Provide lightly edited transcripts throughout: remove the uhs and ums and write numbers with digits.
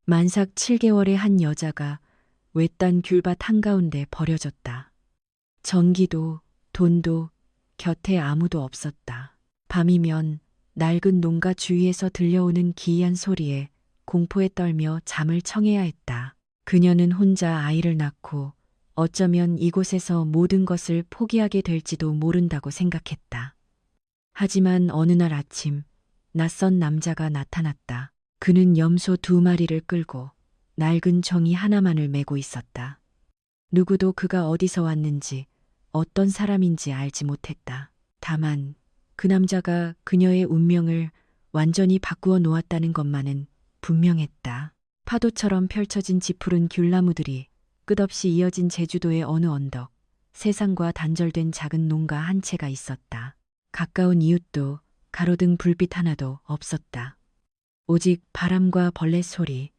만삭 7개월의 한 여자가 외딴 귤밭 한가운데 버려졌다. 전기도 돈도 곁에 아무도 없었다. 밤이면 낡은 농가 주위에서 들려오는 기이한 소리에 공포에 떨며 잠을 청해야 했다. 그녀는 혼자 아이를 낳고 어쩌면 이곳에서 모든 것을 포기하게 될지도 모른다고 생각했다. 하지만 어느 날 아침 낯선 남자가 나타났다. 그는 염소 2마리를 끌고 낡은 정이 하나만을 메고 있었다. 누구도 그가 어디서 왔는지 어떤 사람인지 알지 못했다. 다만 그 남자가 그녀의 운명을 완전히 바꾸어 놓았다는 것만은 분명했다. 파도처럼 펼쳐진 지푸른 귤나무들이 끝없이 이어진 제주도의 어느 언덕, 세상과 단절된 작은 농가 한 채가 있었다. 가까운 이웃도 가로등 불빛 하나도 없었다. 오직 바람과 벌레 소리,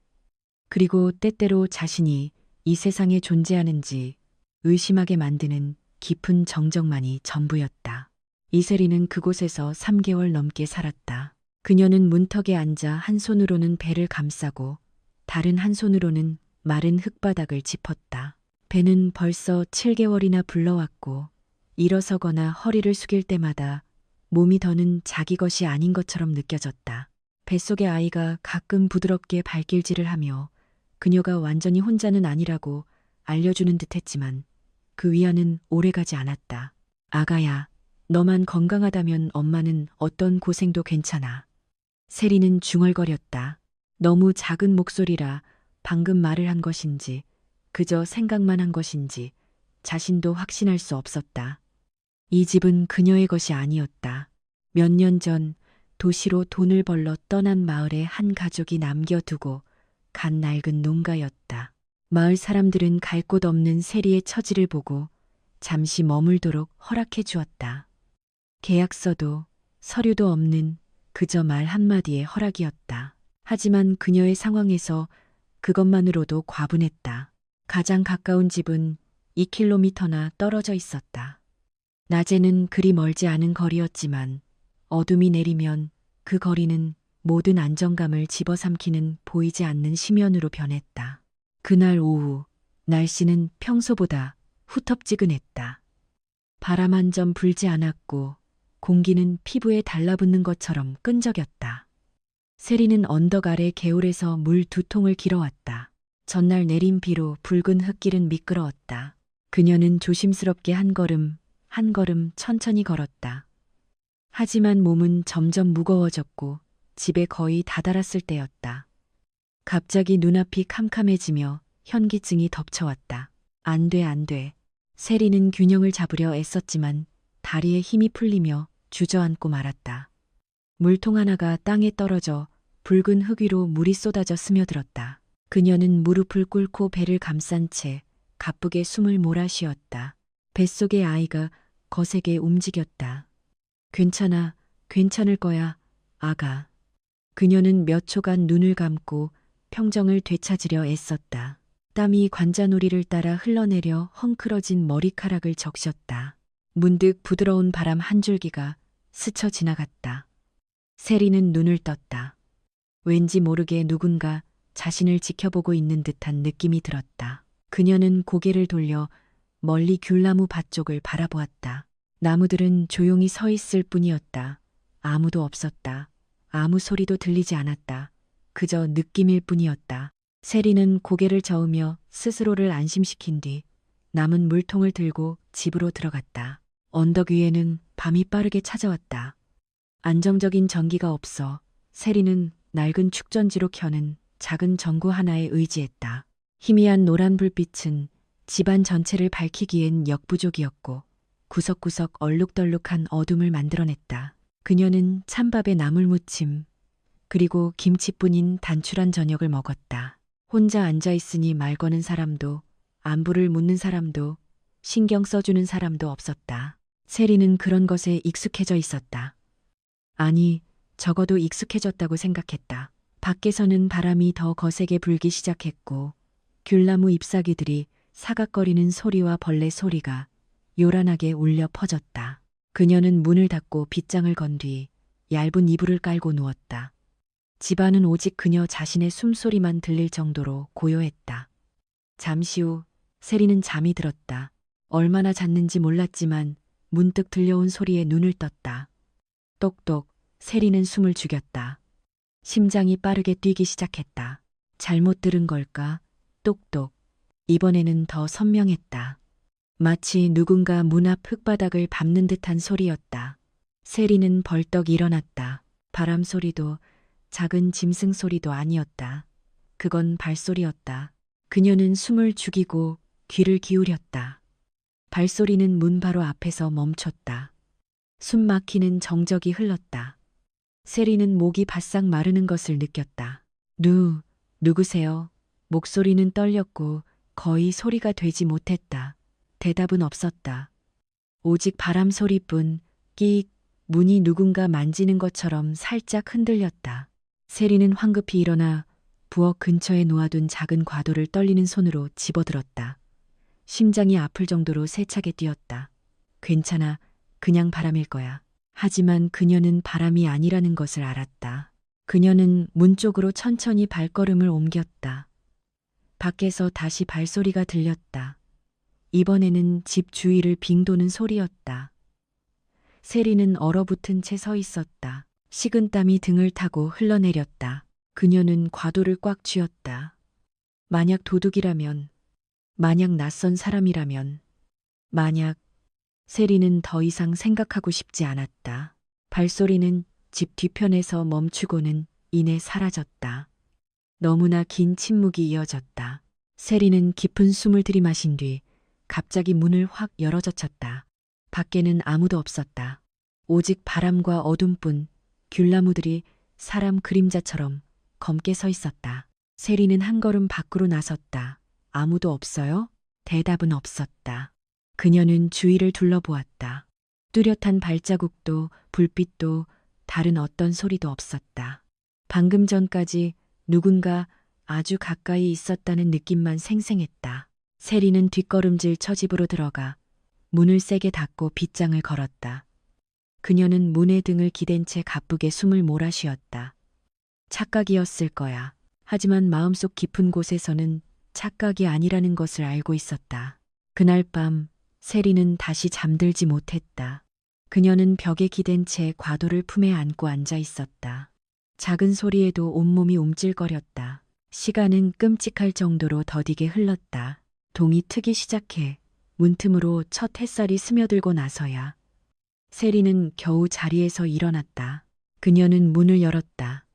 그리고 때때로 자신이 이 세상에 존재하는지 의심하게 만드는 깊은 정적만이 전부였다. 이세리는 그곳에서 3개월 넘게 살았다. 그녀는 문턱에 앉아 한 손으로는 배를 감싸고 다른 한 손으로는 마른 흙바닥을 짚었다. 배는 벌써 7개월이나 불러왔고 일어서거나 허리를 숙일 때마다 몸이 더는 자기 것이 아닌 것처럼 느껴졌다. 뱃속의 아이가 가끔 부드럽게 발길질을 하며 그녀가 완전히 혼자는 아니라고 알려주는 듯했지만 그 위안은 오래가지 않았다. 아가야, 너만 건강하다면 엄마는 어떤 고생도 괜찮아. 세리는 중얼거렸다. 너무 작은 목소리라 방금 말을 한 것인지 그저 생각만 한 것인지 자신도 확신할 수 없었다. 이 집은 그녀의 것이 아니었다. 몇 년 전 도시로 돈을 벌러 떠난 마을에 한 가족이 남겨두고 간 낡은 농가였다. 마을 사람들은 갈 곳 없는 세리의 처지를 보고 잠시 머물도록 허락해 주었다. 계약서도 서류도 없는 그저 말 한마디의 허락이었다. 하지만 그녀의 상황에서 그것만으로도 과분했다. 가장 가까운 집은 2km나 떨어져 있었다. 낮에는 그리 멀지 않은 거리였지만 어둠이 내리면 그 거리는 모든 안정감을 집어삼키는 보이지 않는 심연으로 변했다. 그날 오후 날씨는 평소보다 후텁지근했다. 바람 한 점 불지 않았고 공기는 피부에 달라붙는 것처럼 끈적였다. 세리는 언덕 아래 개울에서 물 2통을 길어왔다. 전날 내린 비로 붉은 흙길은 미끄러웠다. 그녀는 조심스럽게 한 걸음 한 걸음 천천히 걸었다. 하지만 몸은 점점 무거워졌고 집에 거의 다다랐을 때였다. 갑자기 눈앞이 캄캄해지며 현기증이 덮쳐왔다. 안 돼, 안 돼. 세리는 균형을 잡으려 애썼지만 다리에 힘이 풀리며 주저앉고 말았다. 물통 하나가 땅에 떨어져 붉은 흙 위로 물이 쏟아져 스며들었다. 그녀는 무릎을 꿇고 배를 감싼 채 가쁘게 숨을 몰아쉬었다. 뱃속의 아이가 거세게 움직였다. 괜찮아, 괜찮을 거야, 아가. 그녀는 몇 초간 눈을 감고 평정을 되찾으려 애썼다. 땀이 관자놀이를 따라 흘러내려 헝클어진 머리카락을 적셨다. 문득 부드러운 바람 한 줄기가 스쳐 지나갔다. 세리는 눈을 떴다. 왠지 모르게 누군가 자신을 지켜보고 있는 듯한 느낌이 들었다. 그녀는 고개를 돌려 멀리 귤나무 밭 쪽을 바라보았다. 나무들은 조용히 서 있을 뿐이었다. 아무도 없었다. 아무 소리도 들리지 않았다. 그저 느낌일 뿐이었다. 세리는 고개를 저으며 스스로를 안심시킨 뒤 남은 물통을 들고 집으로 들어갔다. 언덕 위에는 밤이 빠르게 찾아왔다. 안정적인 전기가 없어 세리는 낡은 축전지로 켜는 작은 전구 하나에 의지했다. 희미한 노란 불빛은 집안 전체를 밝히기엔 역부족이었고 구석구석 얼룩덜룩한 어둠을 만들어냈다. 그녀는 찬밥에 나물무침 그리고 김치뿐인 단출한 저녁을 먹었다. 혼자 앉아있으니 말 거는 사람도 안부를 묻는 사람도 신경 써주는 사람도 없었다. 세리는 그런 것에 익숙해져 있었다. 아니, 적어도 익숙해졌다고 생각했다. 밖에서는 바람이 더 거세게 불기 시작했고 귤나무 잎사귀들이 사각거리는 소리와 벌레 소리가 요란하게 울려 퍼졌다. 그녀는 문을 닫고 빗장을 건 뒤 얇은 이불을 깔고 누웠다. 집안은 오직 그녀 자신의 숨소리만 들릴 정도로 고요했다. 잠시 후 세리는 잠이 들었다. 얼마나 잤는지 몰랐지만 문득 들려온 소리에 눈을 떴다. 똑똑. 세리는 숨을 죽였다. 심장이 빠르게 뛰기 시작했다. 잘못 들은 걸까? 똑똑. 이번에는 더 선명했다. 마치 누군가 문 앞 흙바닥을 밟는 듯한 소리였다. 세리는 벌떡 일어났다. 바람 소리도 작은 짐승 소리도 아니었다. 그건 발소리였다. 그녀는 숨을 죽이고 귀를 기울였다. 발소리는 문 바로 앞에서 멈췄다. 숨 막히는 정적이 흘렀다. 세리는 목이 바싹 마르는 것을 느꼈다. 누구세요? 목소리는 떨렸고 거의 소리가 되지 못했다. 대답은 없었다. 오직 바람 소리뿐. 끼익. 문이 누군가 만지는 것처럼 살짝 흔들렸다. 세리는 황급히 일어나 부엌 근처에 놓아둔 작은 과도를 떨리는 손으로 집어들었다. 심장이 아플 정도로 세차게 뛰었다. 괜찮아. 그냥 바람일 거야. 하지만 그녀는 바람이 아니라는 것을 알았다. 그녀는 문 쪽으로 천천히 발걸음을 옮겼다. 밖에서 다시 발소리가 들렸다. 이번에는 집 주위를 빙도는 소리였다. 세리는 얼어붙은 채 서 있었다. 식은땀이 등을 타고 흘러내렸다. 그녀는 과도를 꽉 쥐었다. 만약 도둑이라면, 만약 낯선 사람이라면, 만약 세리는 더 이상 생각하고 싶지 않았다. 발소리는 집 뒤편에서 멈추고는 이내 사라졌다. 너무나 긴 침묵이 이어졌다. 세리는 깊은 숨을 들이마신 뒤 갑자기 문을 확 열어젖혔다. 밖에는 아무도 없었다. 오직 바람과 어둠뿐. 귤나무들이 사람 그림자처럼 검게 서 있었다. 세리는 한 걸음 밖으로 나섰다. 아무도 없어요? 대답은 없었다. 그녀는 주위를 둘러보았다. 뚜렷한 발자국도 불빛도 다른 어떤 소리도 없었다. 방금 전까지 누군가 아주 가까이 있었다는 느낌만 생생했다. 세리는 뒷걸음질 쳐 집으로 들어가 문을 세게 닫고 빗장을 걸었다. 그녀는 문에 등을 기댄 채 가쁘게 숨을 몰아쉬었다. 착각이었을 거야. 하지만 마음속 깊은 곳에서는 착각이 아니라는 것을 알고 있었다. 그날 밤 세리는 다시 잠들지 못했다. 그녀는 벽에 기댄 채 과도를 품에 안고 앉아 있었다. 작은 소리에도 온몸이 움찔거렸다. 시간은 끔찍할 정도로 더디게 흘렀다. 동이 트기 시작해 문틈으로 첫 햇살이 스며들고 나서야 세리는 겨우 자리에서 일어났다. 그녀는 문을 열었다.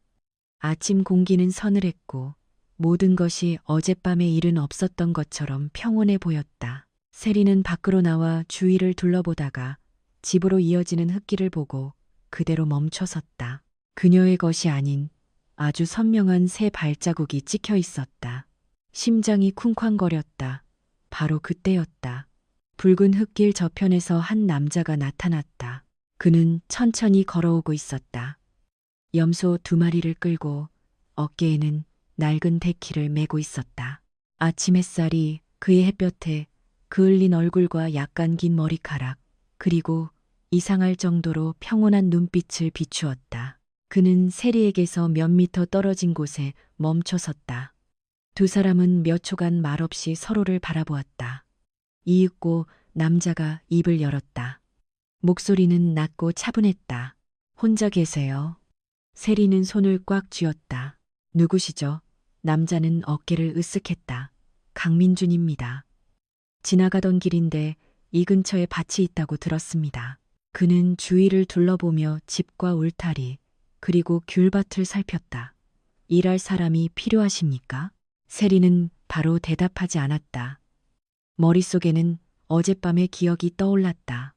아침 공기는 서늘했고 모든 것이 어젯밤의 일은 없었던 것처럼 평온해 보였다. 세리는 밖으로 나와 주위를 둘러보다가 집으로 이어지는 흙길을 보고 그대로 멈춰섰다. 그녀의 것이 아닌 아주 선명한 새 발자국이 찍혀 있었다. 심장이 쿵쾅거렸다. 바로 그때였다. 붉은 흙길 저편에서 한 남자가 나타났다. 그는 천천히 걸어오고 있었다. 염소 2마리를 끌고 어깨에는 낡은 데키를 메고 있었다. 아침 햇살이 그의 햇볕에 그을린 얼굴과 약간 긴 머리카락, 그리고 이상할 정도로 평온한 눈빛을 비추었다. 그는 세리에게서 몇 미터 떨어진 곳에 멈춰 섰다. 두 사람은 몇 초간 말없이 서로를 바라보았다. 이윽고 남자가 입을 열었다. 목소리는 낮고 차분했다. 혼자 계세요? 세리는 손을 꽉 쥐었다. 누구시죠? 남자는 어깨를 으쓱했다. 강민준입니다. 지나가던 길인데 이 근처에 밭이 있다고 들었습니다. 그는 주위를 둘러보며 집과 울타리, 그리고 귤밭을 살폈다. 일할 사람이 필요하십니까? 세리는 바로 대답하지 않았다. 머릿속에는 어젯밤의 기억이 떠올랐다.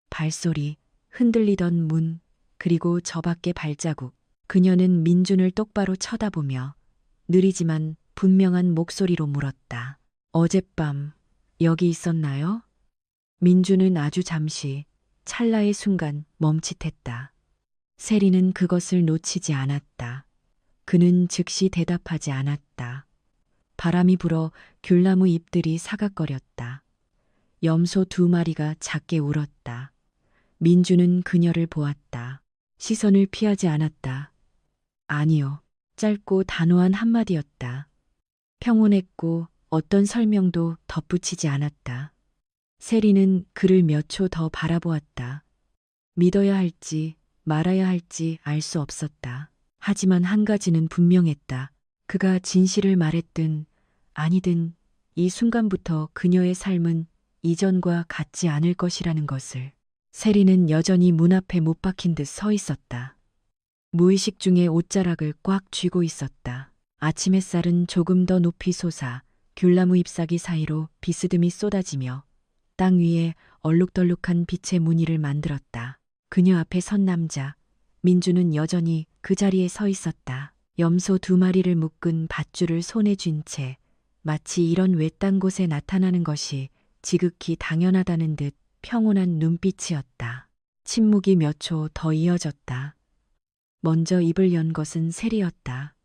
발소리, 흔들리던 문, 그리고 저 밖의 발자국. 그녀는 민준을 똑바로 쳐다보며 느리지만 분명한 목소리로 물었다. 어젯밤 여기 있었나요? 민준은 아주 잠시, 찰나의 순간 멈칫했다. 세리는 그것을 놓치지 않았다. 그는 즉시 대답하지 않았다. 바람이 불어 귤나무 잎들이 사각거렸다. 염소 2마리가 작게 울었다. 민주는 그녀를 보았다. 시선을 피하지 않았다. 아니요. 짧고 단호한 한마디였다. 평온했고 어떤 설명도 덧붙이지 않았다. 세리는 그를 몇 초 더 바라보았다. 믿어야 할지 말아야 할지 알 수 없었다. 하지만 한 가지는 분명했다. 그가 진실을 말했든 아니든 이 순간부터 그녀의 삶은 이전과 같지 않을 것이라는 것을. 세리는 여전히 문 앞에 못 박힌 듯 서 있었다. 무의식 중에 옷자락을 꽉 쥐고 있었다. 아침 햇살은 조금 더 높이 솟아 귤나무 잎사귀 사이로 비스듬히 쏟아지며 땅 위에 얼룩덜룩한 빛의 무늬를 만들었다. 그녀 앞에 선 남자, 민주는 여전히 그 자리에 서 있었다. 염소 2마리를 묶은 밧줄을 손에 쥔 채 마치 이런 외딴 곳에 나타나는 것이 지극히 당연하다는 듯 평온한 눈빛이었다. 침묵이 몇 초 더 이어졌다. 먼저 입을 연 것은 세리였다.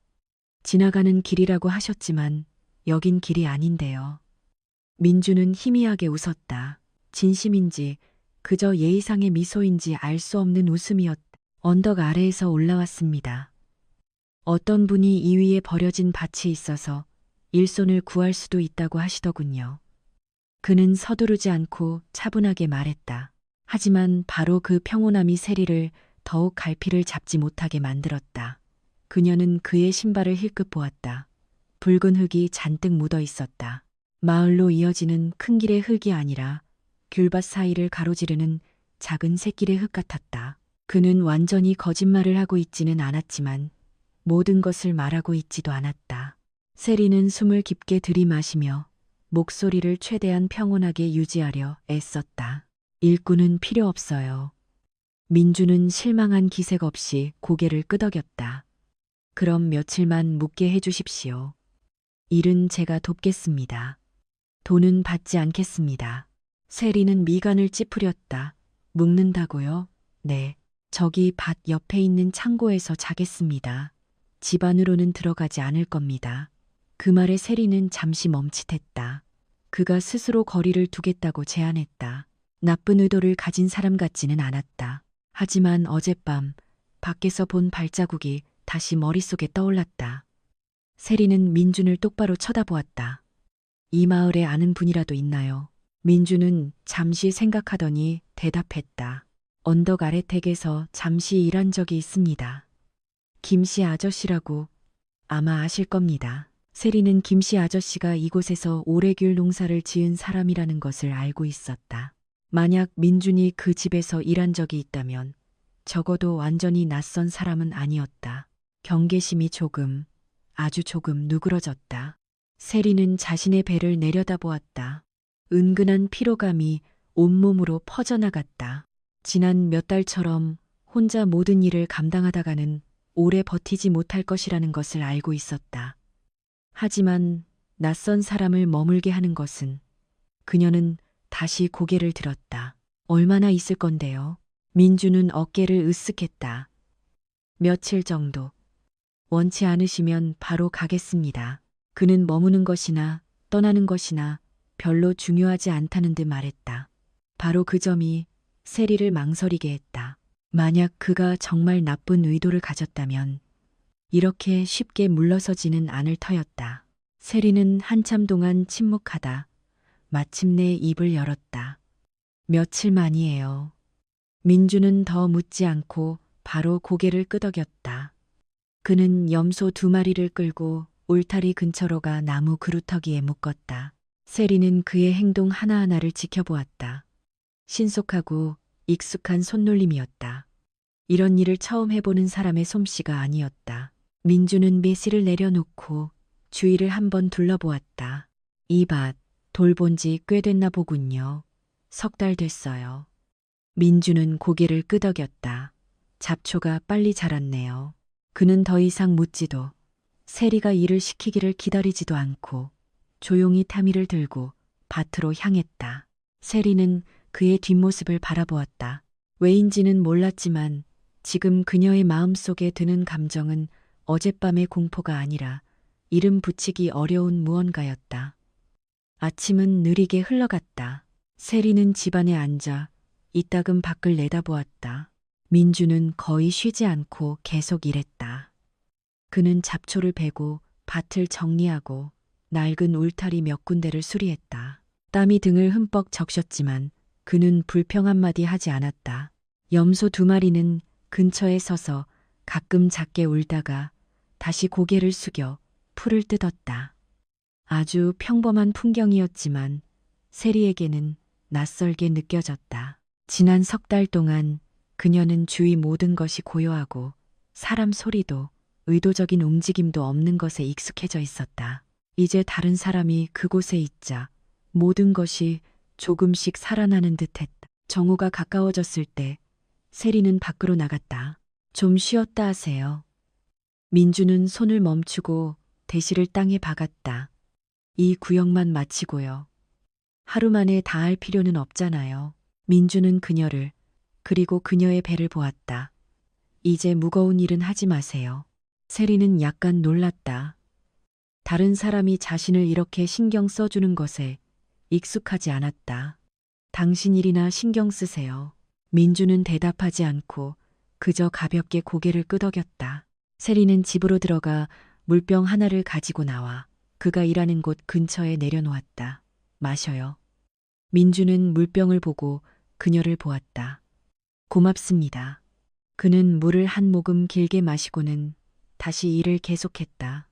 지나가는 길이라고 하셨지만 여긴 길이 아닌데요. 민주는 희미하게 웃었다. 진심인지 그저 예의상의 미소인지 알 수 없는 웃음이었다. 언덕 아래에서 올라왔습니다. 어떤 분이 이 위에 버려진 밭이 있어서 일손을 구할 수도 있다고 하시더군요. 그는 서두르지 않고 차분하게 말했다. 하지만 바로 그 평온함이 세리를 더욱 갈피를 잡지 못하게 만들었다. 그녀는 그의 신발을 힐끗 보았다. 붉은 흙이 잔뜩 묻어 있었다. 마을로 이어지는 큰 길의 흙이 아니라 귤밭 사이를 가로지르는 작은 샛길의 흙 같았다. 그는 완전히 거짓말을 하고 있지는 않았지만 모든 것을 말하고 있지도 않았다. 세리는 숨을 깊게 들이마시며 목소리를 최대한 평온하게 유지하려 애썼다. 일꾼은 필요 없어요. 민주는 실망한 기색 없이 고개를 끄덕였다. 그럼 며칠만 묵게 해주십시오. 일은 제가 돕겠습니다. 돈은 받지 않겠습니다. 세리는 미간을 찌푸렸다. 묵는다고요? 네. 저기 밭 옆에 있는 창고에서 자겠습니다. 집 안으로는 들어가지 않을 겁니다. 그 말에 세리는 잠시 멈칫했다. 그가 스스로 거리를 두겠다고 제안했다. 나쁜 의도를 가진 사람 같지는 않았다. 하지만 어젯밤 밖에서 본 발자국이 다시 머릿속에 떠올랐다. 세리는 민준을 똑바로 쳐다보았다. 이 마을에 아는 분이라도 있나요? 민준은 잠시 생각하더니 대답했다. 언덕 아래택에서 잠시 일한 적이 있습니다. 김씨 아저씨라고 아마 아실 겁니다. 세리는 김씨 아저씨가 이곳에서 오래귤 농사를 지은 사람이라는 것을 알고 있었다. 만약 민준이 그 집에서 일한 적이 있다면 적어도 완전히 낯선 사람은 아니었다. 경계심이 조금, 아주 조금 누그러졌다. 세리는 자신의 배를 내려다보았다. 은근한 피로감이 온몸으로 퍼져나갔다. 지난 몇 달처럼 혼자 모든 일을 감당하다가는 오래 버티지 못할 것이라는 것을 알고 있었다. 하지만 낯선 사람을 머물게 하는 것은. 그녀는 다시 고개를 들었다. 얼마나 있을 건데요? 민주는 어깨를 으쓱했다. 며칠 정도. 원치 않으시면 바로 가겠습니다. 그는 머무는 것이나 떠나는 것이나 별로 중요하지 않다는 듯 말했다. 바로 그 점이 세리를 망설이게 했다. 만약 그가 정말 나쁜 의도를 가졌다면 이렇게 쉽게 물러서지는 않을 터였다. 세리는 한참 동안 침묵하다 마침내 입을 열었다. 며칠 만이에요. 민주는 더 묻지 않고 바로 고개를 끄덕였다. 그는 염소 2마리를 끌고 울타리 근처로 가 나무 그루터기에 묶었다. 세리는 그의 행동 하나하나를 지켜보았다. 신속하고 익숙한 손놀림이었다. 이런 일을 처음 해보는 사람의 솜씨가 아니었다. 민주는 매실을 내려놓고 주위를 한번 둘러보았다. 이 밭 돌본 지 꽤 됐나 보군요. 3달 됐어요. 민주는 고개를 끄덕였다. 잡초가 빨리 자랐네요. 그는 더 이상 묻지도 세리가 일을 시키기를 기다리지도 않고 조용히 타미를 들고 밭으로 향했다. 세리는 그의 뒷모습을 바라보았다. 왜인지는 몰랐지만 지금 그녀의 마음속에 드는 감정은 어젯밤의 공포가 아니라 이름 붙이기 어려운 무언가였다. 아침은 느리게 흘러갔다. 세리는 집안에 앉아 이따금 밖을 내다보았다. 민주는 거의 쉬지 않고 계속 일했다. 그는 잡초를 베고 밭을 정리하고 낡은 울타리 몇 군데를 수리했다. 땀이 등을 흠뻑 적셨지만 그는 불평 한마디 하지 않았다. 염소 2마리는 근처에 서서 가끔 작게 울다가 다시 고개를 숙여 풀을 뜯었다. 아주 평범한 풍경이었지만 세리에게는 낯설게 느껴졌다. 지난 3달 동안 그녀는 주위 모든 것이 고요하고 사람 소리도 의도적인 움직임도 없는 것에 익숙해져 있었다. 이제 다른 사람이 그곳에 있자 모든 것이 조금씩 살아나는 듯했다. 정우가 가까워졌을 때 세리는 밖으로 나갔다. 좀 쉬었다 하세요. 민주는 손을 멈추고 대시를 땅에 박았다. 이 구역만 마치고요. 하루 만에 다 할 필요는 없잖아요. 민주는 그녀를 그리고 그녀의 배를 보았다. 이제 무거운 일은 하지 마세요. 세리는 약간 놀랐다. 다른 사람이 자신을 이렇게 신경 써주는 것에 익숙하지 않았다. 당신 일이나 신경 쓰세요. 민주는 대답하지 않고 그저 가볍게 고개를 끄덕였다. 세리는 집으로 들어가 물병 하나를 가지고 나와 그가 일하는 곳 근처에 내려놓았다. 마셔요. 민주는 물병을 보고 그녀를 보았다. 고맙습니다. 그는 물을 한 모금 길게 마시고는 다시 일을 계속했다.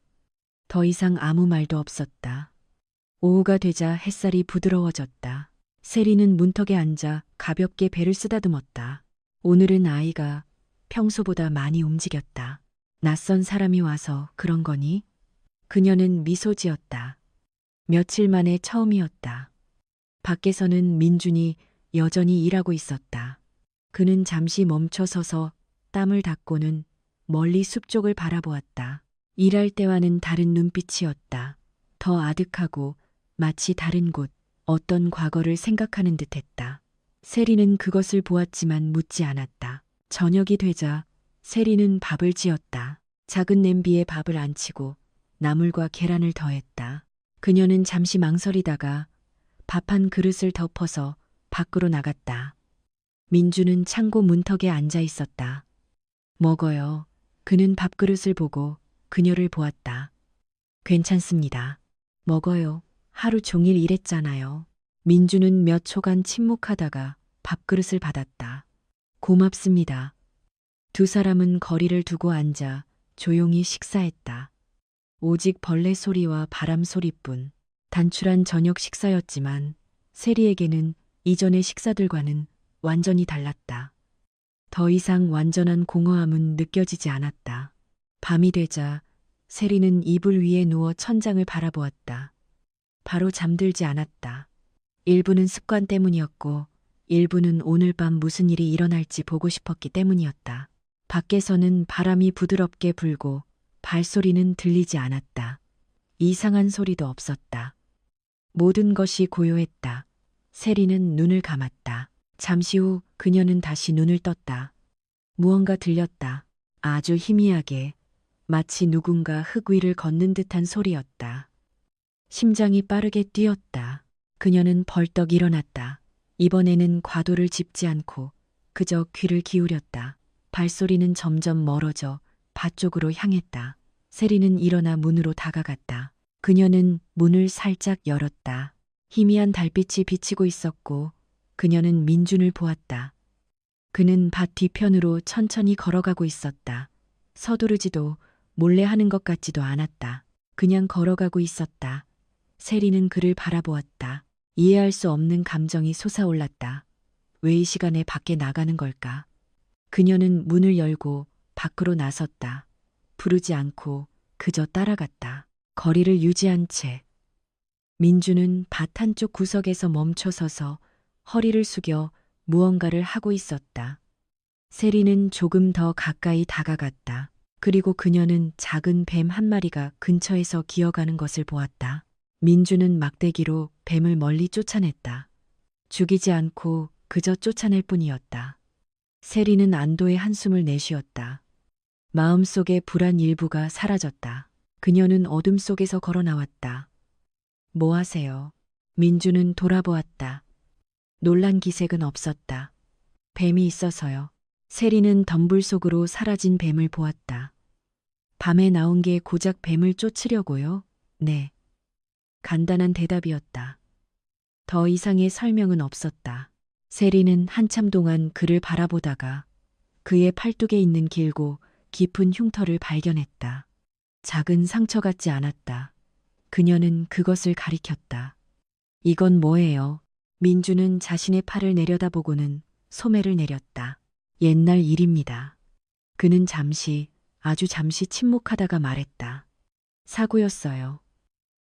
더 이상 아무 말도 없었다. 오후가 되자 햇살이 부드러워졌다. 세리는 문턱에 앉아 가볍게 배를 쓰다듬었다. 오늘은 아이가 평소보다 많이 움직였다. 낯선 사람이 와서 그런 거니? 그녀는 미소 지었다. 며칠 만에 처음이었다. 밖에서는 민준이 여전히 일하고 있었다. 그는 잠시 멈춰 서서 땀을 닦고는 멀리 숲 쪽을 바라보았다. 일할 때와는 다른 눈빛이었다. 더 아득하고 마치 다른 곳, 어떤 과거를 생각하는 듯했다. 세리는 그것을 보았지만 묻지 않았다. 저녁이 되자 세리는 밥을 지었다. 작은 냄비에 밥을 안치고 나물과 계란을 더했다. 그녀는 잠시 망설이다가 밥 한 그릇을 덮어서 밖으로 나갔다. 민주는 창고 문턱에 앉아 있었다. 먹어요. 그는 밥그릇을 보고 그녀를 보았다. 괜찮습니다. 먹어요. 하루 종일 일했잖아요. 민주는 몇 초간 침묵하다가 밥그릇을 받았다. 고맙습니다. 두 사람은 거리를 두고 앉아 조용히 식사했다. 오직 벌레 소리와 바람 소리뿐. 단출한 저녁 식사였지만 세리에게는 이전의 식사들과는 완전히 달랐다. 더 이상 완전한 공허함은 느껴지지 않았다. 밤이 되자 세리는 이불 위에 누워 천장을 바라보았다. 바로 잠들지 않았다. 일부는 습관 때문이었고 일부는 오늘 밤 무슨 일이 일어날지 보고 싶었기 때문이었다. 밖에서는 바람이 부드럽게 불고 발소리는 들리지 않았다. 이상한 소리도 없었다. 모든 것이 고요했다. 세리는 눈을 감았다. 잠시 후 그녀는 다시 눈을 떴다. 무언가 들렸다. 아주 희미하게 마치 누군가 흙 위를 걷는 듯한 소리였다. 심장이 빠르게 뛰었다. 그녀는 벌떡 일어났다. 이번에는 과도를 짚지 않고 그저 귀를 기울였다. 발소리는 점점 멀어져 밭 쪽으로 향했다. 세리는 일어나 문으로 다가갔다. 그녀는 문을 살짝 열었다. 희미한 달빛이 비치고 있었고 그녀는 민준을 보았다. 그는 밭 뒤편으로 천천히 걸어가고 있었다. 서두르지도 몰래 하는 것 같지도 않았다. 그냥 걸어가고 있었다. 세리는 그를 바라보았다. 이해할 수 없는 감정이 솟아올랐다. 왜 이 시간에 밖에 나가는 걸까? 그녀는 문을 열고 밖으로 나섰다. 부르지 않고 그저 따라갔다. 거리를 유지한 채 민주는 밭 한쪽 구석에서 멈춰서서 허리를 숙여 무언가를 하고 있었다. 세리는 조금 더 가까이 다가갔다. 그리고 그녀는 작은 뱀 한 마리가 근처에서 기어가는 것을 보았다. 민주는 막대기로 뱀을 멀리 쫓아냈다. 죽이지 않고 그저 쫓아낼 뿐이었다. 세리는 안도의 한숨을 내쉬었다. 마음속의 불안 일부가 사라졌다. 그녀는 어둠 속에서 걸어 나왔다. 뭐 하세요? 민주는 돌아보았다. 놀란 기색은 없었다. 뱀이 있어서요. 세리는 덤불 속으로 사라진 뱀을 보았다. 밤에 나온 게 고작 뱀을 쫓으려고요? 네. 간단한 대답이었다. 더 이상의 설명은 없었다. 세리는 한참 동안 그를 바라보다가 그의 팔뚝에 있는 길고 깊은 흉터를 발견했다. 작은 상처 같지 않았다. 그녀는 그것을 가리켰다. 이건 뭐예요? 민주는 자신의 팔을 내려다보고는 소매를 내렸다. 옛날 일입니다. 그는 잠시, 아주 잠시 침묵하다가 말했다. 사고였어요.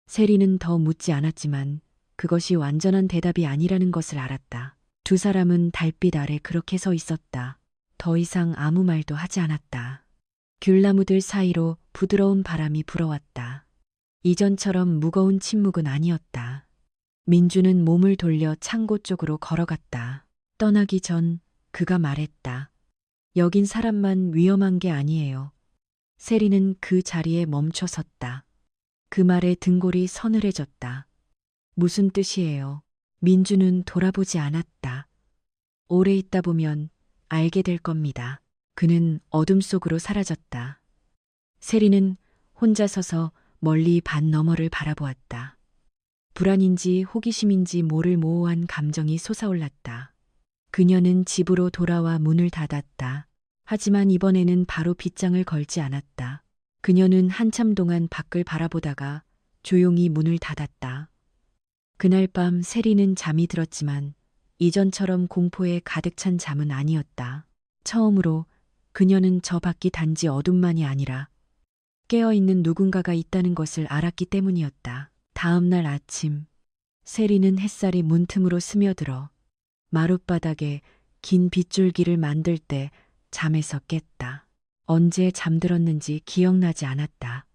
세리는 더 묻지 않았지만 그것이 완전한 대답이 아니라는 것을 알았다. 두 사람은 달빛 아래 그렇게 서 있었다. 더 이상 아무 말도 하지 않았다. 귤나무들 사이로 부드러운 바람이 불어왔다. 이전처럼 무거운 침묵은 아니었다. 민주는 몸을 돌려 창고 쪽으로 걸어갔다. 떠나기 전 그가 말했다. 여긴 사람만 위험한 게 아니에요. 세리는 그 자리에 멈춰 섰다. 그 말에 등골이 서늘해졌다. 무슨 뜻이에요? 민주는 돌아보지 않았다. 오래 있다 보면 알게 될 겁니다. 그는 어둠 속으로 사라졌다. 세리는 혼자 서서 멀리 반 너머를 바라보았다. 불안인지 호기심인지 모를 모호한 감정이 솟아올랐다. 그녀는 집으로 돌아와 문을 닫았다. 하지만 이번에는 바로 빗장을 걸지 않았다. 그녀는 한참 동안 밖을 바라보다가 조용히 문을 닫았다. 그날 밤 세리는 잠이 들었지만 이전처럼 공포에 가득 찬 잠은 아니었다. 처음으로 그녀는 저 밖이 단지 어둠만이 아니라 깨어있는 누군가가 있다는 것을 알았기 때문이었다. 다음 날 아침, 세리는 햇살이 문틈으로 스며들어 마룻바닥에 긴 빗줄기를 만들 때 잠에서 깼다. 언제 잠들었는지 기억나지 않았다.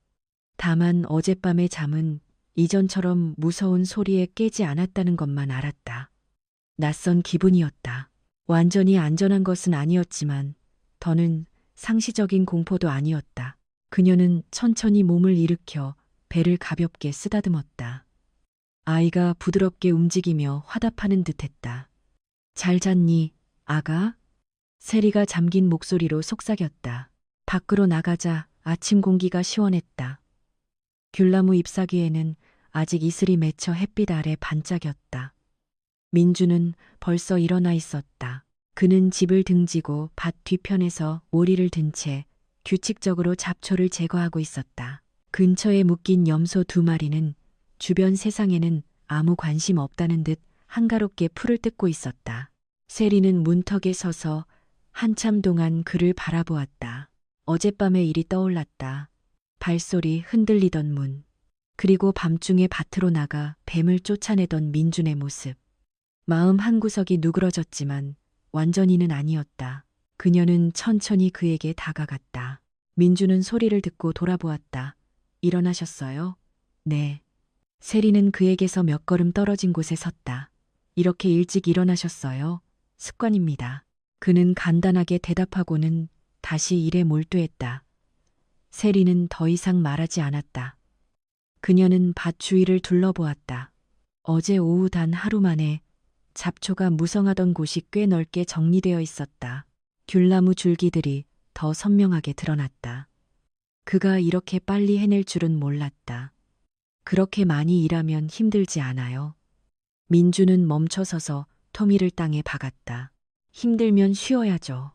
다만 어젯밤의 잠은 이전처럼 무서운 소리에 깨지 않았다는 것만 알았다. 낯선 기분이었다. 완전히 안전한 것은 아니었지만 더는 상시적인 공포도 아니었다. 그녀는 천천히 몸을 일으켜 배를 가볍게 쓰다듬었다. 아이가 부드럽게 움직이며 화답하는 듯했다. 잘 잤니, 아가? 세리가 잠긴 목소리로 속삭였다. 밖으로 나가자 아침 공기가 시원했다. 귤나무 잎사귀에는 아직 이슬이 맺혀 햇빛 아래 반짝였다. 민주는 벌써 일어나 있었다. 그는 집을 등지고 밭 뒤편에서 오리를 든 채 규칙적으로 잡초를 제거하고 있었다. 근처에 묶인 염소 2마리는 주변 세상에는 아무 관심 없다는 듯 한가롭게 풀을 뜯고 있었다. 세리는 문턱에 서서 한참 동안 그를 바라보았다. 어젯밤의 일이 떠올랐다. 발소리, 흔들리던 문, 그리고 밤중에 밭으로 나가 뱀을 쫓아내던 민준의 모습. 마음 한구석이 누그러졌지만 완전히는 아니었다. 그녀는 천천히 그에게 다가갔다. 민주는 소리를 듣고 돌아보았다. 일어나셨어요? 네. 세리는 그에게서 몇 걸음 떨어진 곳에 섰다. 이렇게 일찍 일어나셨어요? 습관입니다. 그는 간단하게 대답하고는 다시 일에 몰두했다. 세리는 더 이상 말하지 않았다. 그녀는 밭 주위를 둘러보았다. 어제 오후 단 하루 만에 잡초가 무성하던 곳이 꽤 넓게 정리되어 있었다. 귤나무 줄기들이 더 선명하게 드러났다. 그가 이렇게 빨리 해낼 줄은 몰랐다. 그렇게 많이 일하면 힘들지 않아요? 민주는 멈춰서서 토미를 땅에 박았다. 힘들면 쉬어야죠.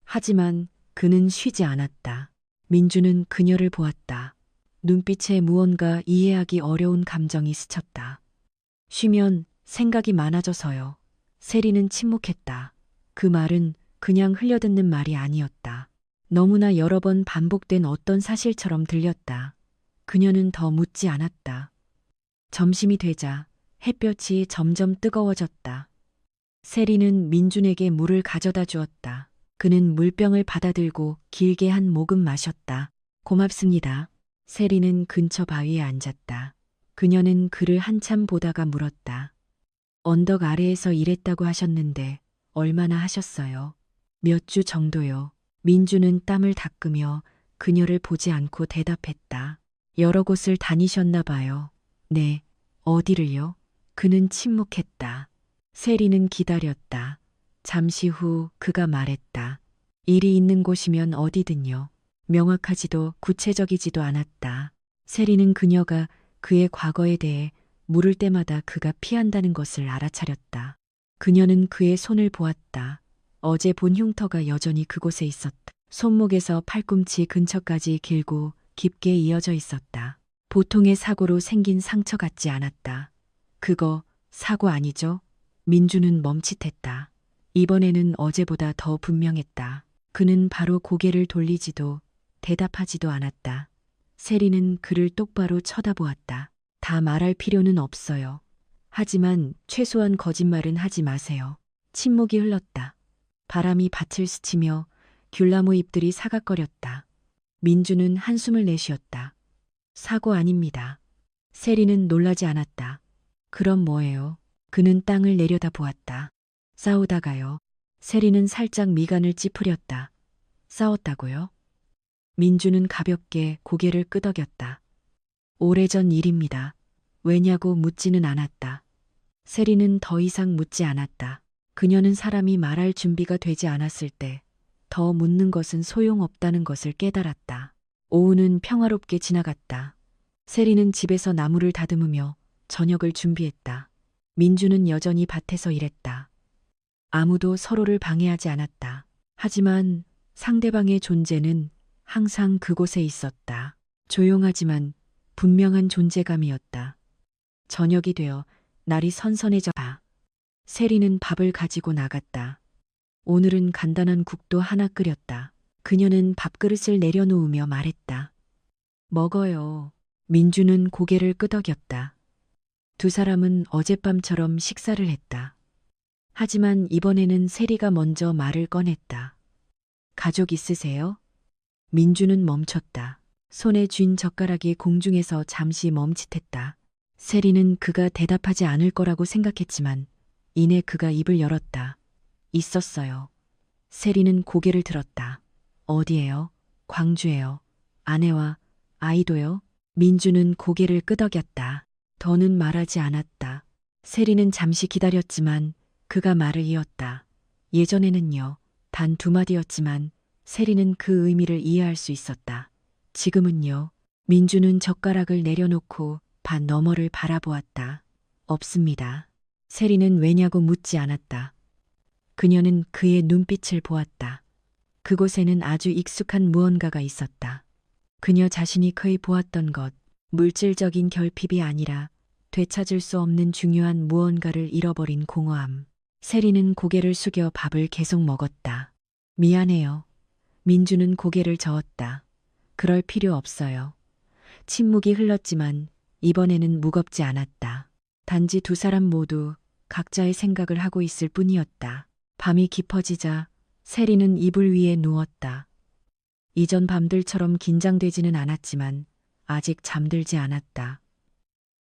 하지만 그는 쉬지 않았다. 민주는 그녀를 보았다. 눈빛에 무언가 이해하기 어려운 감정이 스쳤다. 쉬면 생각이 많아져서요. 세리는 침묵했다. 그 말은 그냥 흘려듣는 말이 아니었다. 너무나 여러 번 반복된 어떤 사실처럼 들렸다. 그녀는 더 묻지 않았다. 점심이 되자 햇볕이 점점 뜨거워졌다. 세리는 민준에게 물을 가져다 주었다. 그는 물병을 받아들고 길게 한 모금 마셨다. 고맙습니다. 세리는 근처 바위에 앉았다. 그녀는 그를 한참 보다가 물었다. 언덕 아래에서 일했다고 하셨는데 얼마나 하셨어요? 몇 주 정도요. 민주는 땀을 닦으며 그녀를 보지 않고 대답했다. 여러 곳을 다니셨나 봐요. 네. 어디를요? 그는 침묵했다. 세리는 기다렸다. 잠시 후 그가 말했다. 일이 있는 곳이면 어디든요. 명확하지도 구체적이지도 않았다. 세리는 그녀가 그의 과거에 대해 물을 때마다 그가 피한다는 것을 알아차렸다. 그녀는 그의 손을 보았다. 어제 본 흉터가 여전히 그곳에 있었다. 손목에서 팔꿈치 근처까지 길고 깊게 이어져 있었다. 보통의 사고로 생긴 상처 같지 않았다. 그거 사고 아니죠? 민주는 멈칫했다. 이번에는 어제보다 더 분명했다. 그는 바로 고개를 돌리지도 대답하지도 않았다. 세리는 그를 똑바로 쳐다보았다. 다 말할 필요는 없어요. 하지만 최소한 거짓말은 하지 마세요. 침묵이 흘렀다. 바람이 밭을 스치며 귤나무 잎들이 사각거렸다. 민주는 한숨을 내쉬었다. 사고 아닙니다. 세리는 놀라지 않았다. 그럼 뭐예요? 그는 땅을 내려다 보았다. 싸우다가요. 세리는 살짝 미간을 찌푸렸다. 싸웠다고요? 민주는 가볍게 고개를 끄덕였다. 오래전 일입니다. 왜냐고 묻지는 않았다. 세리는 더 이상 묻지 않았다. 그녀는 사람이 말할 준비가 되지 않았을 때 더 묻는 것은 소용없다는 것을 깨달았다. 오후는 평화롭게 지나갔다. 세리는 집에서 나무를 다듬으며 저녁을 준비했다. 민주는 여전히 밭에서 일했다. 아무도 서로를 방해하지 않았다. 하지만 상대방의 존재는 항상 그곳에 있었다. 조용하지만 분명한 존재감이었다. 저녁이 되어 날이 선선해졌다. 세리는 밥을 가지고 나갔다. 오늘은 간단한 국도 하나 끓였다. 그녀는 밥그릇을 내려놓으며 말했다. 먹어요. 민주는 고개를 끄덕였다. 두 사람은 어젯밤처럼 식사를 했다. 하지만 이번에는 세리가 먼저 말을 꺼냈다. 가족 있으세요? 민주는 멈췄다. 손에 쥔 젓가락이 공중에서 잠시 멈칫했다. 세리는 그가 대답하지 않을 거라고 생각했지만 이내 그가 입을 열었다. 있었어요. 세리는 고개를 들었다. 어디에요? 광주에요. 아내와 아이도요? 민주는 고개를 끄덕였다. 더는 말하지 않았다. 세리는 잠시 기다렸지만 그가 말을 이었다. 예전에는요. 단 두 마디였지만 세리는 그 의미를 이해할 수 있었다. 지금은요. 민주는 젓가락을 내려놓고 밭 너머를 바라보았다. 없습니다. 세리는 왜냐고 묻지 않았다. 그녀는 그의 눈빛을 보았다. 그곳에는 아주 익숙한 무언가가 있었다. 그녀 자신이 거의 보았던 것, 물질적인 결핍이 아니라 되찾을 수 없는 중요한 무언가를 잃어버린 공허함. 세리는 고개를 숙여 밥을 계속 먹었다. 미안해요. 민주는 고개를 저었다. 그럴 필요 없어요. 침묵이 흘렀지만 이번에는 무겁지 않았다. 단지 두 사람 모두 각자의 생각을 하고 있을 뿐이었다. 밤이 깊어지자 세리는 이불 위에 누웠다. 이전 밤들처럼 긴장되지는 않았지만 아직 잠들지 않았다.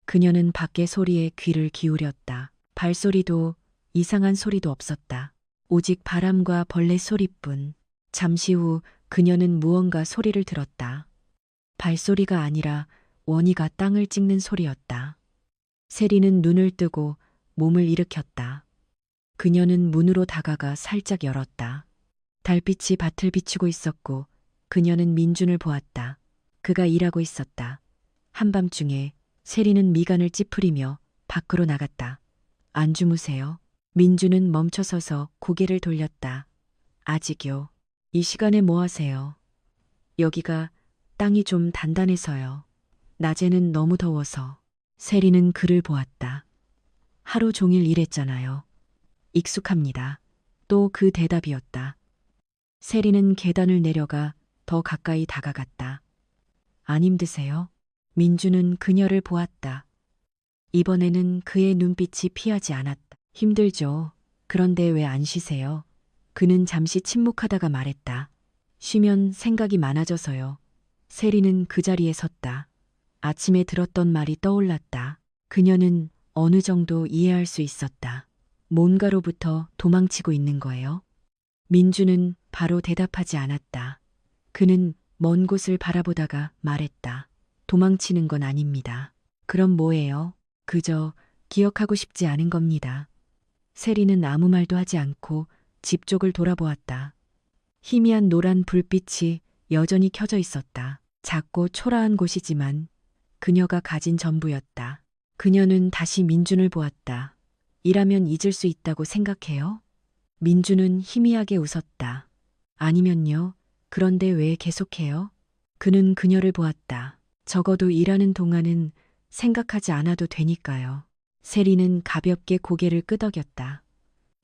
그녀는 밖의 소리에 귀를 기울였다. 발소리도 이상한 소리도 없었다. 오직 바람과 벌레 소리뿐. 잠시 후 그녀는 무언가 소리를 들었다. 발소리가 아니라 원이가 땅을 찍는 소리였다. 세리는 눈을 뜨고 몸을 일으켰다. 그녀는 문으로 다가가 살짝 열었다. 달빛이 밭을 비추고 있었고 그녀는 민준을 보았다. 그가 일하고 있었다. 한밤중에 세리는 미간을 찌푸리며 밖으로 나갔다. 안 주무세요? 민준은 멈춰서서 고개를 돌렸다. 아직요. 이 시간에 뭐 하세요? 여기가 땅이 좀 단단해서요. 낮에는 너무 더워서. 세리는 그를 보았다. 하루 종일 일했잖아요. 익숙합니다. 또 그 대답이었다. 세리는 계단을 내려가 더 가까이 다가갔다. 안 힘드세요? 민주는 그녀를 보았다. 이번에는 그의 눈빛이 피하지 않았다. 힘들죠. 그런데 왜 안 쉬세요? 그는 잠시 침묵하다가 말했다. 쉬면 생각이 많아져서요. 세리는 그 자리에 섰다. 아침에 들었던 말이 떠올랐다. 그녀는 어느 정도 이해할 수 있었다. 뭔가로부터 도망치고 있는 거예요? 민주는 바로 대답하지 않았다. 그는 먼 곳을 바라보다가 말했다. 도망치는 건 아닙니다. 그럼 뭐예요? 그저 기억하고 싶지 않은 겁니다. 세리는 아무 말도 하지 않고 집 쪽을 돌아보았다. 희미한 노란 불빛이 여전히 켜져 있었다. 작고 초라한 곳이지만 그녀가 가진 전부였다. 그녀는 다시 민준을 보았다. 이라면 잊을 수 있다고 생각해요? 민준은 희미하게 웃었다. 아니면요. 그런데 왜 계속해요? 그는 그녀를 보았다. 적어도 일하는 동안은 생각하지 않아도 되니까요. 세리는 가볍게 고개를 끄덕였다.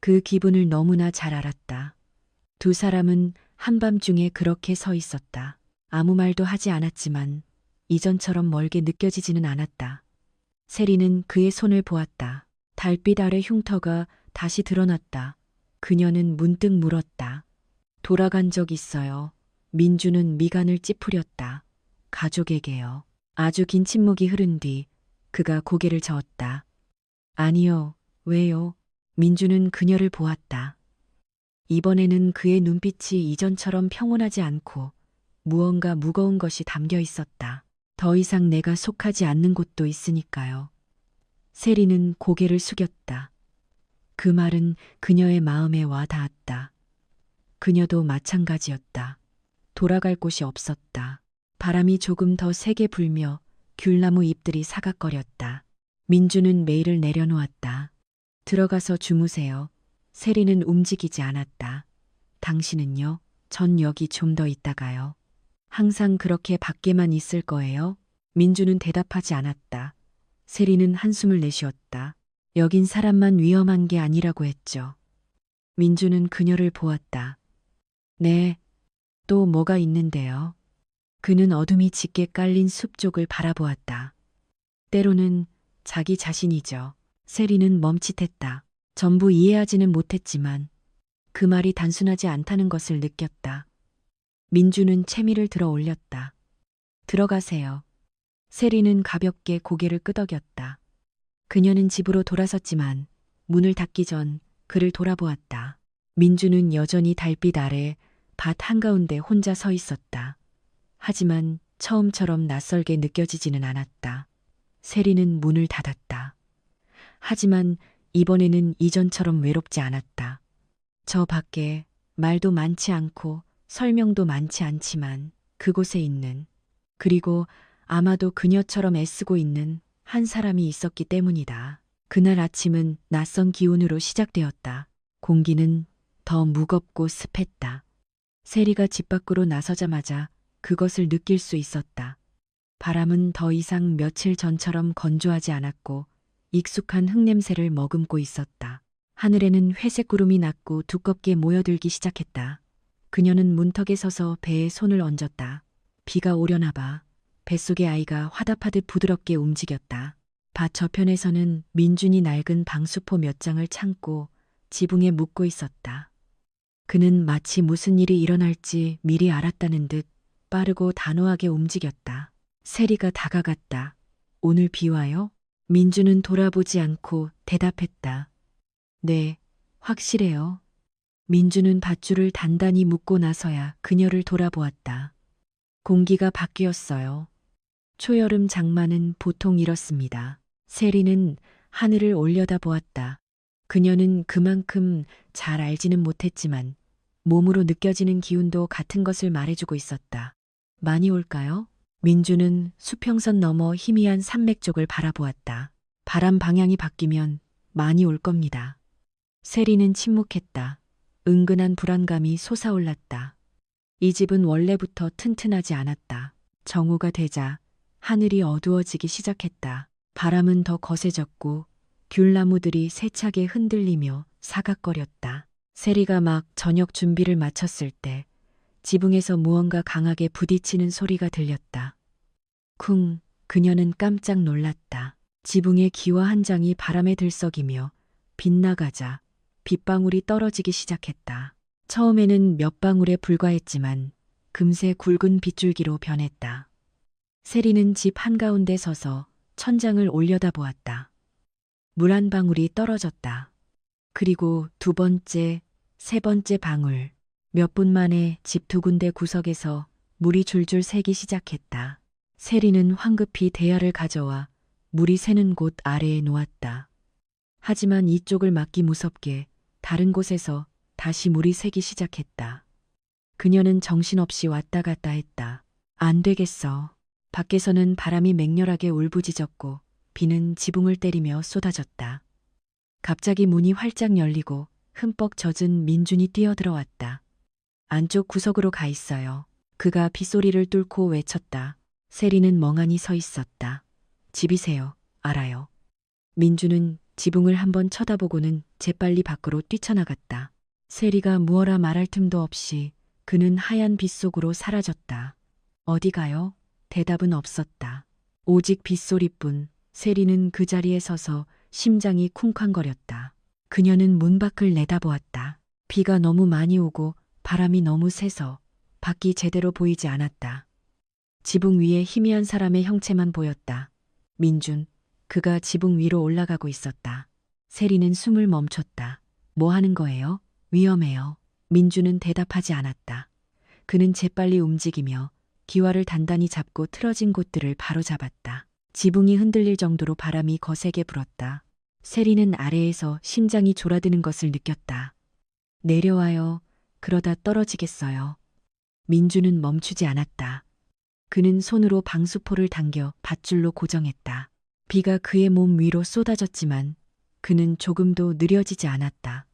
그 기분을 너무나 잘 알았다. 두 사람은 한밤중에 그렇게 서 있었다. 아무 말도 하지 않았지만 이전처럼 멀게 느껴지지는 않았다. 세리는 그의 손을 보았다. 달빛 아래 흉터가 다시 드러났다. 그녀는 문득 물었다. 돌아간 적 있어요. 민주는 미간을 찌푸렸다. 가족에게요. 아주 긴 침묵이 흐른 뒤 그가 고개를 저었다. 아니요. 왜요? 민주는 그녀를 보았다. 이번에는 그의 눈빛이 이전처럼 평온하지 않고 무언가 무거운 것이 담겨 있었다. 더 이상 내가 속하지 않는 곳도 있으니까요. 세리는 고개를 숙였다. 그 말은 그녀의 마음에 와 닿았다. 그녀도 마찬가지였다. 돌아갈 곳이 없었다. 바람이 조금 더 세게 불며 귤나무 잎들이 사각거렸다. 민주는 메일을 내려놓았다. 들어가서 주무세요. 세리는 움직이지 않았다. 당신은요? 전 여기 좀 더 있다가요. 항상 그렇게 밖에만 있을 거예요? 민주는 대답하지 않았다. 세리는 한숨을 내쉬었다. 여긴 사람만 위험한 게 아니라고 했죠. 민주는 그녀를 보았다. 네, 또 뭐가 있는데요? 그는 어둠이 짙게 깔린 숲 쪽을 바라보았다. 때로는 자기 자신이죠. 세리는 멈칫했다. 전부 이해하지는 못했지만 그 말이 단순하지 않다는 것을 느꼈다. 민주는 채미를 들어 올렸다. 들어가세요. 세리는 가볍게 고개를 끄덕였다. 그녀는 집으로 돌아섰지만 문을 닫기 전 그를 돌아보았다. 민주는 여전히 달빛 아래 밭 한가운데 혼자 서 있었다. 하지만 처음처럼 낯설게 느껴지지는 않았다. 세리는 문을 닫았다. 하지만 이번에는 이전처럼 외롭지 않았다. 저 밖에 말도 많지 않고 설명도 많지 않지만 그곳에 있는, 그리고 아마도 그녀처럼 애쓰고 있는 한 사람이 있었기 때문이다. 그날 아침은 낯선 기운으로 시작되었다. 공기는 더 무겁고 습했다. 세리가 집 밖으로 나서자마자 그것을 느낄 수 있었다. 바람은 더 이상 며칠 전처럼 건조하지 않았고 익숙한 흙냄새를 머금고 있었다. 하늘에는 회색 구름이 낮고 두껍게 모여들기 시작했다. 그녀는 문턱에 서서 배에 손을 얹었다. 비가 오려나 봐. 뱃속의 아이가 화답하듯 부드럽게 움직였다. 밭 저편에서는 민준이 낡은 방수포 몇 장을 참고 지붕에 묻고 있었다. 그는 마치 무슨 일이 일어날지 미리 알았다는 듯 빠르고 단호하게 움직였다. 세리가 다가갔다. 오늘 비 와요? 민주는 돌아보지 않고 대답했다. 네, 확실해요. 민주는 밧줄을 단단히 묶고 나서야 그녀를 돌아보았다. 공기가 바뀌었어요. 초여름 장마는 보통 이렇습니다. 세리는 하늘을 올려다보았다. 그녀는 그만큼 잘 알지는 못했지만 몸으로 느껴지는 기운도 같은 것을 말해주고 있었다. 많이 올까요? 민주는 수평선 너머 희미한 산맥 쪽을 바라보았다. 바람 방향이 바뀌면 많이 올 겁니다. 세리는 침묵했다. 은근한 불안감이 솟아올랐다. 이 집은 원래부터 튼튼하지 않았다. 정오가 되자 하늘이 어두워지기 시작했다. 바람은 더 거세졌고 귤나무들이 세차게 흔들리며 사각거렸다. 세리가 막 저녁 준비를 마쳤을 때 지붕에서 무언가 강하게 부딪히는 소리가 들렸다. 쿵, 그녀는 깜짝 놀랐다. 지붕의 기와 한 장이 바람에 들썩이며 빗나가자 빗방울이 떨어지기 시작했다. 처음에는 몇 방울에 불과했지만 금세 굵은 빗줄기로 변했다. 세리는 집 한가운데 서서 천장을 올려다보았다. 물 한 방울이 떨어졌다. 그리고 두 번째, 세 번째 방울. 몇 분 만에 집 두 군데 구석에서 물이 줄줄 새기 시작했다. 세리는 황급히 대야를 가져와 물이 새는 곳 아래에 놓았다. 하지만 이쪽을 막기 무섭게 다른 곳에서 다시 물이 새기 시작했다. 그녀는 정신없이 왔다 갔다 했다. 안 되겠어. 밖에서는 바람이 맹렬하게 울부짖었고 비는 지붕을 때리며 쏟아졌다. 갑자기 문이 활짝 열리고 흠뻑 젖은 민준이 뛰어들어왔다. 안쪽 구석으로 가 있어요. 그가 빗소리를 뚫고 외쳤다. 세리는 멍하니 서 있었다. 집이세요. 알아요. 민주는 지붕을 한번 쳐다보고는 재빨리 밖으로 뛰쳐나갔다. 세리가 무어라 말할 틈도 없이 그는 하얀 빛 속으로 사라졌다. 어디 가요? 대답은 없었다. 오직 빗소리뿐. 세리는 그 자리에 서서 심장이 쿵쾅거렸다. 그녀는 문 밖을 내다보았다. 비가 너무 많이 오고 바람이 너무 세서 밖이 제대로 보이지 않았다. 지붕 위에 희미한 사람의 형체만 보였다. 민준, 그가 지붕 위로 올라가고 있었다. 세리는 숨을 멈췄다. 뭐 하는 거예요? 위험해요. 민준은 대답하지 않았다. 그는 재빨리 움직이며 기와를 단단히 잡고 틀어진 곳들을 바로잡았다. 지붕이 흔들릴 정도로 바람이 거세게 불었다. 세리는 아래에서 심장이 졸아드는 것을 느꼈다. 내려와요. 그러다 떨어지겠어요. 민주는 멈추지 않았다. 그는 손으로 방수포를 당겨 밧줄로 고정했다. 비가 그의 몸 위로 쏟아졌지만 그는 조금도 느려지지 않았다.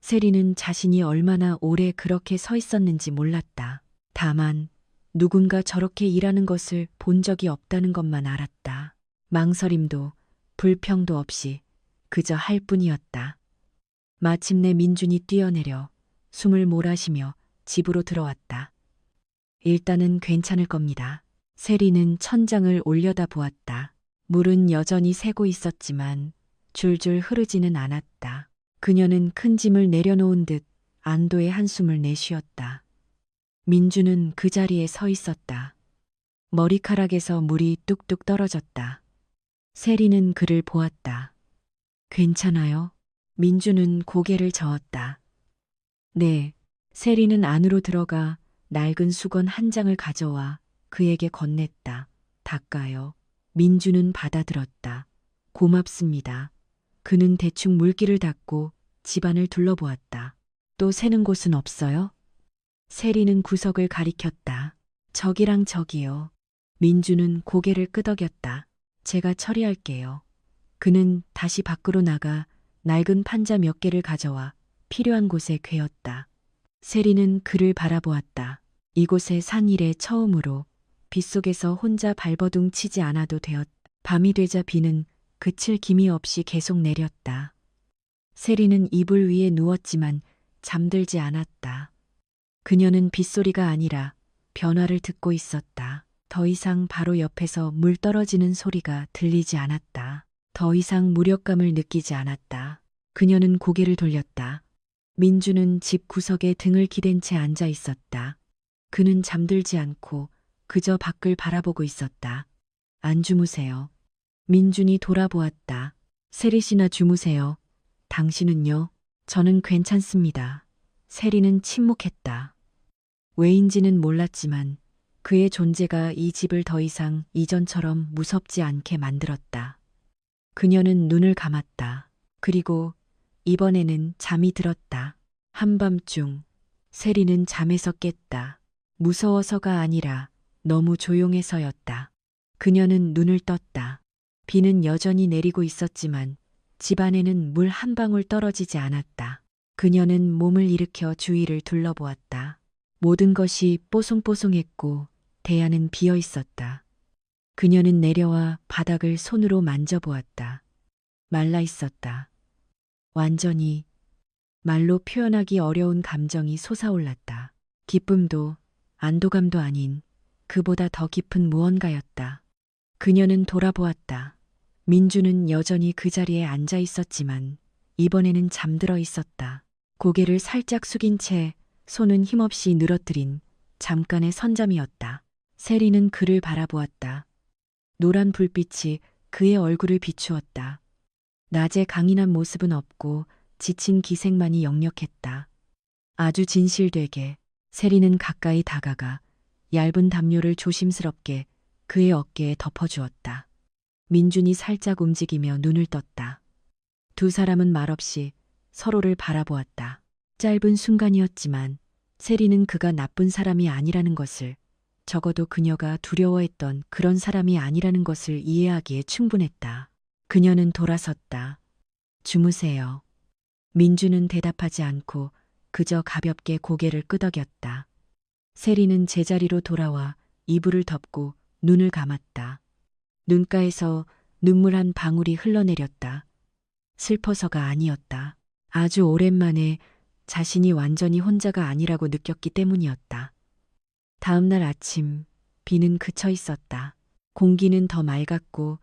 세리는 자신이 얼마나 오래 그렇게 서 있었는지 몰랐다. 다만 누군가 저렇게 일하는 것을 본 적이 없다는 것만 알았다. 망설임도 불평도 없이 그저 할 뿐이었다. 마침내 민준이 뛰어내려 숨을 몰아쉬며 집으로 들어왔다. 일단은 괜찮을 겁니다. 세리는 천장을 올려다 보았다. 물은 여전히 새고 있었지만 줄줄 흐르지는 않았다. 그녀는 큰 짐을 내려놓은 듯 안도의 한숨을 내쉬었다. 민주는 그 자리에 서 있었다. 머리카락에서 물이 뚝뚝 떨어졌다. 세리는 그를 보았다. 괜찮아요? 민주는 고개를 저었다. 네. 세리는 안으로 들어가 낡은 수건 한 장을 가져와 그에게 건넸다. 닦아요. 민주는 받아들었다. 고맙습니다. 그는 대충 물기를 닦고 집안을 둘러보았다. 또 새는 곳은 없어요? 세리는 구석을 가리켰다. 저기랑 저기요. 민주는 고개를 끄덕였다. 제가 처리할게요. 그는 다시 밖으로 나가 낡은 판자 몇 개를 가져와 필요한 곳에 괴었다. 세리는 그를 바라보았다. 이곳에 산 이래 처음으로 빗속에서 혼자 발버둥 치지 않아도 되었다. 밤이 되자 비는 그칠 기미 없이 계속 내렸다. 세리는 이불 위에 누웠지만 잠들지 않았다. 그녀는 빗소리가 아니라 변화를 듣고 있었다. 더 이상 바로 옆에서 물 떨어지는 소리가 들리지 않았다. 더 이상 무력감을 느끼지 않았다. 그녀는 고개를 돌렸다. 민주는 집 구석에 등을 기댄 채 앉아 있었다. 그는 잠들지 않고 그저 밖을 바라보고 있었다. 안 주무세요. 민준이 돌아보았다. 세리 씨나 주무세요. 당신은요? 저는 괜찮습니다. 세리는 침묵했다. 왜인지는 몰랐지만 그의 존재가 이 집을 더 이상 이전처럼 무섭지 않게 만들었다. 그녀는 눈을 감았다. 그리고 이번에는 잠이 들었다. 한밤중 세리는 잠에서 깼다. 무서워서가 아니라 너무 조용해서였다. 그녀는 눈을 떴다. 비는 여전히 내리고 있었지만 집 안에는 물 한 방울 떨어지지 않았다. 그녀는 몸을 일으켜 주위를 둘러보았다. 모든 것이 뽀송뽀송했고 대야는 비어 있었다. 그녀는 내려와 바닥을 손으로 만져보았다. 말라 있었다. 완전히 말로 표현하기 어려운 감정이 솟아올랐다. 기쁨도 안도감도 아닌 그보다 더 깊은 무언가였다. 그녀는 돌아보았다. 민주는 여전히 그 자리에 앉아 있었지만 이번에는 잠들어 있었다. 고개를 살짝 숙인 채 손은 힘없이 늘어뜨린 잠깐의 선잠이었다. 세리는 그를 바라보았다. 노란 불빛이 그의 얼굴을 비추었다. 낮에 강인한 모습은 없고 지친 기색만이 역력했다. 아주 진실되게 세리는 가까이 다가가 얇은 담요를 조심스럽게 그의 어깨에 덮어주었다. 민준이 살짝 움직이며 눈을 떴다. 두 사람은 말없이 서로를 바라보았다. 짧은 순간이었지만 세리는 그가 나쁜 사람이 아니라는 것을, 적어도 그녀가 두려워했던 그런 사람이 아니라는 것을 이해하기에 충분했다. 그녀는 돌아섰다. 주무세요. 민주는 대답하지 않고 그저 가볍게 고개를 끄덕였다. 세리는 제자리로 돌아와 이불을 덮고 눈을 감았다. 눈가에서 눈물 한 방울이 흘러내렸다. 슬퍼서가 아니었다. 아주 오랜만에 자신이 완전히 혼자가 아니라고 느꼈기 때문이었다. 다음 날 아침, 비는 그쳐 있었다. 공기는 더 맑았고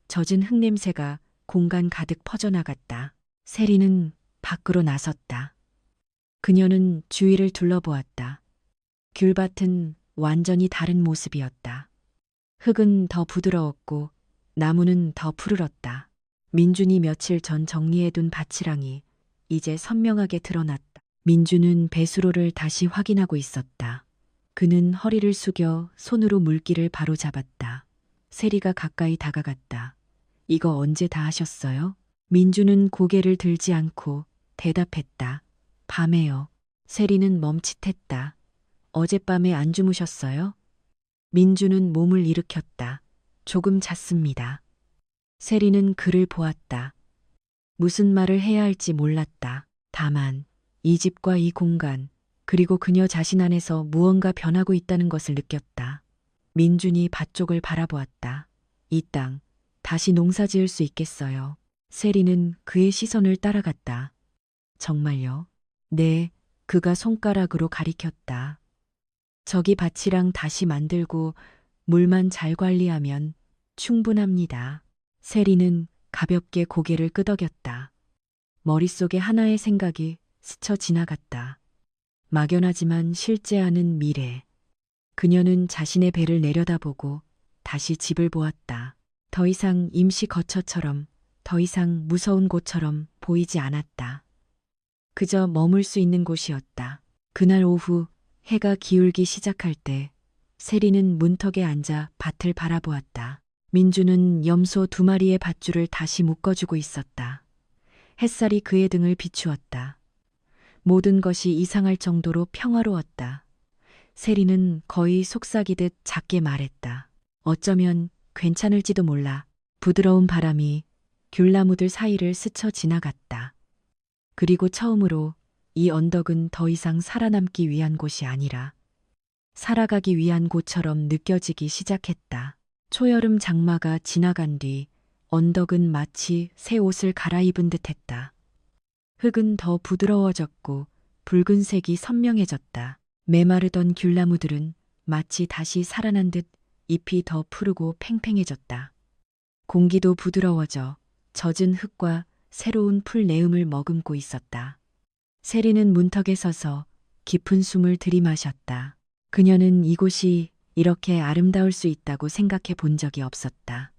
젖은 흙냄새가 공간 가득 퍼져나갔다. 세리는 밖으로 나섰다. 그녀는 주위를 둘러보았다. 귤밭은 완전히 다른 모습이었다. 흙은 더 부드러웠고 나무는 더 푸르렀다. 민준이 며칠 전 정리해둔 밭이랑이 이제 선명하게 드러났다. 민준은 배수로를 다시 확인하고 있었다. 그는 허리를 숙여 손으로 물기를 바로잡았다. 세리가 가까이 다가갔다. 이거 언제 다 하셨어요? 민준은 고개를 들지 않고 대답했다. 밤에요. 세리는 멈칫했다. 어젯밤에 안 주무셨어요? 민준은 몸을 일으켰다. 조금 잤습니다. 세리는 그를 보았다. 무슨 말을 해야 할지 몰랐다. 다만 이 집과 이 공간, 그리고 그녀 자신 안에서 무언가 변하고 있다는 것을 느꼈다. 민준이 밭 쪽을 바라보았다. 이 땅, 다시 농사 지을 수 있겠어요. 세리는 그의 시선을 따라갔다. 정말요? 네, 그가 손가락으로 가리켰다. 저기 밭이랑 다시 만들고 물만 잘 관리하면 충분합니다. 세리는 가볍게 고개를 끄덕였다. 머릿속에 하나의 생각이 스쳐 지나갔다. 막연하지만 실제 않은 미래. 그녀는 자신의 배를 내려다보고 다시 집을 보았다. 더 이상 임시 거처처럼, 더 이상 무서운 곳처럼 보이지 않았다. 그저 머물 수 있는 곳이었다. 그날 오후 해가 기울기 시작할 때 세리는 문턱에 앉아 밭을 바라보았다. 민주는 염소 2마리의 밧줄을 다시 묶어주고 있었다. 햇살이 그의 등을 비추었다. 모든 것이 이상할 정도로 평화로웠다. 세리는 거의 속삭이듯 작게 말했다. 어쩌면 괜찮을지도 몰라. 부드러운 바람이 귤나무들 사이를 스쳐 지나갔다. 그리고 처음으로 이 언덕은 더 이상 살아남기 위한 곳이 아니라 살아가기 위한 곳처럼 느껴지기 시작했다. 초여름 장마가 지나간 뒤 언덕은 마치 새 옷을 갈아입은 듯했다. 흙은 더 부드러워졌고 붉은색이 선명해졌다. 메마르던 귤나무들은 마치 다시 살아난 듯 잎이 더 푸르고 팽팽해졌다. 공기도 부드러워져 젖은 흙과 새로운 풀 내음을 머금고 있었다. 세리는 문턱에 서서 깊은 숨을 들이마셨다. 그녀는 이곳이 이렇게 아름다울 수 있다고 생각해 본 적이 없었다.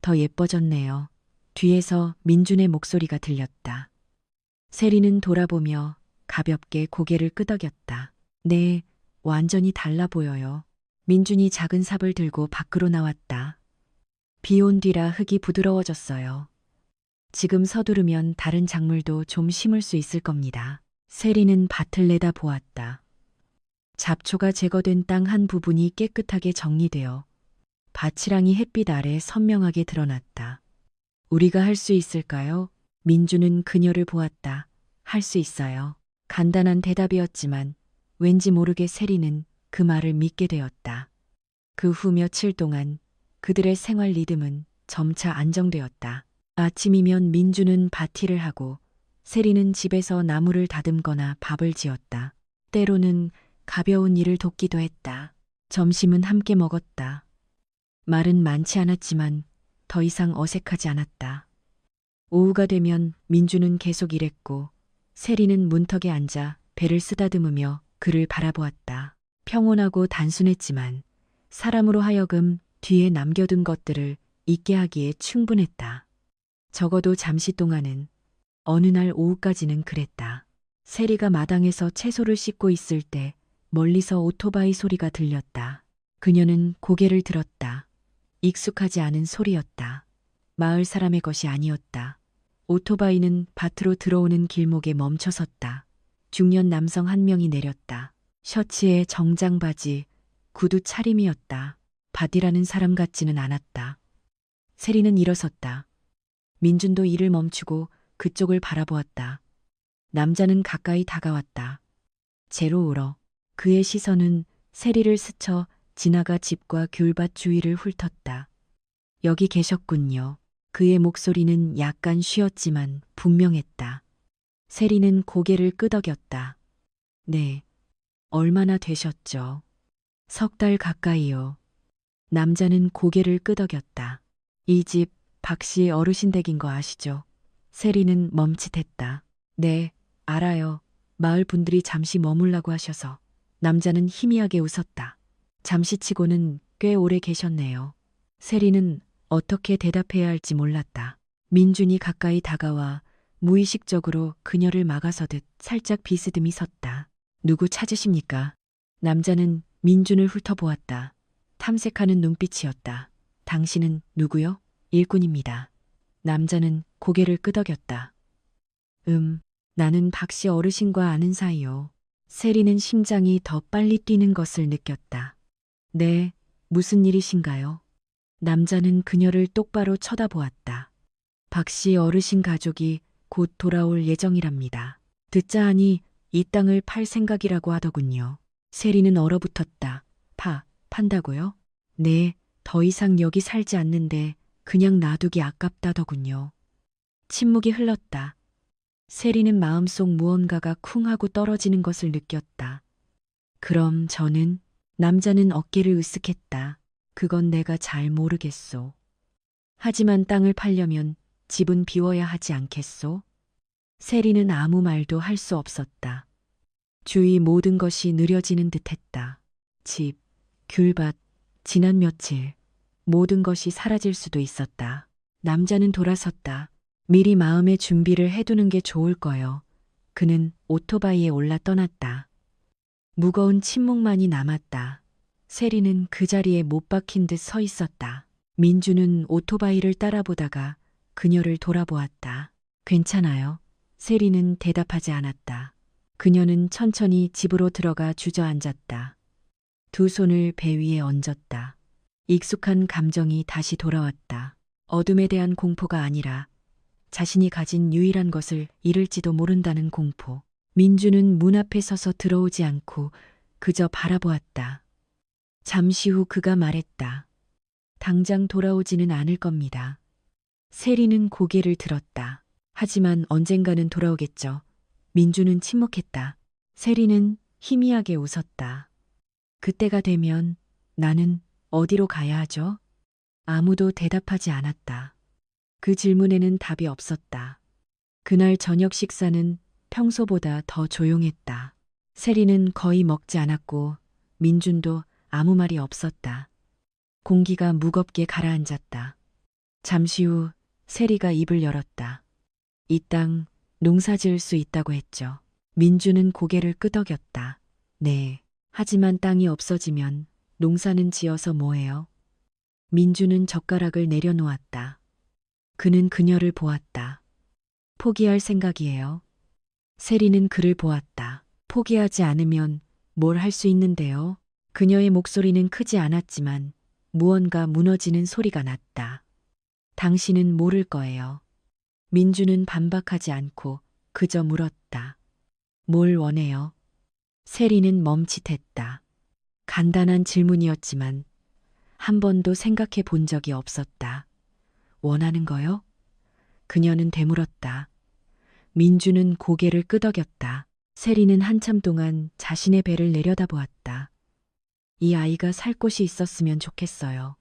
더 예뻐졌네요. 뒤에서 민준의 목소리가 들렸다. 세리는 돌아보며 가볍게 고개를 끄덕였다. 네, 완전히 달라 보여요. 민준이 작은 삽을 들고 밖으로 나왔다. 비 온 뒤라 흙이 부드러워졌어요. 지금 서두르면 다른 작물도 좀 심을 수 있을 겁니다. 세리는 밭을 내다보았다. 잡초가 제거된 땅 한 부분이 깨끗하게 정리되어 밭이랑이 햇빛 아래 선명하게 드러났다. 우리가 할 수 있을까요? 민주는 그녀를 보았다. 할 수 있어요. 간단한 대답이었지만 왠지 모르게 세리는 그 말을 믿게 되었다. 그 후 며칠 동안 그들의 생활 리듬은 점차 안정되었다. 아침이면 민주는 밭일을 하고 세리는 집에서 나무를 다듬거나 밥을 지었다. 때로는 가벼운 일을 돕기도 했다. 점심은 함께 먹었다. 말은 많지 않았지만 더 이상 어색하지 않았다. 오후가 되면 민주는 계속 일했고 세리는 문턱에 앉아 배를 쓰다듬으며 그를 바라보았다. 평온하고 단순했지만 사람으로 하여금 뒤에 남겨둔 것들을 잊게 하기에 충분했다. 적어도 잠시 동안은, 어느 날 오후까지는 그랬다. 세리가 마당에서 채소를 씻고 있을 때 멀리서 오토바이 소리가 들렸다. 그녀는 고개를 들었다. 익숙하지 않은 소리였다. 마을 사람의 것이 아니었다. 오토바이는 밭으로 들어오는 길목에 멈춰섰다. 중년 남성 한 명이 내렸다. 셔츠에 정장 바지, 구두 차림이었다. 바디라는 사람 같지는 않았다. 세리는 일어섰다. 민준도 일을 멈추고 그쪽을 바라보았다. 남자는 가까이 다가왔다. 재로 울어. 그의 시선은 세리를 스쳐 지나가 집과 귤밭 주위를 훑었다. 여기 계셨군요. 그의 목소리는 약간 쉬었지만 분명했다. 세리는 고개를 끄덕였다. 네. 얼마나 되셨죠? 3달 가까이요. 남자는 고개를 끄덕였다. 이 집 박씨 어르신 댁인 거 아시죠? 세리는 멈칫했다. 네, 알아요. 마을 분들이 잠시 머물라고 하셔서. 남자는 희미하게 웃었다. 잠시치고는 꽤 오래 계셨네요. 세리는 어떻게 대답해야 할지 몰랐다. 민준이 가까이 다가와 무의식적으로 그녀를 막아서듯 살짝 비스듬히 섰다. 누구 찾으십니까? 남자는 민준을 훑어보았다. 탐색하는 눈빛이었다. 당신은 누구요? 일꾼입니다. 남자는 고개를 끄덕였다. 나는 박씨 어르신과 아는 사이요. 세리는 심장이 더 빨리 뛰는 것을 느꼈다. 네, 무슨 일이신가요? 남자는 그녀를 똑바로 쳐다보았다. 박씨 어르신 가족이 곧 돌아올 예정이랍니다. 듣자 하니 이 땅을 팔 생각이라고 하더군요. 세리는 얼어붙었다. 판다고요? 네, 더 이상 여기 살지 않는데 그냥 놔두기 아깝다더군요. 침묵이 흘렀다. 세리는 마음속 무언가가 쿵 하고 떨어지는 것을 느꼈다. 그럼 저는? 남자는 어깨를 으쓱했다. 그건 내가 잘 모르겠소. 하지만 땅을 팔려면 집은 비워야 하지 않겠소? 세리는 아무 말도 할 수 없었다. 주위 모든 것이 느려지는 듯했다. 집, 귤밭, 지난 며칠 모든 것이 사라질 수도 있었다. 남자는 돌아섰다. 미리 마음의 준비를 해두는 게 좋을 거요. 그는 오토바이에 올라 떠났다. 무거운 침묵만이 남았다. 세리는 그 자리에 못 박힌 듯 서 있었다. 민주는 오토바이를 따라보다가 그녀를 돌아보았다. 괜찮아요. 세리는 대답하지 않았다. 그녀는 천천히 집으로 들어가 주저앉았다. 두 손을 배 위에 얹었다. 익숙한 감정이 다시 돌아왔다. 어둠에 대한 공포가 아니라 자신이 가진 유일한 것을 잃을지도 모른다는 공포. 민주는 문 앞에 서서 들어오지 않고 그저 바라보았다. 잠시 후 그가 말했다. 당장 돌아오지는 않을 겁니다. 세리는 고개를 들었다. 하지만 언젠가는 돌아오겠죠. 민주는 침묵했다. 세리는 희미하게 웃었다. 그때가 되면 나는 어디로 가야 하죠? 아무도 대답하지 않았다. 그 질문에는 답이 없었다. 그날 저녁 식사는 평소보다 더 조용했다. 세리는 거의 먹지 않았고 민준도 아무 말이 없었다. 공기가 무겁게 가라앉았다. 잠시 후 세리가 입을 열었다. 이 땅 농사 지을 수 있다고 했죠. 민주는 고개를 끄덕였다. 네. 하지만 땅이 없어지면 농사는 지어서 뭐해요? 민주는 젓가락을 내려놓았다. 그는 그녀를 보았다. 포기할 생각이에요. 세리는 그를 보았다. 포기하지 않으면 뭘 할 수 있는데요? 그녀의 목소리는 크지 않았지만 무언가 무너지는 소리가 났다. 당신은 모를 거예요. 민주는 반박하지 않고 그저 물었다. 뭘 원해요? 세리는 멈칫했다. 간단한 질문이었지만 한 번도 생각해 본 적이 없었다. 원하는 거요? 그녀는 되물었다. 민주는 고개를 끄덕였다. 세리는 한참 동안 자신의 배를 내려다보았다. 이 아이가 살 곳이 있었으면 좋겠어요.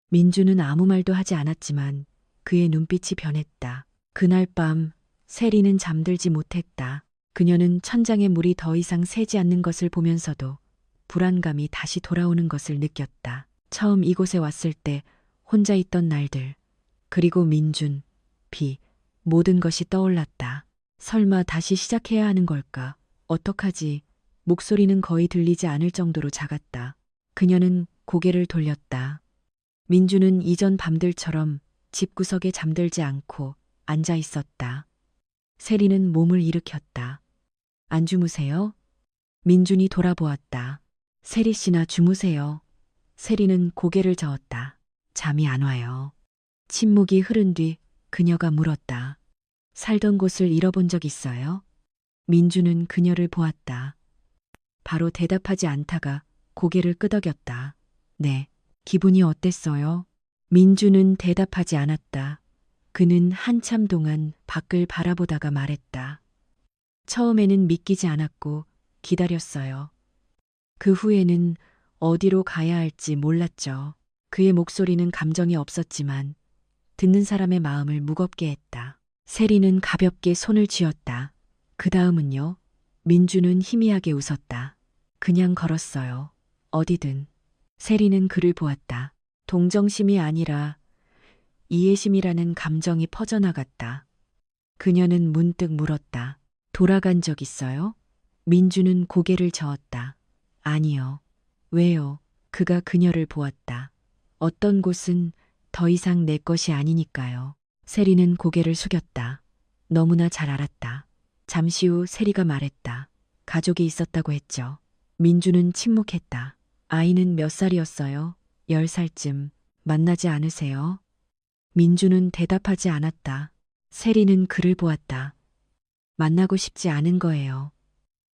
민주는 아무 말도 하지 않았지만 그의 눈빛이 변했다. 그날 밤 세리는 잠들지 못했다. 그녀는 천장에 물이 더 이상 새지 않는 것을 보면서도 불안감이 다시 돌아오는 것을 느꼈다. 처음 이곳에 왔을 때 혼자 있던 날들, 그리고 민준, 비, 모든 것이 떠올랐다. 설마 다시 시작해야 하는 걸까? 어떡하지? 목소리는 거의 들리지 않을 정도로 작았다. 그녀는 고개를 돌렸다. 민주는 이전 밤들처럼 집구석에 잠들지 않고 앉아 있었다. 세리는 몸을 일으켰다. 안 주무세요? 민준이 돌아보았다. 세리 씨나 주무세요. 세리는 고개를 저었다. 잠이 안 와요. 침묵이 흐른 뒤 그녀가 물었다. 살던 곳을 잃어본 적 있어요? 민주는 그녀를 보았다. 바로 대답하지 않다가 고개를 끄덕였다. 네. 기분이 어땠어요? 민주는 대답하지 않았다. 그는 한참 동안 밖을 바라보다가 말했다. 처음에는 믿기지 않았고 기다렸어요. 그 후에는 어디로 가야 할지 몰랐죠. 그의 목소리는 감정이 없었지만 듣는 사람의 마음을 무겁게 했다. 세리는 가볍게 손을 쥐었다. 그 다음은요? 민주는 희미하게 웃었다. 그냥 걸었어요. 어디든. 세리는 그를 보았다. 동정심이 아니라 이해심이라는 감정이 퍼져나갔다. 그녀는 문득 물었다. 돌아간 적 있어요? 민주는 고개를 저었다. 아니요. 왜요? 그가 그녀를 보았다. 어떤 곳은 더 이상 내 것이 아니니까요. 세리는 고개를 숙였다. 너무나 잘 알았다. 잠시 후 세리가 말했다. 가족이 있었다고 했죠. 민주는 침묵했다. 아이는 몇 살이었어요? 10살쯤. 만나지 않으세요? 민주는 대답하지 않았다. 세리는 그를 보았다. 만나고 싶지 않은 거예요.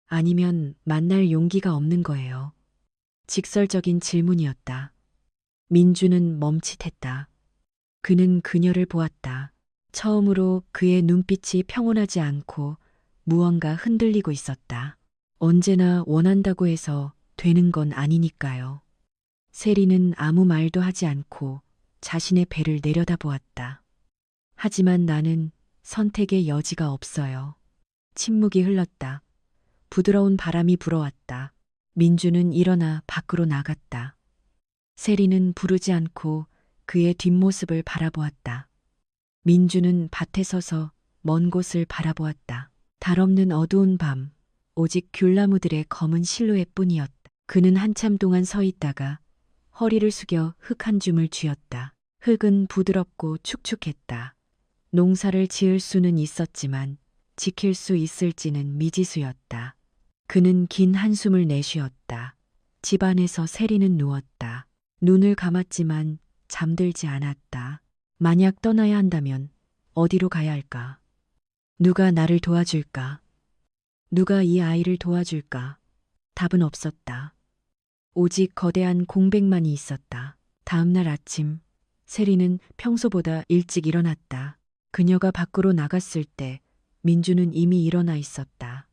아니면 만날 용기가 없는 거예요. 직설적인 질문이었다. 민주는 멈칫했다. 그는 그녀를 보았다. 처음으로 그의 눈빛이 평온하지 않고 무언가 흔들리고 있었다. 언제나 원한다고 해서 되는 건 아니니까요. 세리는 아무 말도 하지 않고 자신의 배를 내려다보았다. 하지만 나는 선택의 여지가 없어요. 침묵이 흘렀다. 부드러운 바람이 불어왔다. 민주는 일어나 밖으로 나갔다. 세리는 부르지 않고 그의 뒷모습을 바라보았다. 민주는 밭에 서서 먼 곳을 바라보았다. 달 없는 어두운 밤, 오직 귤나무들의 검은 실루엣뿐이었다. 그는 한참 동안 서 있다가 허리를 숙여 흙 한 줌을 쥐었다. 흙은 부드럽고 축축했다. 농사를 지을 수는 있었지만 지킬 수 있을지는 미지수였다. 그는 긴 한숨을 내쉬었다. 집 안에서 세리는 누웠다. 눈을 감았지만 잠들지 않았다. 만약 떠나야 한다면 어디로 가야 할까? 누가 나를 도와줄까? 누가 이 아이를 도와줄까? 답은 없었다. 오직 거대한 공백만이 있었다. 다음 날 아침, 세리는 평소보다 일찍 일어났다. 그녀가 밖으로 나갔을 때 민주는 이미 일어나 있었다.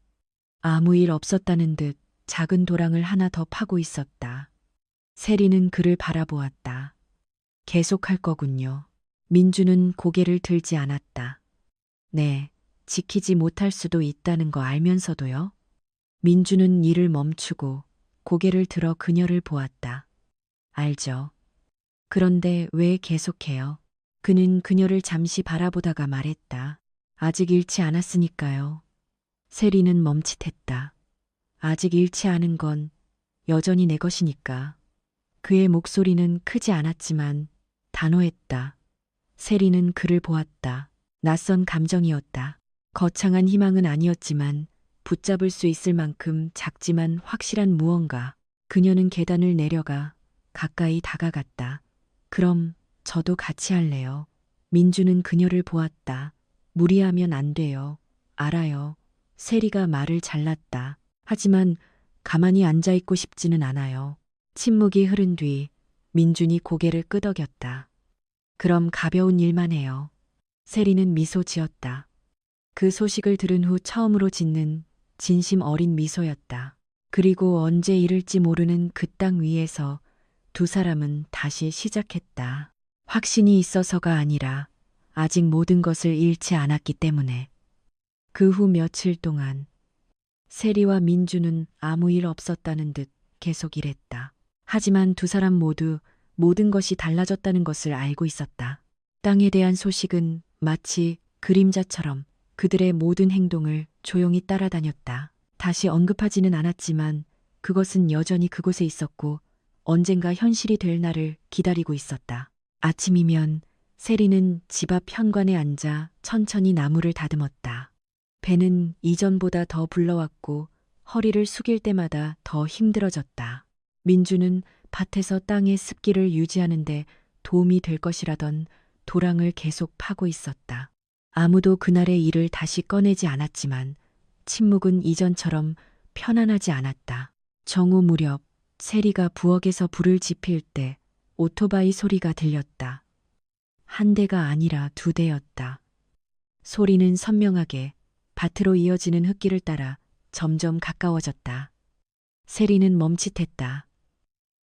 아무 일 없었다는 듯 작은 도랑을 하나 더 파고 있었다. 세리는 그를 바라보았다. 계속할 거군요. 민주는 고개를 들지 않았다. 네, 지키지 못할 수도 있다는 거 알면서도요. 민주는 일을 멈추고 고개를 들어 그녀를 보았다. 알죠. 그런데 왜 계속해요? 그는 그녀를 잠시 바라보다가 말했다. 아직 잃지 않았으니까요. 세리는 멈칫했다. 아직 잃지 않은 건 여전히 내 것이니까. 그의 목소리는 크지 않았지만 단호했다. 세리는 그를 보았다. 낯선 감정이었다. 거창한 희망은 아니었지만 붙잡을 수 있을 만큼 작지만 확실한 무언가. 그녀는 계단을 내려가 가까이 다가갔다. 그럼 저도 같이 할래요. 민주는 그녀를 보았다. 무리하면 안 돼요. 알아요. 세리가 말을 잘랐다. 하지만 가만히 앉아있고 싶지는 않아요. 침묵이 흐른 뒤 민준이 고개를 끄덕였다. 그럼 가벼운 일만 해요. 세리는 미소 지었다. 그 소식을 들은 후 처음으로 짓는 진심 어린 미소였다. 그리고 언제 이를지 모르는 그 땅 위에서 두 사람은 다시 시작했다. 확신이 있어서가 아니라 아직 모든 것을 잃지 않았기 때문에. 그 후 며칠 동안 세리와 민주는 아무 일 없었다는 듯 계속 일했다. 하지만 두 사람 모두 모든 것이 달라졌다는 것을 알고 있었다. 땅에 대한 소식은 마치 그림자처럼 그들의 모든 행동을 조용히 따라다녔다. 다시 언급하지는 않았지만 그것은 여전히 그곳에 있었고 언젠가 현실이 될 날을 기다리고 있었다. 아침이면 세리는 집 앞 현관에 앉아 천천히 나무를 다듬었다. 배는 이전보다 더 불러왔고 허리를 숙일 때마다 더 힘들어졌다. 민주는 밭에서 땅의 습기를 유지하는데 도움이 될 것이라던 도랑을 계속 파고 있었다. 아무도 그날의 일을 다시 꺼내지 않았지만 침묵은 이전처럼 편안하지 않았다. 정오 무렵 세리가 부엌에서 불을 지필 때 오토바이 소리가 들렸다. 한 대가 아니라 두 대였다. 소리는 선명하게 밭으로 이어지는 흙길을 따라 점점 가까워졌다. 세리는 멈칫했다.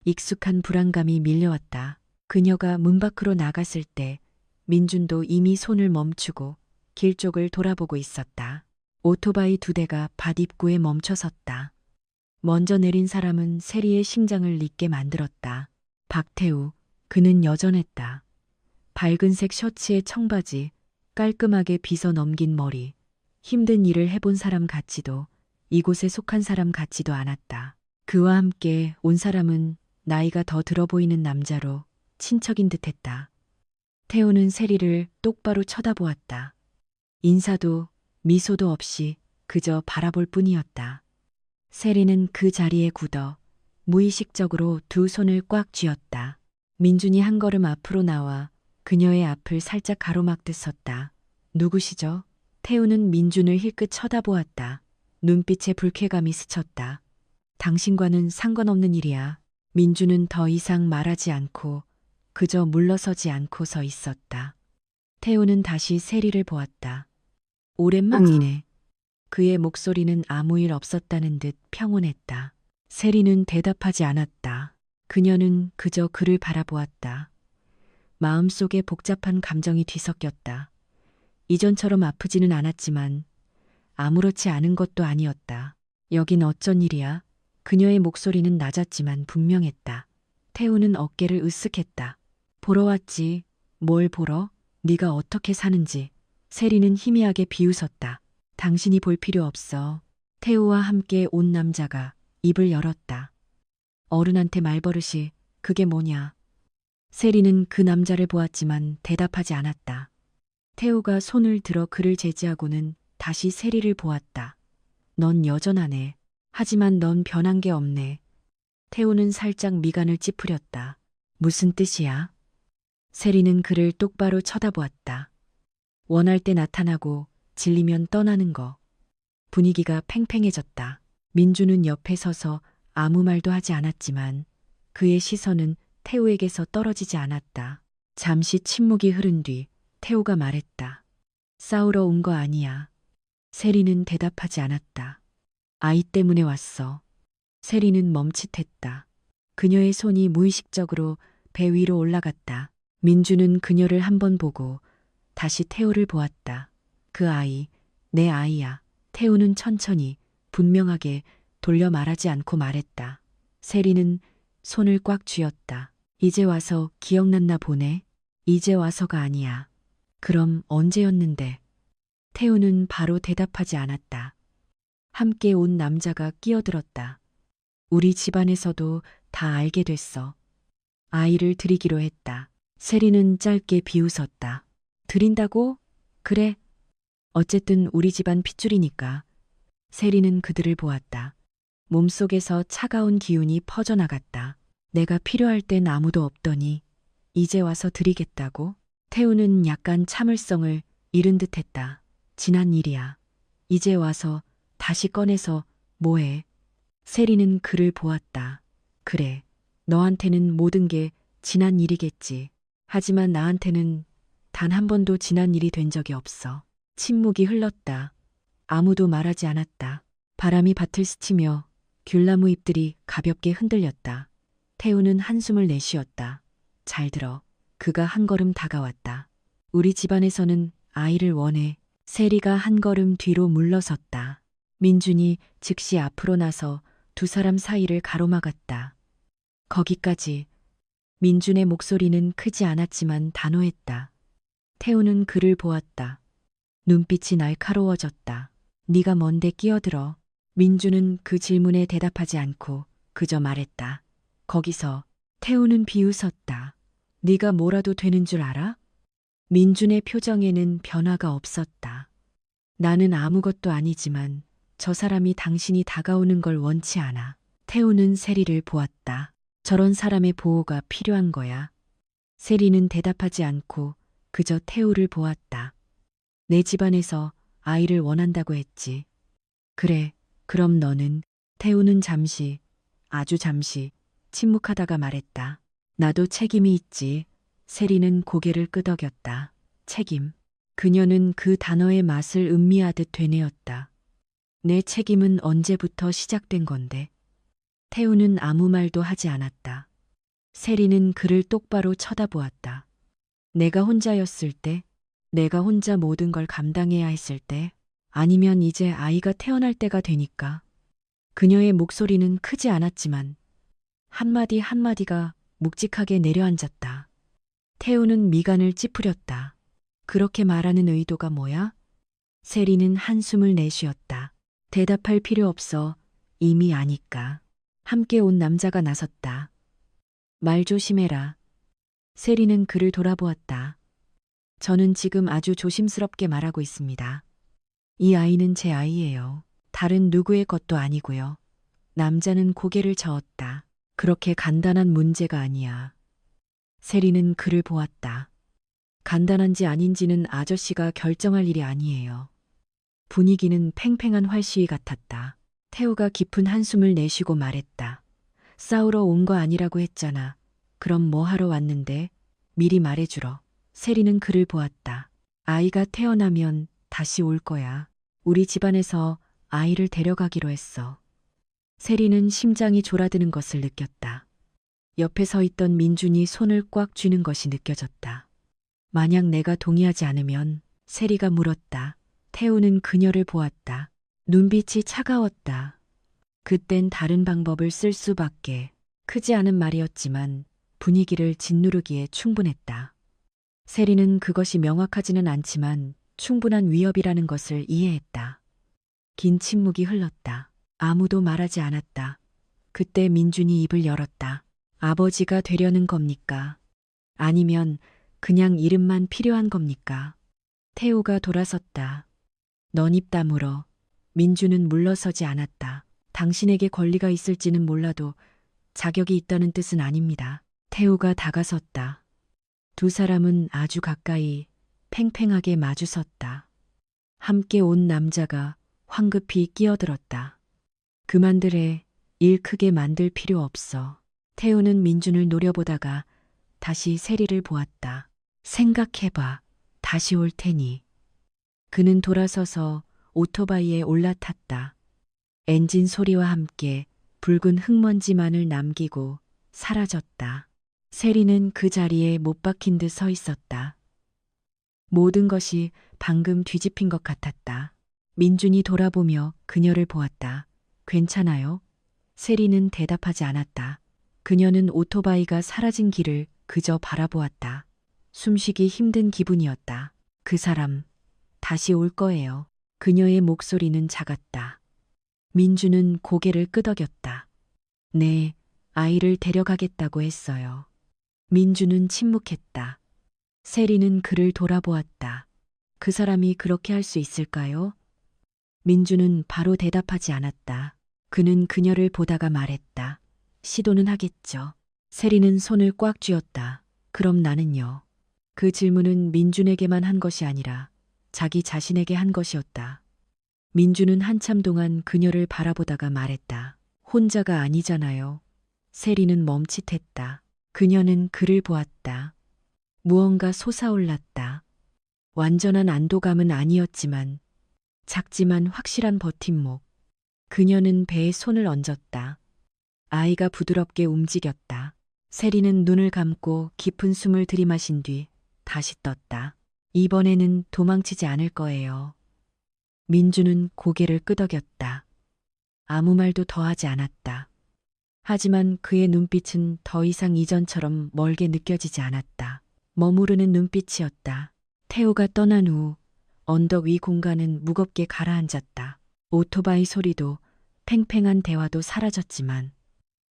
익숙한 불안감이 밀려왔다. 그녀가 문 밖으로 나갔을 때 민준도 이미 손을 멈추고 길 쪽을 돌아보고 있었다. 오토바이 두 대가 밭 입구에 멈춰섰다. 먼저 내린 사람은 세리의 심장을 잊게 만들었다. 박태우, 그는 여전했다. 밝은색 셔츠에 청바지, 깔끔하게 빗어 넘긴 머리, 힘든 일을 해본 사람 같지도 이곳에 속한 사람 같지도 않았다. 그와 함께 온 사람은 나이가 더 들어 보이는 남자로 친척인 듯했다. 태우는 세리를 똑바로 쳐다보았다. 인사도 미소도 없이 그저 바라볼 뿐이었다. 세리는 그 자리에 굳어 무의식적으로 두 손을 꽉 쥐었다. 민준이 한 걸음 앞으로 나와 그녀의 앞을 살짝 가로막듯 섰다. 누구시죠? 태우는 민준을 힐끗 쳐다보았다. 눈빛에 불쾌감이 스쳤다. 당신과는 상관없는 일이야. 민준은 더 이상 말하지 않고 그저 물러서지 않고 서 있었다. 태우는 다시 세리를 보았다. 오랜만이네. 그의 목소리는 아무 일 없었다는 듯 평온했다. 세리는 대답하지 않았다. 그녀는 그저 그를 바라보았다. 마음속에 복잡한 감정이 뒤섞였다. 이전처럼 아프지는 않았지만 아무렇지 않은 것도 아니었다. 여긴 어쩐 일이야? 그녀의 목소리는 낮았지만 분명했다. 태우는 어깨를 으쓱했다. 보러 왔지. 뭘 보러? 네가 어떻게 사는지. 세리는 희미하게 비웃었다. 당신이 볼 필요 없어. 태우와 함께 온 남자가 입을 열었다. 어른한테 말버릇이 그게 뭐냐. 세리는 그 남자를 보았지만 대답하지 않았다. 태우가 손을 들어 그를 제지하고는 다시 세리를 보았다. 넌 여전하네. 하지만 넌 변한 게 없네. 태우는 살짝 미간을 찌푸렸다. 무슨 뜻이야? 세리는 그를 똑바로 쳐다보았다. 원할 때 나타나고 질리면 떠나는 거. 분위기가 팽팽해졌다. 민주는 옆에 서서 아무 말도 하지 않았지만 그의 시선은 태우에게서 떨어지지 않았다. 잠시 침묵이 흐른 뒤 태우가 말했다. 싸우러 온 거 아니야. 세리는 대답하지 않았다. 아이 때문에 왔어. 세리는 멈칫했다. 그녀의 손이 무의식적으로 배 위로 올라갔다. 민주는 그녀를 한 번 보고 다시 태우를 보았다. 그 아이, 내 아이야. 태우는 천천히, 분명하게 돌려 말하지 않고 말했다. 세리는 손을 꽉 쥐었다. 이제 와서 기억났나 보네. 이제 와서가 아니야. 그럼 언제였는데? 태우는 바로 대답하지 않았다. 함께 온 남자가 끼어들었다. 우리 집안에서도 다 알게 됐어. 아이를 드리기로 했다. 세리는 짧게 비웃었다. 드린다고? 그래. 어쨌든 우리 집안 핏줄이니까. 세리는 그들을 보았다. 몸속에서 차가운 기운이 퍼져나갔다. 내가 필요할 땐 아무도 없더니 이제 와서 드리겠다고? 태우는 약간 참을성을 잃은 듯했다. 지난 일이야. 이제 와서 다시 꺼내서 뭐해? 세리는 그를 보았다. 그래. 너한테는 모든 게 지난 일이겠지. 하지만 나한테는 단 한 번도 지난 일이 된 적이 없어. 침묵이 흘렀다. 아무도 말하지 않았다. 바람이 밭을 스치며 귤나무 잎들이 가볍게 흔들렸다. 태우는 한숨을 내쉬었다. 잘 들어. 그가 한 걸음 다가왔다. 우리 집안에서는 아이를 원해. 세리가 한 걸음 뒤로 물러섰다. 민준이 즉시 앞으로 나서 두 사람 사이를 가로막았다. 거기까지. 민준의 목소리는 크지 않았지만 단호했다. 태우는 그를 보았다. 눈빛이 날카로워졌다. 네가 뭔데 끼어들어. 민준은 그 질문에 대답하지 않고 그저 말했다. 거기서. 태우는 비웃었다. 네가 뭐라도 되는 줄 알아? 민준의 표정에는 변화가 없었다. 나는 아무것도 아니지만 저 사람이 당신이 다가오는 걸 원치 않아. 태우는 세리를 보았다. 저런 사람의 보호가 필요한 거야. 세리는 대답하지 않고 그저 태우를 보았다. 내 집안에서 아이를 원한다고 했지. 그래, 그럼 너는? 태우는 잠시, 아주 잠시 침묵하다가 말했다. 나도 책임이 있지. 세리는 고개를 끄덕였다. 책임. 그녀는 그 단어의 맛을 음미하듯 되뇌었다. 내 책임은 언제부터 시작된 건데? 태우는 아무 말도 하지 않았다. 세리는 그를 똑바로 쳐다보았다. 내가 혼자였을 때, 내가 혼자 모든 걸 감당해야 했을 때, 아니면 이제 아이가 태어날 때가 되니까. 그녀의 목소리는 크지 않았지만 한마디 한마디가 묵직하게 내려앉았다. 태우는 미간을 찌푸렸다. 그렇게 말하는 의도가 뭐야? 세리는 한숨을 내쉬었다. 대답할 필요 없어. 이미 아니까. 함께 온 남자가 나섰다. 말 조심해라. 세리는 그를 돌아보았다. 저는 지금 아주 조심스럽게 말하고 있습니다. 이 아이는 제 아이예요. 다른 누구의 것도 아니고요. 남자는 고개를 저었다. 그렇게 간단한 문제가 아니야. 세리는 그를 보았다. 간단한지 아닌지는 아저씨가 결정할 일이 아니에요. 분위기는 팽팽한 활시위 같았다. 태우가 깊은 한숨을 내쉬고 말했다. 싸우러 온 거 아니라고 했잖아. 그럼 뭐 하러 왔는데? 미리 말해주러. 세리는 그를 보았다. 아이가 태어나면 다시 올 거야. 우리 집안에서 아이를 데려가기로 했어. 세리는 심장이 졸아드는 것을 느꼈다. 옆에 서 있던 민준이 손을 꽉 쥐는 것이 느껴졌다. 만약 내가 동의하지 않으면? 세리가 물었다. 태우는 그녀를 보았다. 눈빛이 차가웠다. 그땐 다른 방법을 쓸 수밖에. 크지 않은 말이었지만 분위기를 짓누르기에 충분했다. 세리는 그것이 명확하지는 않지만 충분한 위협이라는 것을 이해했다. 긴 침묵이 흘렀다. 아무도 말하지 않았다. 그때 민준이 입을 열었다. 아버지가 되려는 겁니까? 아니면 그냥 이름만 필요한 겁니까? 태우가 돌아섰다. 넌 입 다물어. 민준은 물러서지 않았다. 당신에게 권리가 있을지는 몰라도 자격이 있다는 뜻은 아닙니다. 태우가 다가섰다. 두 사람은 아주 가까이 팽팽하게 마주섰다. 함께 온 남자가 황급히 끼어들었다. 그만들 일 크게 만들 필요 없어. 태우는 민준을 노려보다가 다시 세리를 보았다. 생각해봐. 다시 올 테니. 그는 돌아서서 오토바이에 올라탔다. 엔진 소리와 함께 붉은 흙먼지만을 남기고 사라졌다. 세리는 그 자리에 못 박힌 듯 서 있었다. 모든 것이 방금 뒤집힌 것 같았다. 민준이 돌아보며 그녀를 보았다. 괜찮아요? 세리는 대답하지 않았다. 그녀는 오토바이가 사라진 길을 그저 바라보았다. 숨쉬기 힘든 기분이었다. 그 사람, 다시 올 거예요. 그녀의 목소리는 작았다. 민주는 고개를 끄덕였다. 네, 아이를 데려가겠다고 했어요. 민주는 침묵했다. 세리는 그를 돌아보았다. 그 사람이 그렇게 할 수 있을까요? 민주는 바로 대답하지 않았다. 그는 그녀를 보다가 말했다. 시도는 하겠죠. 세리는 손을 꽉 쥐었다. 그럼 나는요? 그 질문은 민준에게만 한 것이 아니라 자기 자신에게 한 것이었다. 민준은 한참 동안 그녀를 바라보다가 말했다. 혼자가 아니잖아요. 세리는 멈칫했다. 그녀는 그를 보았다. 무언가 솟아올랐다. 완전한 안도감은 아니었지만 작지만 확실한 버팀목. 그녀는 배에 손을 얹었다. 아이가 부드럽게 움직였다. 세리는 눈을 감고 깊은 숨을 들이마신 뒤 다시 떴다. 이번에는 도망치지 않을 거예요. 민주는 고개를 끄덕였다. 아무 말도 더하지 않았다. 하지만 그의 눈빛은 더 이상 이전처럼 멀게 느껴지지 않았다. 머무르는 눈빛이었다. 태우가 떠난 후 언덕 위 공간은 무겁게 가라앉았다. 오토바이 소리도 팽팽한 대화도 사라졌지만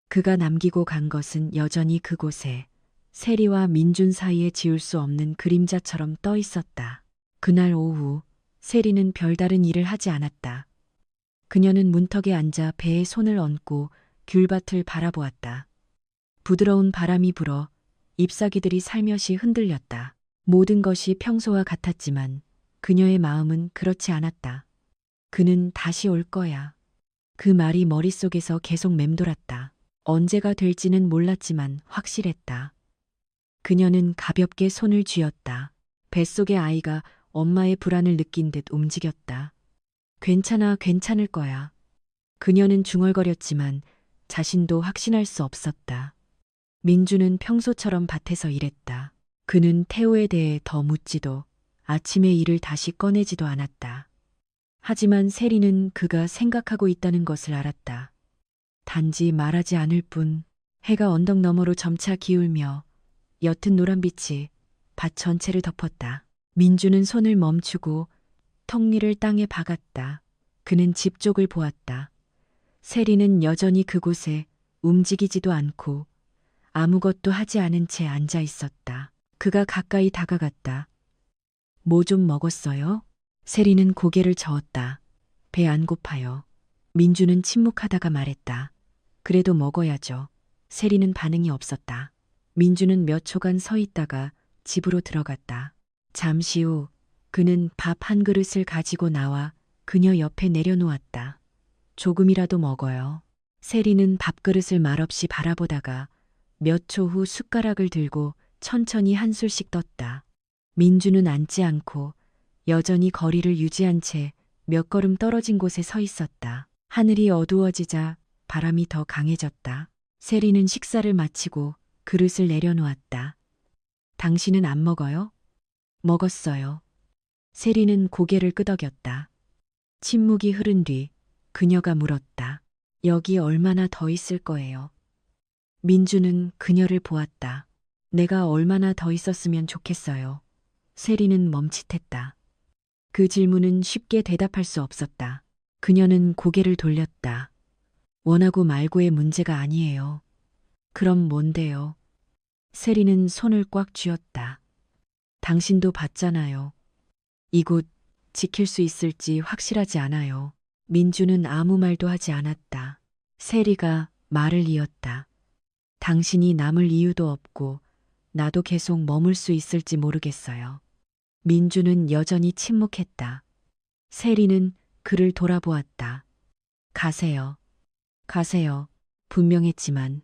그가 남기고 간 것은 여전히 그곳에 세리와 민준 사이에 지울 수 없는 그림자처럼 떠 있었다. 그날 오후 세리는 별다른 일을 하지 않았다. 그녀는 문턱에 앉아 배에 손을 얹고 귤밭을 바라보았다. 부드러운 바람이 불어 잎사귀들이 살며시 흔들렸다. 모든 것이 평소와 같았지만 그녀의 마음은 그렇지 않았다. 그는 다시 올 거야. 그 말이 머릿속에서 계속 맴돌았다. 언제가 될지는 몰랐지만 확실했다. 그녀는 가볍게 손을 쥐었다. 뱃속의 아이가 엄마의 불안을 느낀 듯 움직였다. 괜찮아, 괜찮을 거야. 그녀는 중얼거렸지만 자신도 확신할 수 없었다. 민주는 평소처럼 밭에서 일했다. 그는 태호에 대해 더 묻지도 아침의 일을 다시 꺼내지도 않았다. 하지만 세리는 그가 생각하고 있다는 것을 알았다. 단지 말하지 않을 뿐. 해가 언덕 너머로 점차 기울며 옅은 노란빛이 밭 전체를 덮었다. 민주는 손을 멈추고 턱니를 땅에 박았다. 그는 집 쪽을 보았다. 세리는 여전히 그곳에 움직이지도 않고 아무것도 하지 않은 채 앉아 있었다. 그가 가까이 다가갔다. 뭐 좀 먹었어요? 세리는 고개를 저었다. 배 안 고파요. 민주는 침묵하다가 말했다. 그래도 먹어야죠. 세리는 반응이 없었다. 민주는 몇 초간 서 있다가 집으로 들어갔다. 잠시 후 그는 밥 한 그릇을 가지고 나와 그녀 옆에 내려놓았다. 조금이라도 먹어요. 세리는 밥그릇을 말없이 바라보다가 몇 초 후 숟가락을 들고 천천히 한 술씩 떴다. 민주는 앉지 않고 여전히 거리를 유지한 채 몇 걸음 떨어진 곳에 서 있었다. 하늘이 어두워지자 바람이 더 강해졌다. 세리는 식사를 마치고 그릇을 내려놓았다. 당신은 안 먹어요? 먹었어요. 세리는 고개를 끄덕였다. 침묵이 흐른 뒤 그녀가 물었다. 여기 얼마나 더 있을 거예요? 민주는 그녀를 보았다. 내가 얼마나 더 있었으면 좋겠어요. 세리는 멈칫했다. 그 질문은 쉽게 대답할 수 없었다. 그녀는 고개를 돌렸다. 원하고 말고의 문제가 아니에요. 그럼 뭔데요? 세리는 손을 꽉 쥐었다. 당신도 봤잖아요. 이곳 지킬 수 있을지 확실하지 않아요. 민주는 아무 말도 하지 않았다. 세리가 말을 이었다. 당신이 남을 이유도 없고 나도 계속 머물 수 있을지 모르겠어요. 민주는 여전히 침묵했다. 세리는 그를 돌아보았다. 가세요. 가세요. 분명했지만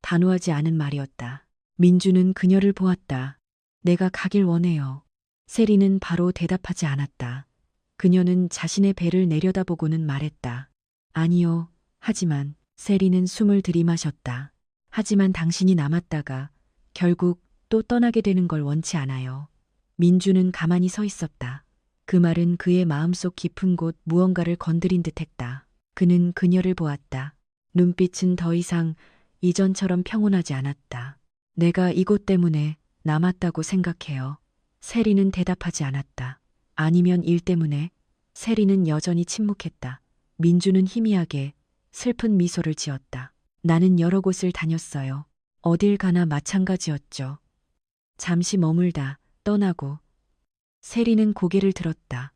단호하지 않은 말이었다. 민주는 그녀를 보았다. 내가 가길 원해요. 세리는 바로 대답하지 않았다. 그녀는 자신의 배를 내려다보고는 말했다. 아니요. 하지만 세리는 숨을 들이마셨다. 하지만 당신이 남았다가 결국 또 떠나게 되는 걸 원치 않아요. 민주는 가만히 서 있었다. 그 말은 그의 마음속 깊은 곳 무언가를 건드린 듯했다. 그는 그녀를 보았다. 눈빛은 더 이상 이전처럼 평온하지 않았다. 내가 이곳 때문에 남았다고 생각해요. 세리는 대답하지 않았다. 아니면 일 때문에? 세리는 여전히 침묵했다. 민주는 희미하게 슬픈 미소를 지었다. 나는 여러 곳을 다녔어요. 어딜 가나 마찬가지였죠. 잠시 머물다 떠나고. 세리는 고개를 들었다.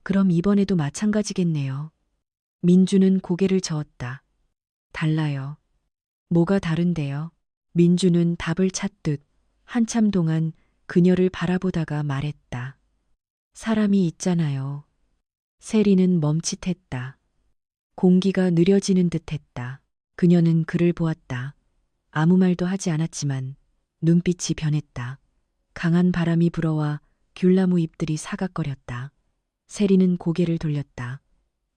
그럼 이번에도 마찬가지겠네요. 민주는 고개를 저었다. 달라요. 뭐가 다른데요? 민주는 답을 찾듯 한참 동안 그녀를 바라보다가 말했다. 사람이 있잖아요. 세리는 멈칫했다. 공기가 느려지는 듯했다. 그녀는 그를 보았다. 아무 말도 하지 않았지만 눈빛이 변했다. 강한 바람이 불어와 귤나무 잎들이 사각거렸다. 세리는 고개를 돌렸다.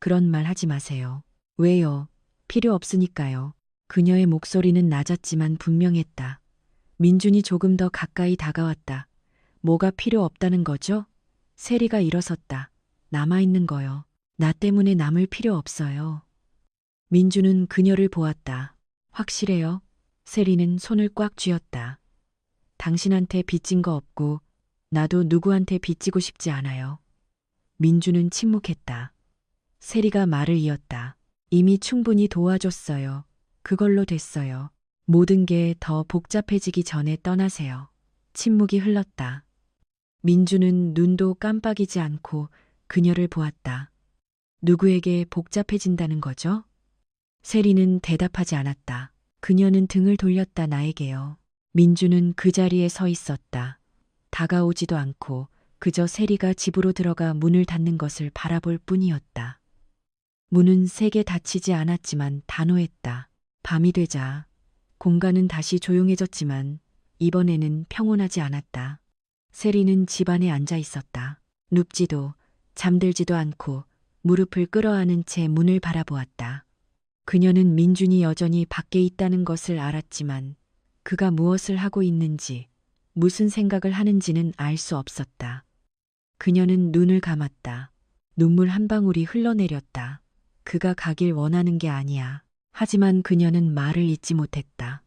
그런 말 하지 마세요. 왜요? 필요 없으니까요. 그녀의 목소리는 낮았지만 분명했다. 민준이 조금 더 가까이 다가왔다. 뭐가 필요 없다는 거죠? 세리가 일어섰다. 남아있는 거요. 나 때문에 남을 필요 없어요. 민주는 그녀를 보았다. 확실해요? 세리는 손을 꽉 쥐었다. 당신한테 빚진 거 없고 나도 누구한테 빚지고 싶지 않아요. 민주는 침묵했다. 세리가 말을 이었다. 이미 충분히 도와줬어요. 그걸로 됐어요. 모든 게 더 복잡해지기 전에 떠나세요. 침묵이 흘렀다. 민주는 눈도 깜빡이지 않고 그녀를 보았다. 누구에게 복잡해진다는 거죠? 세리는 대답하지 않았다. 그녀는 등을 돌렸다. 나에게요. 민주는 그 자리에 서 있었다. 다가오지도 않고 그저 세리가 집으로 들어가 문을 닫는 것을 바라볼 뿐이었다. 문은 세게 닫히지 않았지만 단호했다. 밤이 되자 공간은 다시 조용해졌지만 이번에는 평온하지 않았다. 세리는 집 안에 앉아 있었다. 눕지도 잠들지도 않고 무릎을 끌어안은 채 문을 바라보았다. 그녀는 민준이 여전히 밖에 있다는 것을 알았지만 그가 무엇을 하고 있는지, 무슨 생각을 하는지는 알 수 없었다. 그녀는 눈을 감았다. 눈물 한 방울이 흘러내렸다. 그가 가길 원하는 게 아니야. 하지만 그녀는 말을 잇지 못했다.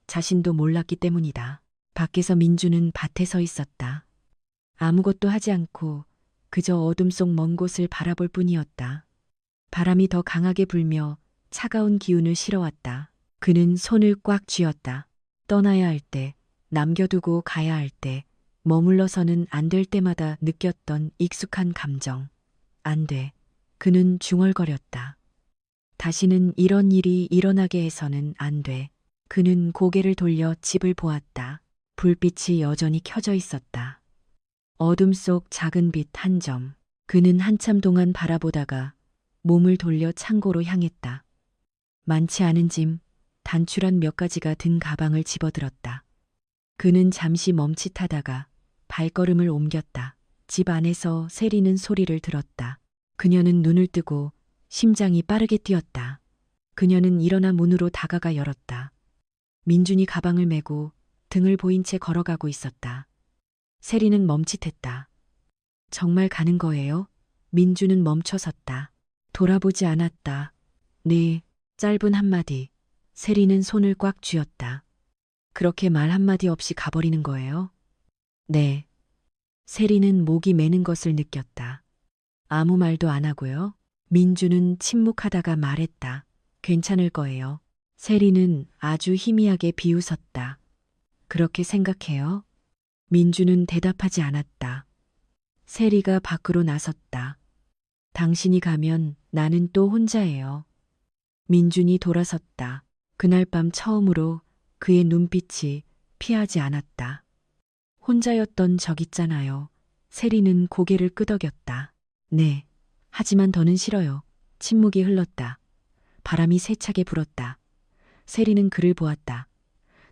자신도 몰랐기 때문이다. 밖에서 민주는 밭에 서 있었다. 아무것도 하지 않고 그저 어둠 속 먼 곳을 바라볼 뿐이었다. 바람이 더 강하게 불며 차가운 기운을 실어왔다. 그는 손을 꽉 쥐었다. 떠나야 할 때, 남겨두고 가야 할 때, 머물러서는 안 될 때마다 느꼈던 익숙한 감정. 안 돼. 그는 중얼거렸다. 다시는 이런 일이 일어나게 해서는 안 돼. 그는 고개를 돌려 집을 보았다. 불빛이 여전히 켜져 있었다. 어둠 속 작은 빛 한 점. 그는 한참 동안 바라보다가 몸을 돌려 창고로 향했다. 많지 않은 짐, 단출한 몇 가지가 든 가방을 집어들었다. 그는 잠시 멈칫하다가 발걸음을 옮겼다. 집 안에서 세리는 소리를 들었다. 그녀는 눈을 뜨고 심장이 빠르게 뛰었다. 그녀는 일어나 문으로 다가가 열었다. 민준이 가방을 메고 등을 보인 채 걸어가고 있었다. 세리는 멈칫했다. 정말 가는 거예요? 민준은 멈춰섰다. 돌아보지 않았다. 네, 짧은 한마디. 세리는 손을 꽉 쥐었다. 그렇게 말 한마디 없이 가버리는 거예요? 네. 세리는 목이 메는 것을 느꼈다. 아무 말도 안 하고요. 민주는 침묵하다가 말했다. 괜찮을 거예요. 세리는 아주 희미하게 비웃었다. 그렇게 생각해요? 민주는 대답하지 않았다. 세리가 밖으로 나섰다. 당신이 가면 나는 또 혼자예요. 민준이 돌아섰다. 그날 밤 처음으로 그의 눈빛이 피하지 않았다. 혼자였던 적 있잖아요. 세리는 고개를 끄덕였다. 네. 하지만 더는 싫어요. 침묵이 흘렀다. 바람이 세차게 불었다. 세리는 그를 보았다.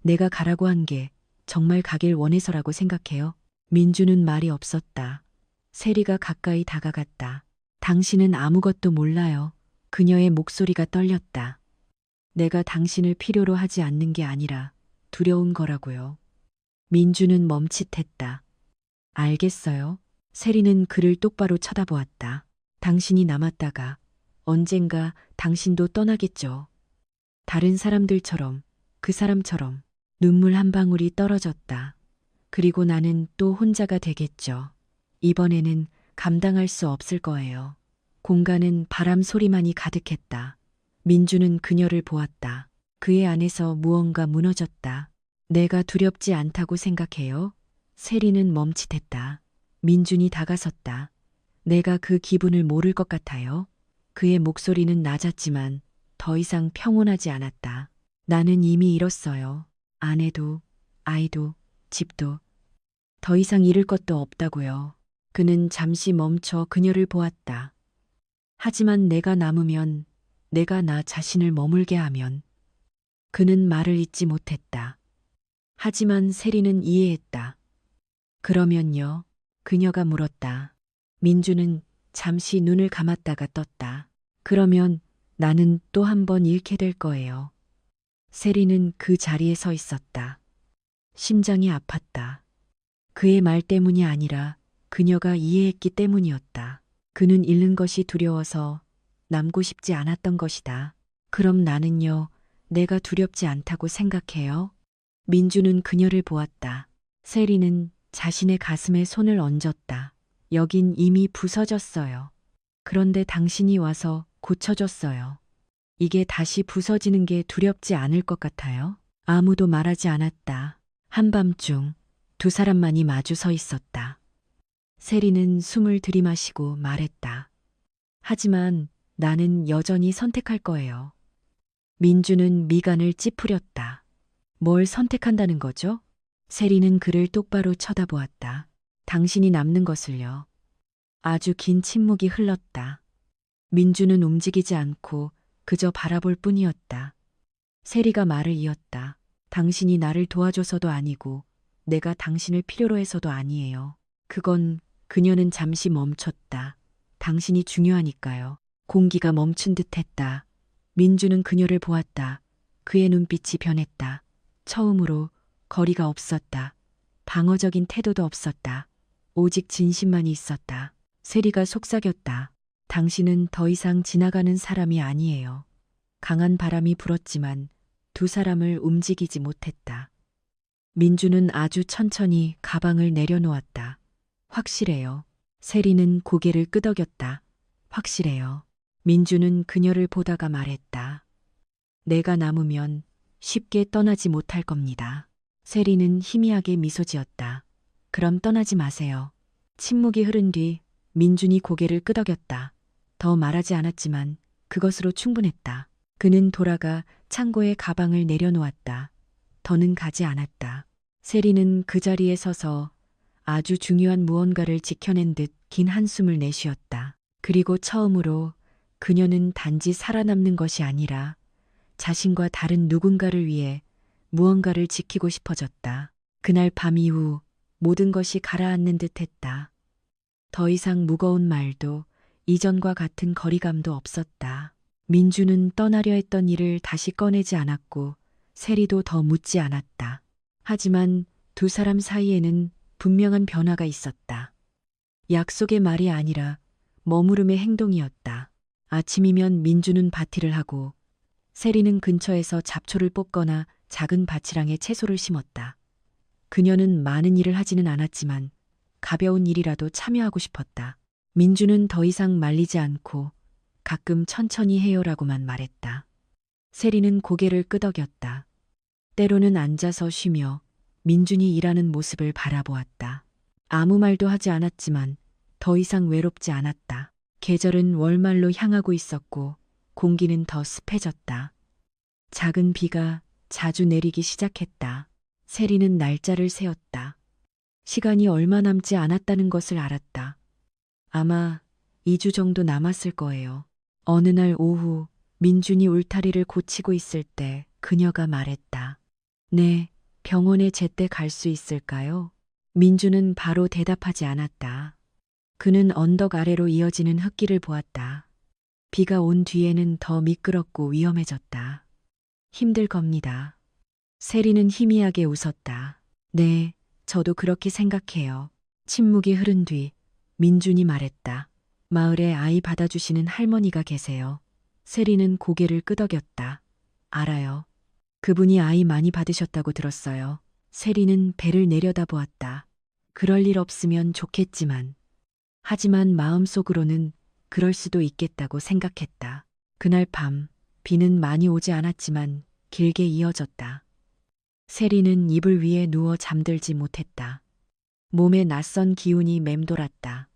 내가 가라고 한 게 정말 가길 원해서라고 생각해요. 민주는 말이 없었다. 세리가 가까이 다가갔다. 당신은 아무것도 몰라요. 그녀의 목소리가 떨렸다. 내가 당신을 필요로 하지 않는 게 아니라 두려운 거라고요. 민주는 멈칫했다. 알겠어요. 세리는 그를 똑바로 쳐다보았다. 당신이 남았다가 언젠가 당신도 떠나겠죠. 다른 사람들처럼, 그 사람처럼 눈물 한 방울이 떨어졌다. 그리고 나는 또 혼자가 되겠죠. 이번에는 감당할 수 없을 거예요. 공간은 바람 소리만이 가득했다. 민주는 그녀를 보았다. 그의 안에서 무언가 무너졌다. 내가 두렵지 않다고 생각해요? 세리는 멈칫했다. 민준이 다가섰다. 내가 그 기분을 모를 것 같아요. 그의 목소리는 낮았지만 더 이상 평온하지 않았다. 나는 이미 잃었어요. 아내도, 아이도, 집도. 더 이상 잃을 것도 없다고요. 그는 잠시 멈춰 그녀를 보았다. 하지만 내가 남으면, 내가 나 자신을 머물게 하면. 그는 말을 잇지 못했다. 하지만 세리는 이해했다. 그러면요? 그녀가 물었다. 민주는 잠시 눈을 감았다가 떴다. 그러면 나는 또 한 번 잃게 될 거예요. 세리는 그 자리에 서 있었다. 심장이 아팠다. 그의 말 때문이 아니라 그녀가 이해했기 때문이었다. 그는 잃는 것이 두려워서 남고 싶지 않았던 것이다. 그럼 나는요, 내가 두렵지 않다고 생각해요? 민주는 그녀를 보았다. 세리는 자신의 가슴에 손을 얹었다. 여긴 이미 부서졌어요. 그런데 당신이 와서 고쳐줬어요. 이게 다시 부서지는 게 두렵지 않을 것 같아요? 아무도 말하지 않았다. 한밤중 두 사람만이 마주 서 있었다. 세리는 숨을 들이마시고 말했다. 하지만 나는 여전히 선택할 거예요. 민주는 미간을 찌푸렸다. 뭘 선택한다는 거죠? 세리는 그를 똑바로 쳐다보았다. 당신이 남는 것을요. 아주 긴 침묵이 흘렀다. 민주는 움직이지 않고 그저 바라볼 뿐이었다. 세리가 말을 이었다. 당신이 나를 도와줘서도 아니고 내가 당신을 필요로 해서도 아니에요. 그녀는 잠시 멈췄다. 당신이 중요하니까요. 공기가 멈춘 듯 했다. 민주는 그녀를 보았다. 그의 눈빛이 변했다. 처음으로 거리가 없었다. 방어적인 태도도 없었다. 오직 진심만이 있었다. 세리가 속삭였다. 당신은 더 이상 지나가는 사람이 아니에요. 강한 바람이 불었지만 두 사람을 움직이지 못했다. 민주는 아주 천천히 가방을 내려놓았다. 확실해요. 세리는 고개를 끄덕였다. 확실해요. 민주는 그녀를 보다가 말했다. 내가 남으면 쉽게 떠나지 못할 겁니다. 세리는 희미하게 미소 지었다. 그럼 떠나지 마세요. 침묵이 흐른 뒤 민준이 고개를 끄덕였다. 더 말하지 않았지만 그것으로 충분했다. 그는 돌아가 창고에 가방을 내려놓았다. 더는 가지 않았다. 세리는 그 자리에 서서 아주 중요한 무언가를 지켜낸 듯 긴 한숨을 내쉬었다. 그리고 처음으로 그녀는 단지 살아남는 것이 아니라 자신과 다른 누군가를 위해 무언가를 지키고 싶어졌다. 그날 밤 이후 모든 것이 가라앉는 듯 했다. 더 이상 무거운 말도 이전과 같은 거리감도 없었다. 민주는 떠나려 했던 일을 다시 꺼내지 않았고 세리도 더 묻지 않았다. 하지만 두 사람 사이에는 분명한 변화가 있었다. 약속의 말이 아니라 머무름의 행동이었다. 아침이면 민주는 밭일을 하고 세리는 근처에서 잡초를 뽑거나 작은 밭이랑에 채소를 심었다. 그녀는 많은 일을 하지는 않았지만 가벼운 일이라도 참여하고 싶었다. 민주는 더 이상 말리지 않고 가끔 천천히 해요라고만 말했다. 세리는 고개를 끄덕였다. 때로는 앉아서 쉬며 민준이 일하는 모습을 바라보았다. 아무 말도 하지 않았지만 더 이상 외롭지 않았다. 계절은 월말로 향하고 있었고 공기는 더 습해졌다. 작은 비가 자주 내리기 시작했다. 세리는 날짜를 세었다. 시간이 얼마 남지 않았다는 것을 알았다. 아마 2주 정도 남았을 거예요. 어느 날 오후 민준이 울타리를 고치고 있을 때 그녀가 말했다. 네, 병원에 제때 갈 수 있을까요? 민주는 바로 대답하지 않았다. 그는 언덕 아래로 이어지는 흙길을 보았다. 비가 온 뒤에는 더 미끄럽고 위험해졌다. 힘들 겁니다. 세리는 희미하게 웃었다. 네, 저도 그렇게 생각해요. 침묵이 흐른 뒤 민준이 말했다. 마을에 아이 받아주시는 할머니가 계세요. 세리는 고개를 끄덕였다. 알아요. 그분이 아이 많이 받으셨다고 들었어요. 세리는 배를 내려다보았다. 그럴 일 없으면 좋겠지만. 하지만 마음속으로는 그럴 수도 있겠다고 생각했다. 그날 밤 비는 많이 오지 않았지만 길게 이어졌다. 세리는 이불 위에 누워 잠들지 못했다. 몸에 낯선 기운이 맴돌았다.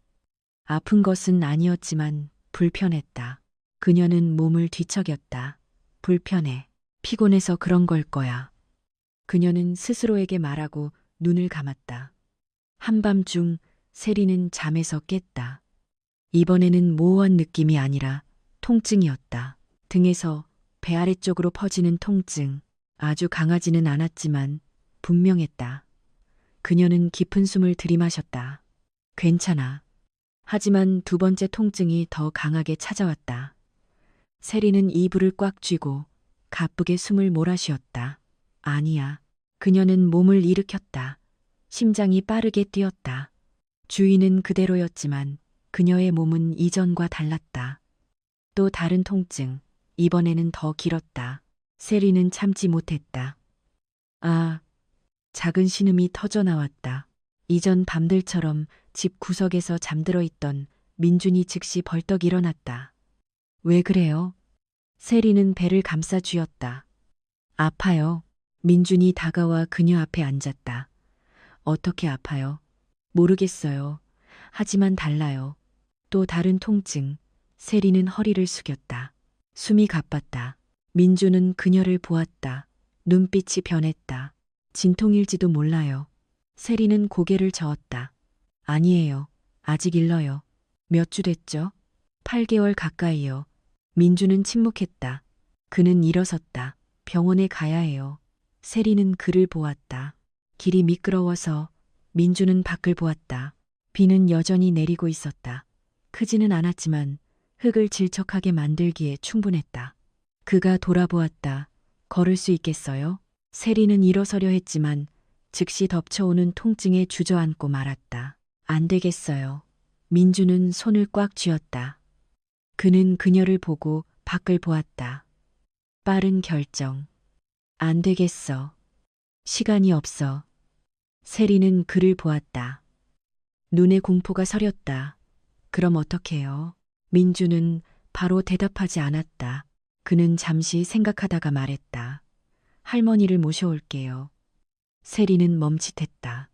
아픈 것은 아니었지만 불편했다. 그녀는 몸을 뒤척였다. 불편해. 피곤해서 그런 걸 거야. 그녀는 스스로에게 말하고 눈을 감았다. 한밤중 세리는 잠에서 깼다. 이번에는 모호한 느낌이 아니라 통증이었다. 등에서 배 아래쪽으로 퍼지는 통증. 아주 강하지는 않았지만 분명했다. 그녀는 깊은 숨을 들이마셨다. 괜찮아. 하지만 두 번째 통증이 더 강하게 찾아왔다. 세리는 이불을 꽉 쥐고 가쁘게 숨을 몰아쉬었다. 아니야. 그녀는 몸을 일으켰다. 심장이 빠르게 뛰었다. 주위는 그대로였지만 그녀의 몸은 이전과 달랐다. 또 다른 통증. 이번에는 더 길었다. 세리는 참지 못했다. 아, 작은 신음이 터져 나왔다. 이전 밤들처럼 집 구석에서 잠들어 있던 민준이 즉시 벌떡 일어났다. 왜 그래요? 세리는 배를 감싸 쥐었다. 아파요. 민준이 다가와 그녀 앞에 앉았다. 어떻게 아파요? 모르겠어요. 하지만 달라요. 또 다른 통증. 세리는 허리를 숙였다. 숨이 가빴다. 민주는 그녀를 보았다. 눈빛이 변했다. 진통일지도 몰라요. 세리는 고개를 저었다. 아니에요. 아직 일러요. 몇 주 됐죠? 8개월 가까이요. 민주는 침묵했다. 그는 일어섰다. 병원에 가야 해요. 세리는 그를 보았다. 길이 미끄러워서. 민주는 밖을 보았다. 비는 여전히 내리고 있었다. 크지는 않았지만 흙을 질척하게 만들기에 충분했다. 그가 돌아보았다. 걸을 수 있겠어요? 세리는 일어서려 했지만 즉시 덮쳐오는 통증에 주저앉고 말았다. 안 되겠어요. 민주는 손을 꽉 쥐었다. 그는 그녀를 보고 밖을 보았다. 빠른 결정. 안 되겠어. 시간이 없어. 세리는 그를 보았다. 눈에 공포가 서렸다. 그럼 어떡해요? 민주는 바로 대답하지 않았다. 그는 잠시 생각하다가 말했다. 할머니를 모셔올게요. 세리는 멈칫했다.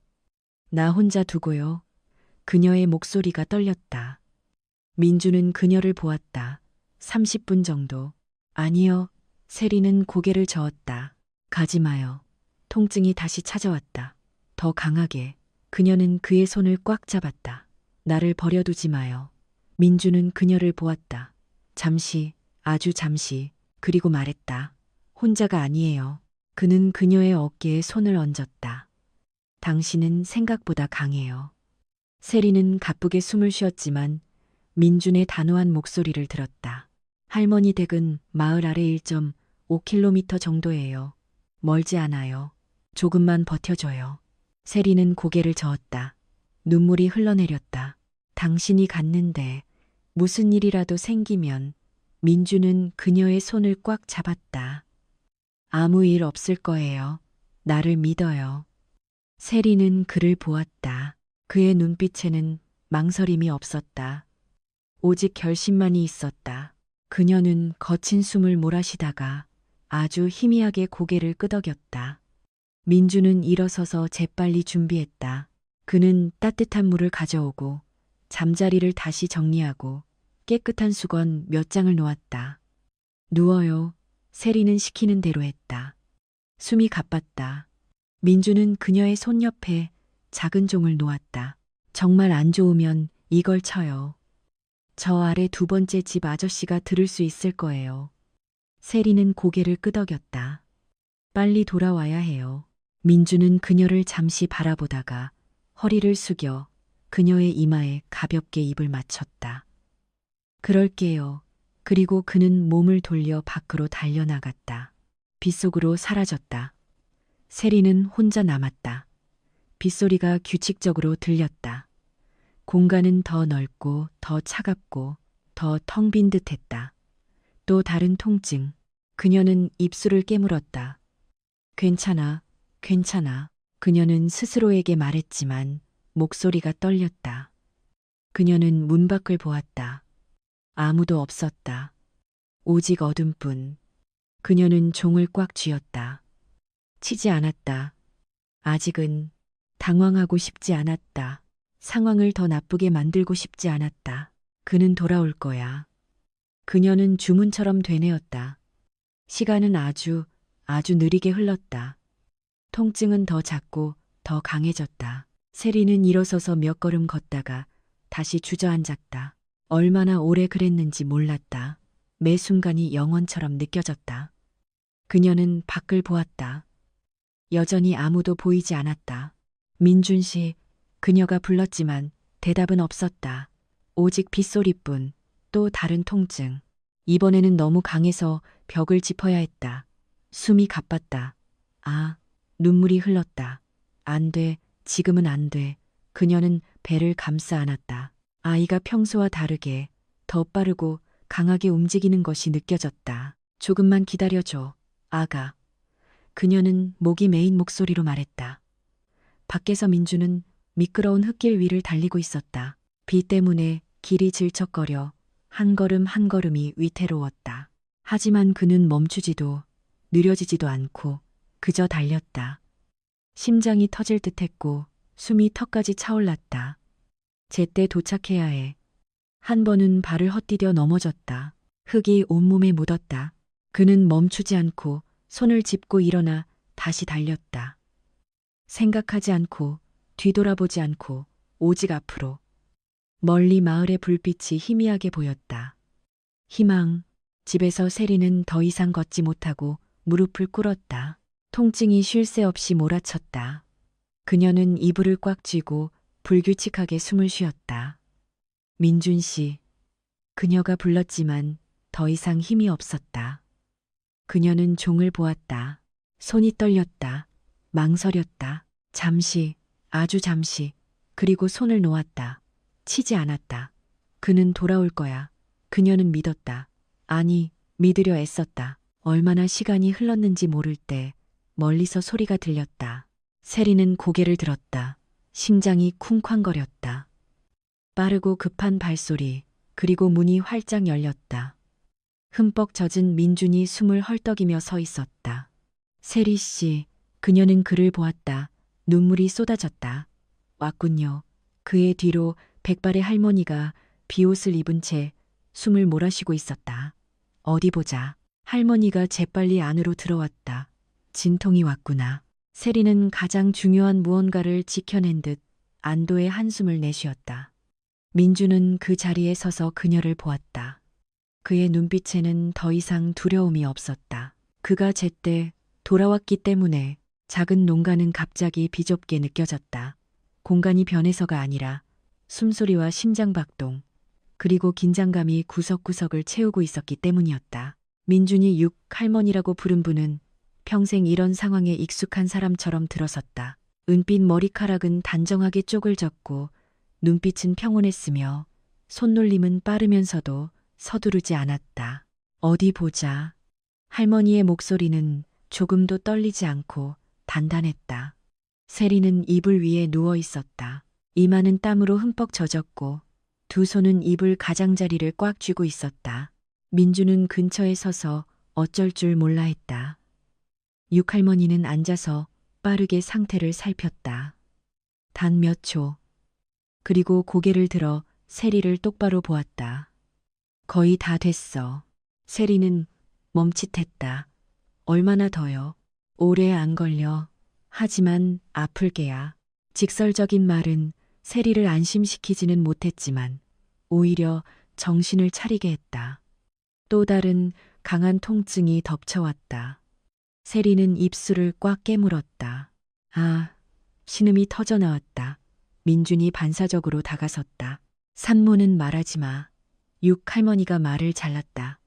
나 혼자 두고요. 그녀의 목소리가 떨렸다. 민주는 그녀를 보았다. 30분 정도. 아니요. 세리는 고개를 저었다. 가지 마요. 통증이 다시 찾아왔다. 더 강하게. 그녀는 그의 손을 꽉 잡았다. 나를 버려두지 마요. 민주는 그녀를 보았다. 잠시, 아주 잠시, 그리고 말했다. 혼자가 아니에요. 그는 그녀의 어깨에 손을 얹었다. 당신은 생각보다 강해요. 세리는 가쁘게 숨을 쉬었지만 민준의 단호한 목소리를 들었다. 할머니 댁은 마을 아래 1.5km 정도예요. 멀지 않아요. 조금만 버텨줘요. 세리는 고개를 저었다. 눈물이 흘러내렸다. 당신이 갔는데 무슨 일이라도 생기면. 민주는 그녀의 손을 꽉 잡았다. 아무 일 없을 거예요. 나를 믿어요. 세리는 그를 보았다. 그의 눈빛에는 망설임이 없었다. 오직 결심만이 있었다. 그녀는 거친 숨을 몰아쉬다가 아주 희미하게 고개를 끄덕였다. 민주는 일어서서 재빨리 준비했다. 그는 따뜻한 물을 가져오고 잠자리를 다시 정리하고 깨끗한 수건 몇 장을 놓았다. 누워요. 세리는 시키는 대로 했다. 숨이 가빴다. 민주는 그녀의 손 옆에 작은 종을 놓았다. 정말 안 좋으면 이걸 쳐요. 저 아래 두 번째 집 아저씨가 들을 수 있을 거예요. 세리는 고개를 끄덕였다. 빨리 돌아와야 해요. 민주는 그녀를 잠시 바라보다가 허리를 숙여 그녀의 이마에 가볍게 입을 맞췄다. 그럴게요. 그리고 그는 몸을 돌려 밖으로 달려나갔다. 빗속으로 사라졌다. 세리는 혼자 남았다. 빗소리가 규칙적으로 들렸다. 공간은 더 넓고 더 차갑고 더 텅 빈 듯했다. 또 다른 통증. 그녀는 입술을 깨물었다. 괜찮아, 괜찮아. 그녀는 스스로에게 말했지만 목소리가 떨렸다. 그녀는 문 밖을 보았다. 아무도 없었다. 오직 어둠뿐. 그녀는 종을 꽉 쥐었다. 치지 않았다. 아직은 당황하고 싶지 않았다. 상황을 더 나쁘게 만들고 싶지 않았다. 그는 돌아올 거야. 그녀는 주문처럼 되뇌었다. 시간은 아주 느리게 흘렀다. 통증은 더 잦고 더 강해졌다. 세리는 일어서서 몇 걸음 걷다가 다시 주저앉았다. 얼마나 오래 그랬는지 몰랐다. 매 순간이 영원처럼 느껴졌다. 그녀는 밖을 보았다. 여전히 아무도 보이지 않았다. 민준 씨, 그녀가 불렀지만 대답은 없었다. 오직 빗소리뿐. 또 다른 통증. 이번에는 너무 강해서 벽을 짚어야 했다. 숨이 가빴다. 눈물이 흘렀다. 안 돼, 지금은 안 돼. 그녀는 배를 감싸 안았다. 아이가 평소와 다르게 더 빠르고 강하게 움직이는 것이 느껴졌다. 조금만 기다려줘, 아가. 그녀는 목이 메인 목소리로 말했다. 밖에서 민주는 미끄러운 흙길 위를 달리고 있었다. 비 때문에 길이 질척거려 한 걸음 한 걸음이 위태로웠다. 하지만 그는 멈추지도 느려지지도 않고 그저 달렸다. 심장이 터질 듯했고 숨이 턱까지 차올랐다. 제때 도착해야 해. 한 번은 발을 헛디뎌 넘어졌다. 흙이 온몸에 묻었다. 그는 멈추지 않고 손을 짚고 일어나 다시 달렸다. 생각하지 않고 뒤돌아보지 않고 오직 앞으로. 멀리 마을의 불빛이 희미하게 보였다. 희망. 집에서 세리는 더 이상 걷지 못하고 무릎을 꿇었다. 통증이 쉴 새 없이 몰아쳤다. 그녀는 이불을 꽉 쥐고 불규칙하게 숨을 쉬었다. 민준 씨. 그녀가 불렀지만 더 이상 힘이 없었다. 그녀는 종을 보았다. 손이 떨렸다. 망설였다. 잠시, 아주 잠시, 그리고 손을 놓았다. 치지 않았다. 그는 돌아올 거야. 그녀는 믿었다. 아니, 믿으려 애썼다. 얼마나 시간이 흘렀는지 모를 때 멀리서 소리가 들렸다. 세리는 고개를 들었다. 심장이 쿵쾅거렸다. 빠르고 급한 발소리, 그리고 문이 활짝 열렸다. 흠뻑 젖은 민준이 숨을 헐떡이며 서 있었다. 세리 씨, 그녀는 그를 보았다. 눈물이 쏟아졌다. 왔군요. 그의 뒤로 백발의 할머니가 비옷을 입은 채 숨을 몰아쉬고 있었다. 어디 보자. 할머니가 재빨리 안으로 들어왔다. 진통이 왔구나. 세리는 가장 중요한 무언가를 지켜낸 듯 안도의 한숨을 내쉬었다. 민주는 그 자리에 서서 그녀를 보았다. 그의 눈빛에는 더 이상 두려움이 없었다. 그가 제때 돌아왔기 때문에 작은 농가는 갑자기 비좁게 느껴졌다. 공간이 변해서가 아니라 숨소리와 심장박동, 그리고 긴장감이 구석구석을 채우고 있었기 때문이었다. 민준이 육 할머니라고 부른 분은 평생 이런 상황에 익숙한 사람처럼 들어섰다. 은빛 머리카락은 단정하게 쪼글졌고 눈빛은 평온했으며 손놀림은 빠르면서도 서두르지 않았다. 어디 보자. 할머니의 목소리는 조금도 떨리지 않고 단단했다. 세리는 이불 위에 누워 있었다. 이마는 땀으로 흠뻑 젖었고 두 손은 이불 가장자리를 꽉 쥐고 있었다. 민주는 근처에 서서 어쩔 줄 몰라 했다. 육할머니는 앉아서 빠르게 상태를 살폈다. 단 몇 초. 그리고 고개를 들어 세리를 똑바로 보았다. 거의 다 됐어. 세리는 멈칫했다. 얼마나 더요? 오래 안 걸려. 하지만 아플 게야. 직설적인 말은 세리를 안심시키지는 못했지만 오히려 정신을 차리게 했다. 또 다른 강한 통증이 덮쳐왔다. 세리는 입술을 꽉 깨물었다. 아, 신음이 터져나왔다. 민준이 반사적으로 다가섰다. 산모는 말하지 마. 육 할머니가 말을 잘랐다.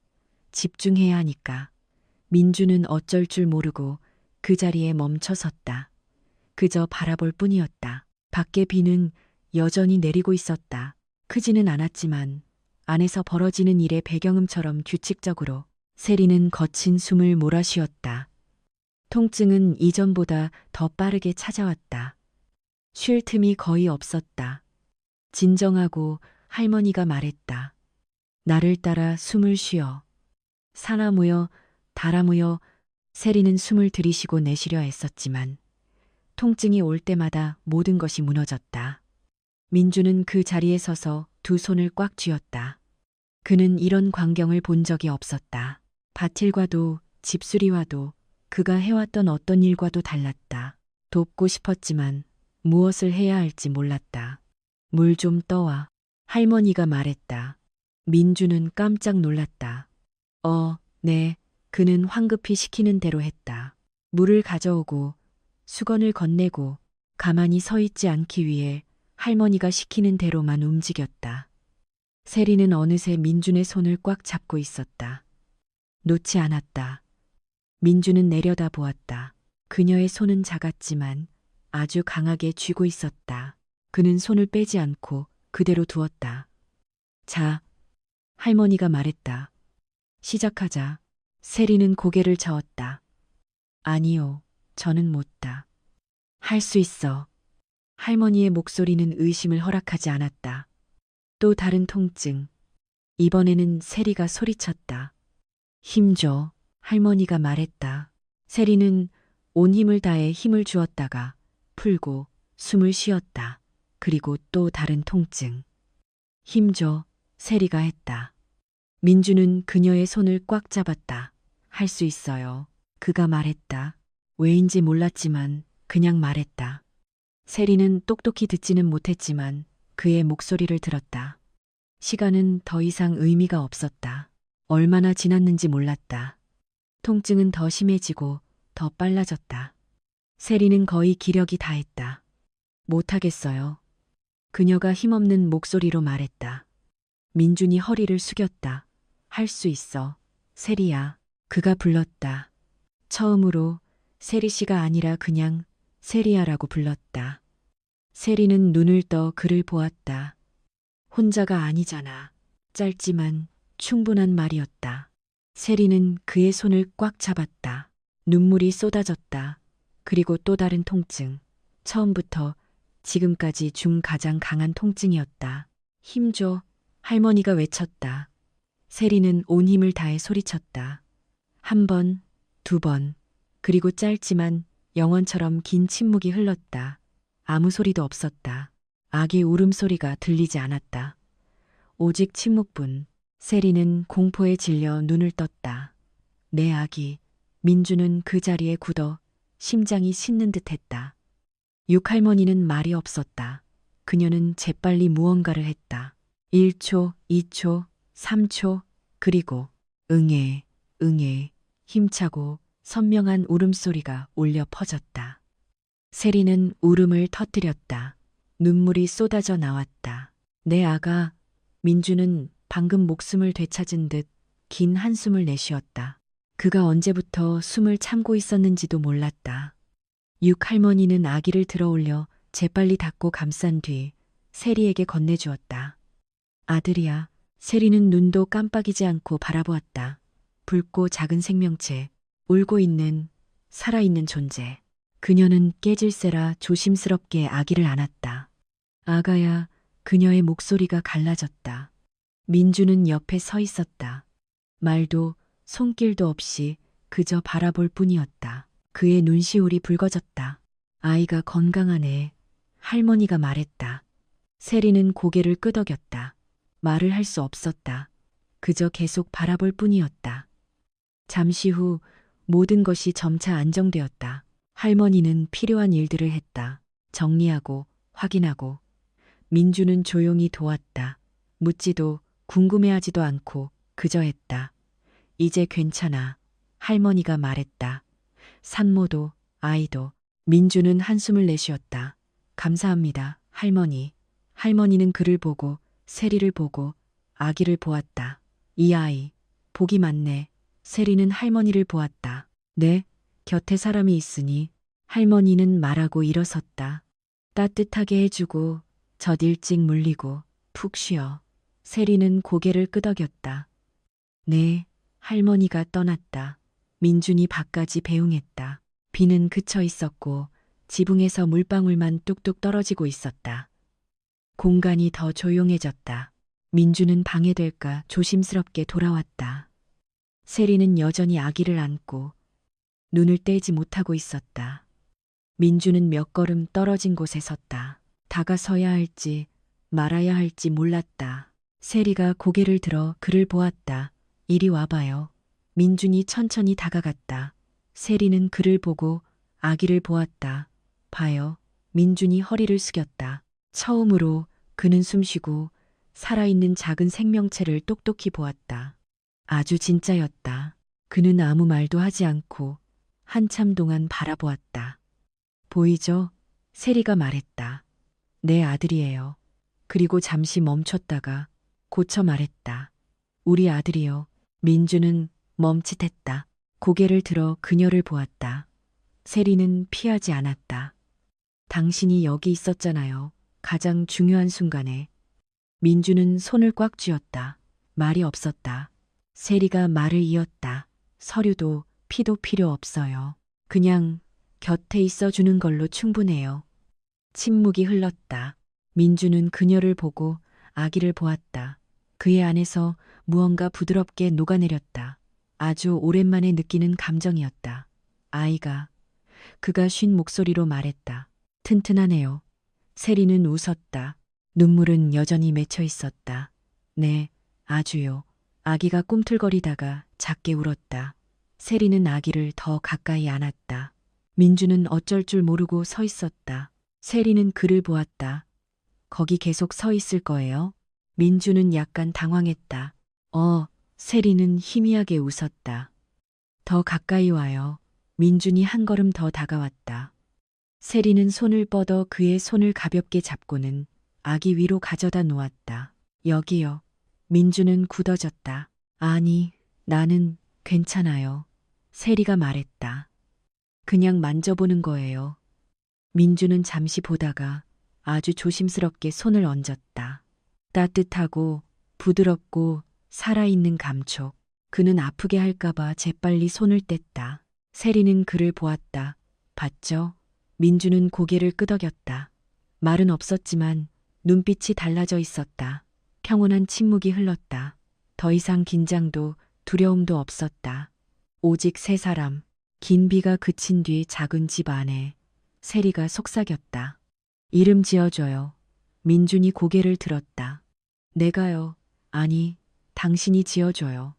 집중해야 하니까. 민준은 어쩔 줄 모르고 그 자리에 멈춰 섰다. 그저 바라볼 뿐이었다. 밖에 비는 여전히 내리고 있었다. 크지는 않았지만 안에서 벌어지는 일의 배경음처럼 규칙적으로. 세리는 거친 숨을 몰아쉬었다. 통증은 이전보다 더 빠르게 찾아왔다. 쉴 틈이 거의 없었다. 진정하고 할머니가 말했다. 나를 따라 숨을 쉬어. 사나무여, 다라무여. 세리는 숨을 들이쉬고 내쉬려 애썼지만 통증이 올 때마다 모든 것이 무너졌다. 민주는 그 자리에 서서 두 손을 꽉 쥐었다. 그는 이런 광경을 본 적이 없었다. 밭일과도 집수리와도 그가 해왔던 어떤 일과도 달랐다. 돕고 싶었지만 무엇을 해야 할지 몰랐다. 물 좀 떠와. 할머니가 말했다. 민주는 깜짝 놀랐다. 네. 그는 황급히 시키는 대로 했다. 물을 가져오고 수건을 건네고 가만히 서 있지 않기 위해 할머니가 시키는 대로만 움직였다. 세리는 어느새 민준의 손을 꽉 잡고 있었다. 놓지 않았다. 민준은 내려다 보았다. 그녀의 손은 작았지만 아주 강하게 쥐고 있었다. 그는 손을 빼지 않고 그대로 두었다. 자, 할머니가 말했다. 시작하자. 세리는 고개를 저었다. 아니요, 저는 못다. 할 수 있어. 할머니의 목소리는 의심을 허락하지 않았다. 또 다른 통증. 이번에는 세리가 소리쳤다. 힘줘. 할머니가 말했다. 세리는 온 힘을 다해 힘을 주었다가 풀고 숨을 쉬었다. 그리고 또 다른 통증. 힘줘, 세리가 했다. 민주는 그녀의 손을 꽉 잡았다. 할 수 있어요. 그가 말했다. 왜인지 몰랐지만 그냥 말했다. 세리는 똑똑히 듣지는 못했지만 그의 목소리를 들었다. 시간은 더 이상 의미가 없었다. 얼마나 지났는지 몰랐다. 통증은 더 심해지고 더 빨라졌다. 세리는 거의 기력이 다했다. 못하겠어요. 그녀가 힘없는 목소리로 말했다. 민준이 허리를 숙였다. 할 수 있어. 세리야. 그가 불렀다. 처음으로 세리 씨가 아니라 그냥 세리야라고 불렀다. 세리는 눈을 떠 그를 보았다. 혼자가 아니잖아. 짧지만 충분한 말이었다. 세리는 그의 손을 꽉 잡았다. 눈물이 쏟아졌다. 그리고 또 다른 통증. 처음부터 지금까지 중 가장 강한 통증이었다. 힘줘. 할머니가 외쳤다. 세리는 온 힘을 다해 소리쳤다. 한 번, 두 번, 그리고 짧지만 영원처럼 긴 침묵이 흘렀다. 아무 소리도 없었다. 아기 울음소리가 들리지 않았다. 오직 침묵뿐. 세리는 공포에 질려 눈을 떴다. 내 아기. 민주는 그 자리에 굳어 심장이 싣는 듯했다. 육할머니는 말이 없었다. 그녀는 재빨리 무언가를 했다. 1초, 2초, 3초, 그리고 응애, 응애, 힘차고 선명한 울음소리가 울려 퍼졌다. 세리는 울음을 터뜨렸다. 눈물이 쏟아져 나왔다. 내 아가. 민주는 방금 목숨을 되찾은 듯 긴 한숨을 내쉬었다. 그가 언제부터 숨을 참고 있었는지도 몰랐다. 육할머니는 아기를 들어올려 재빨리 닫고 감싼 뒤 세리에게 건네주었다. 아들이야. 세리는 눈도 깜빡이지 않고 바라보았다. 붉고 작은 생명체, 울고 있는, 살아있는 존재. 그녀는 깨질세라 조심스럽게 아기를 안았다. 아가야. 그녀의 목소리가 갈라졌다. 민주는 옆에 서 있었다. 말도 손길도 없이 그저 바라볼 뿐이었다. 그의 눈시울이 붉어졌다. 아이가 건강하네. 할머니가 말했다. 세리는 고개를 끄덕였다. 말을 할 수 없었다. 그저 계속 바라볼 뿐이었다. 잠시 후 모든 것이 점차 안정되었다. 할머니는 필요한 일들을 했다. 정리하고 확인하고. 민주는 조용히 도왔다. 묻지도 궁금해하지도 않고 그저 했다. 이제 괜찮아. 할머니가 말했다. 산모도 아이도. 민주는 한숨을 내쉬었다. 감사합니다, 할머니. 할머니는 그를 보고 세리를 보고 아기를 보았다. 이 아이, 복이 많네. 세리는 할머니를 보았다. 네, 곁에 사람이 있으니. 할머니는 말하고 일어섰다. 따뜻하게 해주고 젖 일찍 물리고 푹 쉬어. 세리는 고개를 끄덕였다. 네, 할머니가 떠났다. 민준이 밖까지 배웅했다. 비는 그쳐 있었고 지붕에서 물방울만 뚝뚝 떨어지고 있었다. 공간이 더 조용해졌다. 민주는 방해될까 조심스럽게 돌아왔다. 세리는 여전히 아기를 안고 눈을 떼지 못하고 있었다. 민주는 몇 걸음 떨어진 곳에 섰다. 다가서야 할지 말아야 할지 몰랐다. 세리가 고개를 들어 그를 보았다. 이리 와봐요. 민준이 천천히 다가갔다. 세리는 그를 보고 아기를 보았다. 봐요. 민준이 허리를 숙였다. 처음으로 그는 숨쉬고 살아있는 작은 생명체를 똑똑히 보았다. 아주 진짜였다. 그는 아무 말도 하지 않고 한참 동안 바라보았다. 보이죠? 세리가 말했다. 내 아들이에요. 그리고 잠시 멈췄다가 고쳐 말했다. 우리 아들이요. 민주는 멈칫했다. 고개를 들어 그녀를 보았다. 세리는 피하지 않았다. 당신이 여기 있었잖아요. 가장 중요한 순간에. 민주는 손을 꽉 쥐었다. 말이 없었다. 세리가 말을 이었다. 서류도 피도 필요 없어요. 그냥 곁에 있어 주는 걸로 충분해요. 침묵이 흘렀다. 민주는 그녀를 보고 아기를 보았다. 그의 안에서 무언가 부드럽게 녹아내렸다. 아주 오랜만에 느끼는 감정이었다. 아이가. 그가 쉰 목소리로 말했다. 튼튼하네요. 세리는 웃었다. 눈물은 여전히 맺혀 있었다. 네, 아주요. 아기가 꿈틀거리다가 작게 울었다. 세리는 아기를 더 가까이 안았다. 민주는 어쩔 줄 모르고 서 있었다. 세리는 그를 보았다. 거기 계속 서 있을 거예요? 민주는 약간 당황했다. 세리는 희미하게 웃었다. 더 가까이 와요. 민준이 한 걸음 더 다가왔다. 세리는 손을 뻗어 그의 손을 가볍게 잡고는 아기 위로 가져다 놓았다. 여기요. 민주는 굳어졌다. 아니, 나는 괜찮아요. 세리가 말했다. 그냥 만져보는 거예요. 민주는 잠시 보다가 아주 조심스럽게 손을 얹었다. 따뜻하고 부드럽고 살아있는 감촉. 그는 아프게 할까봐 재빨리 손을 뗐다. 세리는 그를 보았다. 봤죠? 민주는 고개를 끄덕였다. 말은 없었지만 눈빛이 달라져 있었다. 평온한 침묵이 흘렀다. 더 이상 긴장도 두려움도 없었다. 오직 세 사람. 긴 비가 그친 뒤 작은 집 안에 세리가 속삭였다. 이름 지어줘요. 민준이 고개를 들었다. 내가요. 아니, 당신이 지어줘요.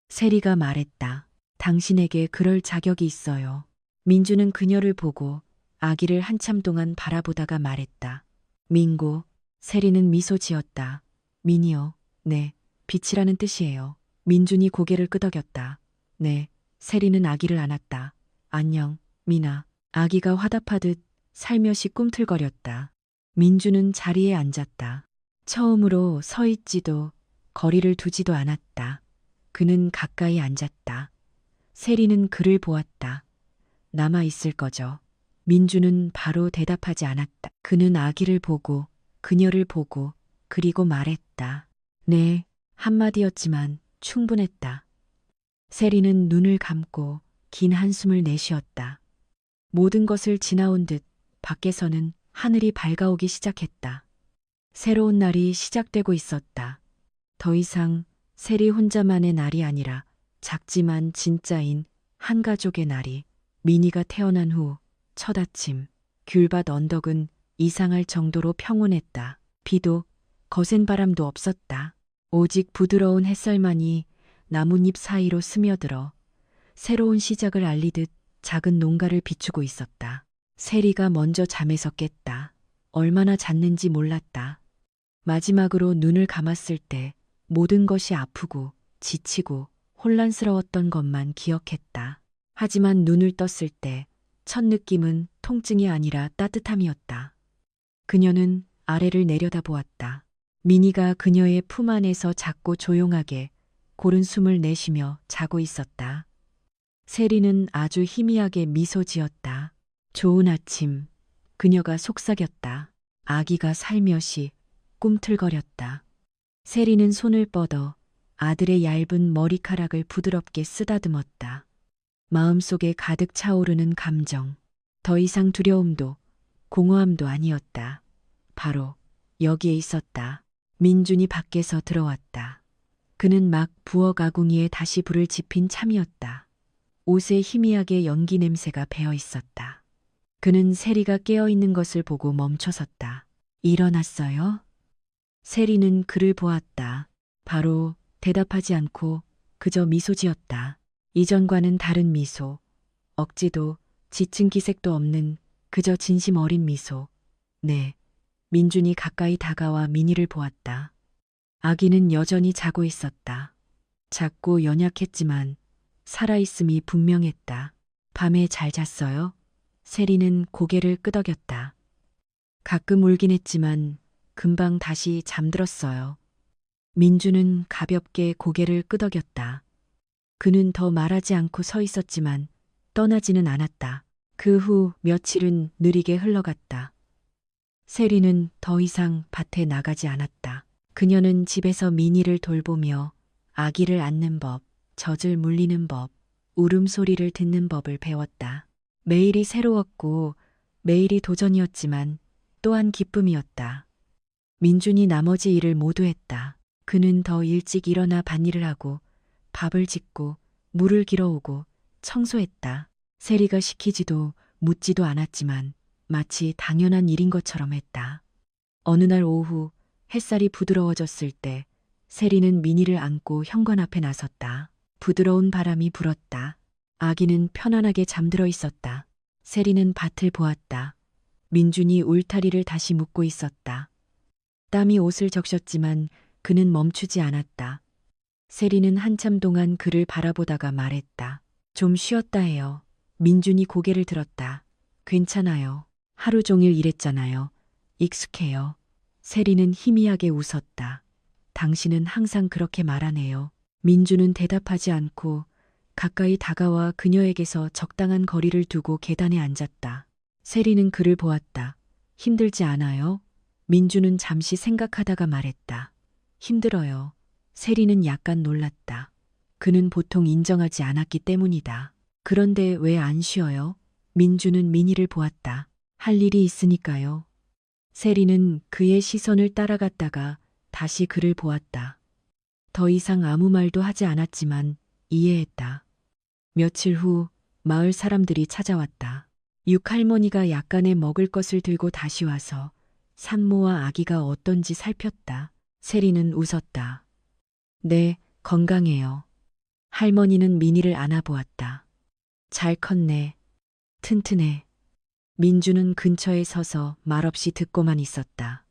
세리가 말했다. 당신에게 그럴 자격이 있어요. 민주는 그녀를 보고 아기를 한참 동안 바라보다가 말했다. 민고. 세리는 미소 지었다. 민이요. 네, 빛이라는 뜻이에요. 민준이 고개를 끄덕였다. 네. 세리는 아기를 안았다. 안녕, 민아. 아기가 화답하듯 살며시 꿈틀거렸다. 민주는 자리에 앉았다. 처음으로 서 있지도 거리를 두지도 않았다. 그는 가까이 앉았다. 세리는 그를 보았다. 남아 있을 거죠. 민주는 바로 대답하지 않았다. 그는 아기를 보고 그녀를 보고 그리고 말했다. 네, 한마디였지만 충분했다. 세리는 눈을 감고 긴 한숨을 내쉬었다. 모든 것을 지나온 듯 밖에서는 하늘이 밝아오기 시작했다. 새로운 날이 시작되고 있었다. 더 이상 세리 혼자만의 날이 아니라 작지만 진짜인 한 가족의 날이. 미니가 태어난 후 첫 아침, 귤밭 언덕은 이상할 정도로 평온했다. 비도 거센 바람도 없었다. 오직 부드러운 햇살만이 나뭇잎 사이로 스며들어 새로운 시작을 알리듯 작은 농가를 비추고 있었다. 세리가 먼저 잠에서 깼다. 얼마나 잤는지 몰랐다. 마지막으로 눈을 감았을 때 모든 것이 아프고 지치고 혼란스러웠던 것만 기억했다. 하지만 눈을 떴을 때 첫 느낌은 통증이 아니라 따뜻함이었다. 그녀는 아래를 내려다보았다. 미니가 그녀의 품 안에서 작고 조용하게 고른 숨을 내쉬며 자고 있었다. 세리는 아주 희미하게 미소 지었다. 좋은 아침. 그녀가 속삭였다. 아기가 살며시 꿈틀거렸다. 세리는 손을 뻗어 아들의 얇은 머리카락을 부드럽게 쓰다듬었다. 마음속에 가득 차오르는 감정. 더 이상 두려움도 공허함도 아니었다. 바로 여기에 있었다. 민준이 밖에서 들어왔다. 그는 막 부엌 아궁이에 다시 불을 지핀 참이었다. 옷에 희미하게 연기 냄새가 배어 있었다. 그는 세리가 깨어 있는 것을 보고 멈춰섰다. 일어났어요? 세리는 그를 보았다. 바로 대답하지 않고 그저 미소 지었다. 이전과는 다른 미소. 억지도 지친 기색도 없는 그저 진심 어린 미소. 네. 민준이 가까이 다가와 미니를 보았다. 아기는 여전히 자고 있었다. 작고 연약했지만 살아있음이 분명했다. 밤에 잘 잤어요? 세리는 고개를 끄덕였다. 가끔 울긴 했지만 금방 다시 잠들었어요. 민주는 가볍게 고개를 끄덕였다. 그는 더 말하지 않고 서 있었지만 떠나지는 않았다. 그 후 며칠은 느리게 흘러갔다. 세리는 더 이상 밭에 나가지 않았다. 그녀는 집에서 미니를 돌보며 아기를 안는 법, 젖을 물리는 법, 울음소리를 듣는 법을 배웠다. 매일이 새로웠고 매일이 도전이었지만 또한 기쁨이었다. 민준이 나머지 일을 모두 했다. 그는 더 일찍 일어나 밭일을 하고 밥을 짓고 물을 길어오고 청소했다. 세리가 시키지도 묻지도 않았지만 마치 당연한 일인 것처럼 했다. 어느 날 오후 햇살이 부드러워졌을 때 세리는 민희를 안고 현관 앞에 나섰다. 부드러운 바람이 불었다. 아기는 편안하게 잠들어 있었다. 세리는 밭을 보았다. 민준이 울타리를 다시 묶고 있었다. 땀이 옷을 적셨지만 그는 멈추지 않았다. 세리는 한참 동안 그를 바라보다가 말했다. 좀 쉬었다 해요. 민준이 고개를 들었다. 괜찮아요. 하루 종일 일했잖아요. 익숙해요. 세리는 희미하게 웃었다. 당신은 항상 그렇게 말하네요. 민주는 대답하지 않고 가까이 다가와 그녀에게서 적당한 거리를 두고 계단에 앉았다. 세리는 그를 보았다. 힘들지 않아요? 민주는 잠시 생각하다가 말했다. 힘들어요. 세리는 약간 놀랐다. 그는 보통 인정하지 않았기 때문이다. 그런데 왜 안 쉬어요? 민주는 민희를 보았다. 할 일이 있으니까요. 세리는 그의 시선을 따라갔다가 다시 그를 보았다. 더 이상 아무 말도 하지 않았지만 이해했다. 며칠 후 마을 사람들이 찾아왔다. 육할머니가 약간의 먹을 것을 들고 다시 와서 산모와 아기가 어떤지 살폈다. 세리는 웃었다. 네, 건강해요. 할머니는 민희를 안아보았다. 잘 컸네. 튼튼해. 민주는 근처에 서서 말없이 듣고만 있었다.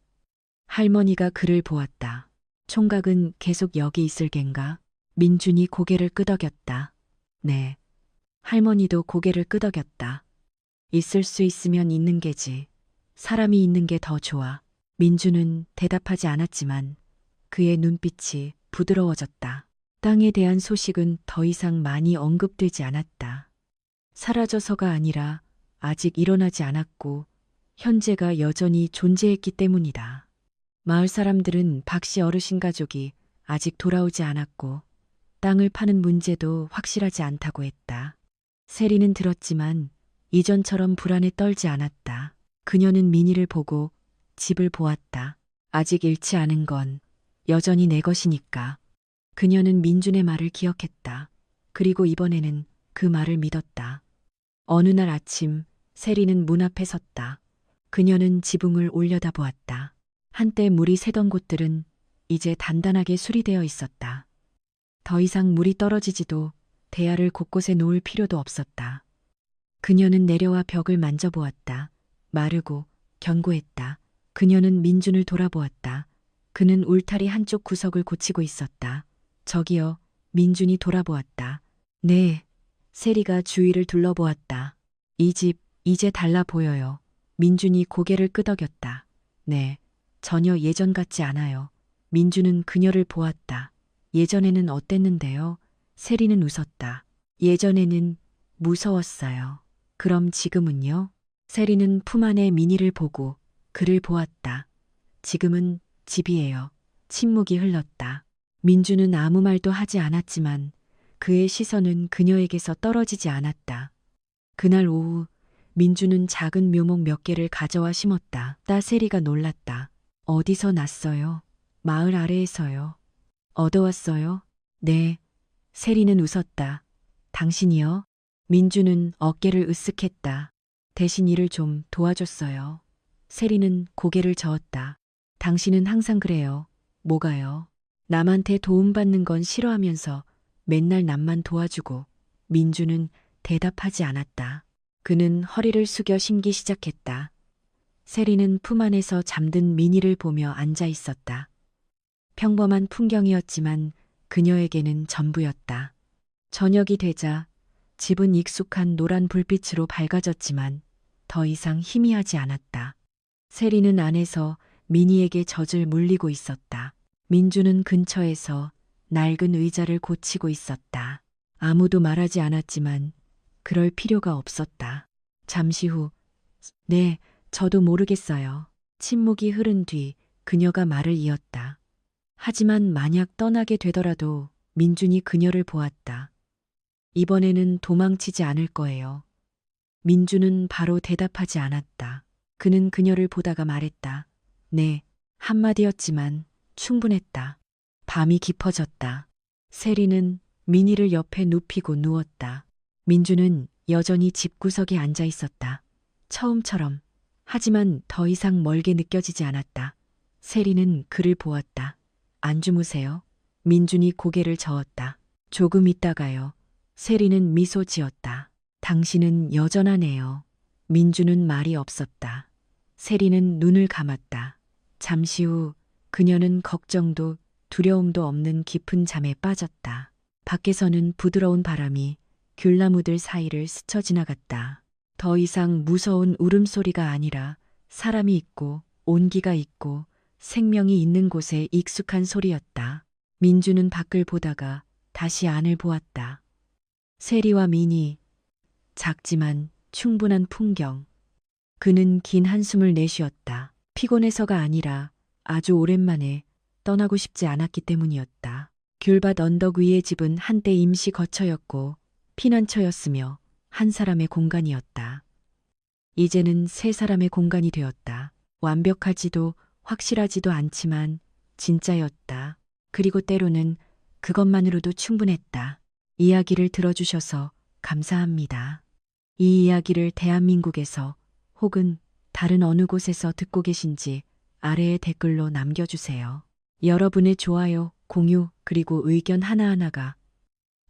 할머니가 그를 보았다. 총각은 계속 여기 있을 겐가? 민준이 고개를 끄덕였다. 네. 할머니도 고개를 끄덕였다. 있을 수 있으면 있는 게지. 사람이 있는 게 더 좋아. 민주는 대답하지 않았지만 그의 눈빛이 부드러워졌다. 땅에 대한 소식은 더 이상 많이 언급되지 않았다. 사라져서가 아니라 아직 일어나지 않았고 현재가 여전히 존재했기 때문이다. 마을 사람들은 박씨 어르신 가족이 아직 돌아오지 않았고 땅을 파는 문제도 확실하지 않다고 했다. 세리는 들었지만 이전처럼 불안에 떨지 않았다. 그녀는 민희를 보고 집을 보았다. 아직 잃지 않은 건 여전히 내 것이니까. 그녀는 민준의 말을 기억했다. 그리고 이번에는 그 말을 믿었다. 어느 날 아침 세리는 문 앞에 섰다. 그녀는 지붕을 올려다보았다. 한때 물이 새던 곳들은 이제 단단하게 수리되어 있었다. 더 이상 물이 떨어지지도 대야를 곳곳에 놓을 필요도 없었다. 그녀는 내려와 벽을 만져보았다. 마르고 견고했다. 그녀는 민준을 돌아보았다. 그는 울타리 한쪽 구석을 고치고 있었다. 저기요. 민준이 돌아보았다. 네. 세리가 주위를 둘러보았다. 이 집 이제 달라 보여요. 민준이 고개를 끄덕였다. 네. 전혀 예전 같지 않아요. 민준은 그녀를 보았다. 예전에는 어땠는데요? 세리는 웃었다. 예전에는 무서웠어요. 그럼 지금은요? 세리는 품 안에 민희를 보고 그를 보았다. 지금은 집이에요. 침묵이 흘렀다. 민주는 아무 말도 하지 않았지만 그의 시선은 그녀에게서 떨어지지 않았다. 그날 오후 민주는 작은 묘목 몇 개를 가져와 심었다. 세리가 놀랐다. 어디서 났어요? 마을 아래에서요. 얻어왔어요? 네. 세리는 웃었다. 당신이요? 민주는 어깨를 으쓱했다. 대신 일을 좀 도와줬어요. 세리는 고개를 저었다. 당신은 항상 그래요. 뭐가요? 남한테 도움받는 건 싫어하면서 맨날 남만 도와주고. 민주는 대답하지 않았다. 그는 허리를 숙여 심기 시작했다. 세리는 품 안에서 잠든 민희를 보며 앉아 있었다. 평범한 풍경이었지만 그녀에게는 전부였다. 저녁이 되자 집은 익숙한 노란 불빛으로 밝아졌지만 더 이상 희미하지 않았다. 세리는 안에서 민희에게 젖을 물리고 있었다. 민주는 근처에서 낡은 의자를 고치고 있었다. 아무도 말하지 않았지만 그럴 필요가 없었다. 잠시 후, 네, 저도 모르겠어요. 침묵이 흐른 뒤 그녀가 말을 이었다. 하지만 만약 떠나게 되더라도 민준이 그녀를 보았다. 이번에는 도망치지 않을 거예요. 민주는 바로 대답하지 않았다. 그는 그녀를 보다가 말했다. 네, 한마디였지만 충분했다. 밤이 깊어졌다. 세리는 민희를 옆에 눕히고 누웠다. 민주는 여전히 집구석에 앉아 있었다. 처음처럼. 하지만 더 이상 멀게 느껴지지 않았다. 세리는 그를 보았다. 안 주무세요? 민준이 고개를 저었다. 조금 있다가요. 세리는 미소 지었다. 당신은 여전하네요. 민준은 말이 없었다. 세리는 눈을 감았다. 잠시 후 그녀는 걱정도 두려움도 없는 깊은 잠에 빠졌다. 밖에서는 부드러운 바람이 귤나무들 사이를 스쳐 지나갔다. 더 이상 무서운 울음소리가 아니라 사람이 있고 온기가 있고 생명이 있는 곳에 익숙한 소리였다. 민주는 밖을 보다가 다시 안을 보았다. 세리와 민이, 작지만 충분한 풍경. 그는 긴 한숨을 내쉬었다. 피곤해서가 아니라 아주 오랜만에 떠나고 싶지 않았기 때문이었다. 귤밭 언덕 위의 집은 한때 임시 거처였고 피난처였으며 한 사람의 공간이었다. 이제는 세 사람의 공간이 되었다. 완벽하지도 확실하지도 않지만 진짜였다. 그리고 때로는 그것만으로도 충분했다. 이야기를 들어주셔서 감사합니다. 이 이야기를 대한민국에서 혹은 다른 어느 곳에서 듣고 계신지 아래에 댓글로 남겨주세요. 여러분의 좋아요, 공유, 그리고 의견 하나하나가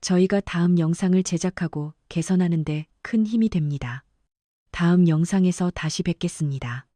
저희가 다음 영상을 제작하고 개선하는 데 큰 힘이 됩니다. 다음 영상에서 다시 뵙겠습니다.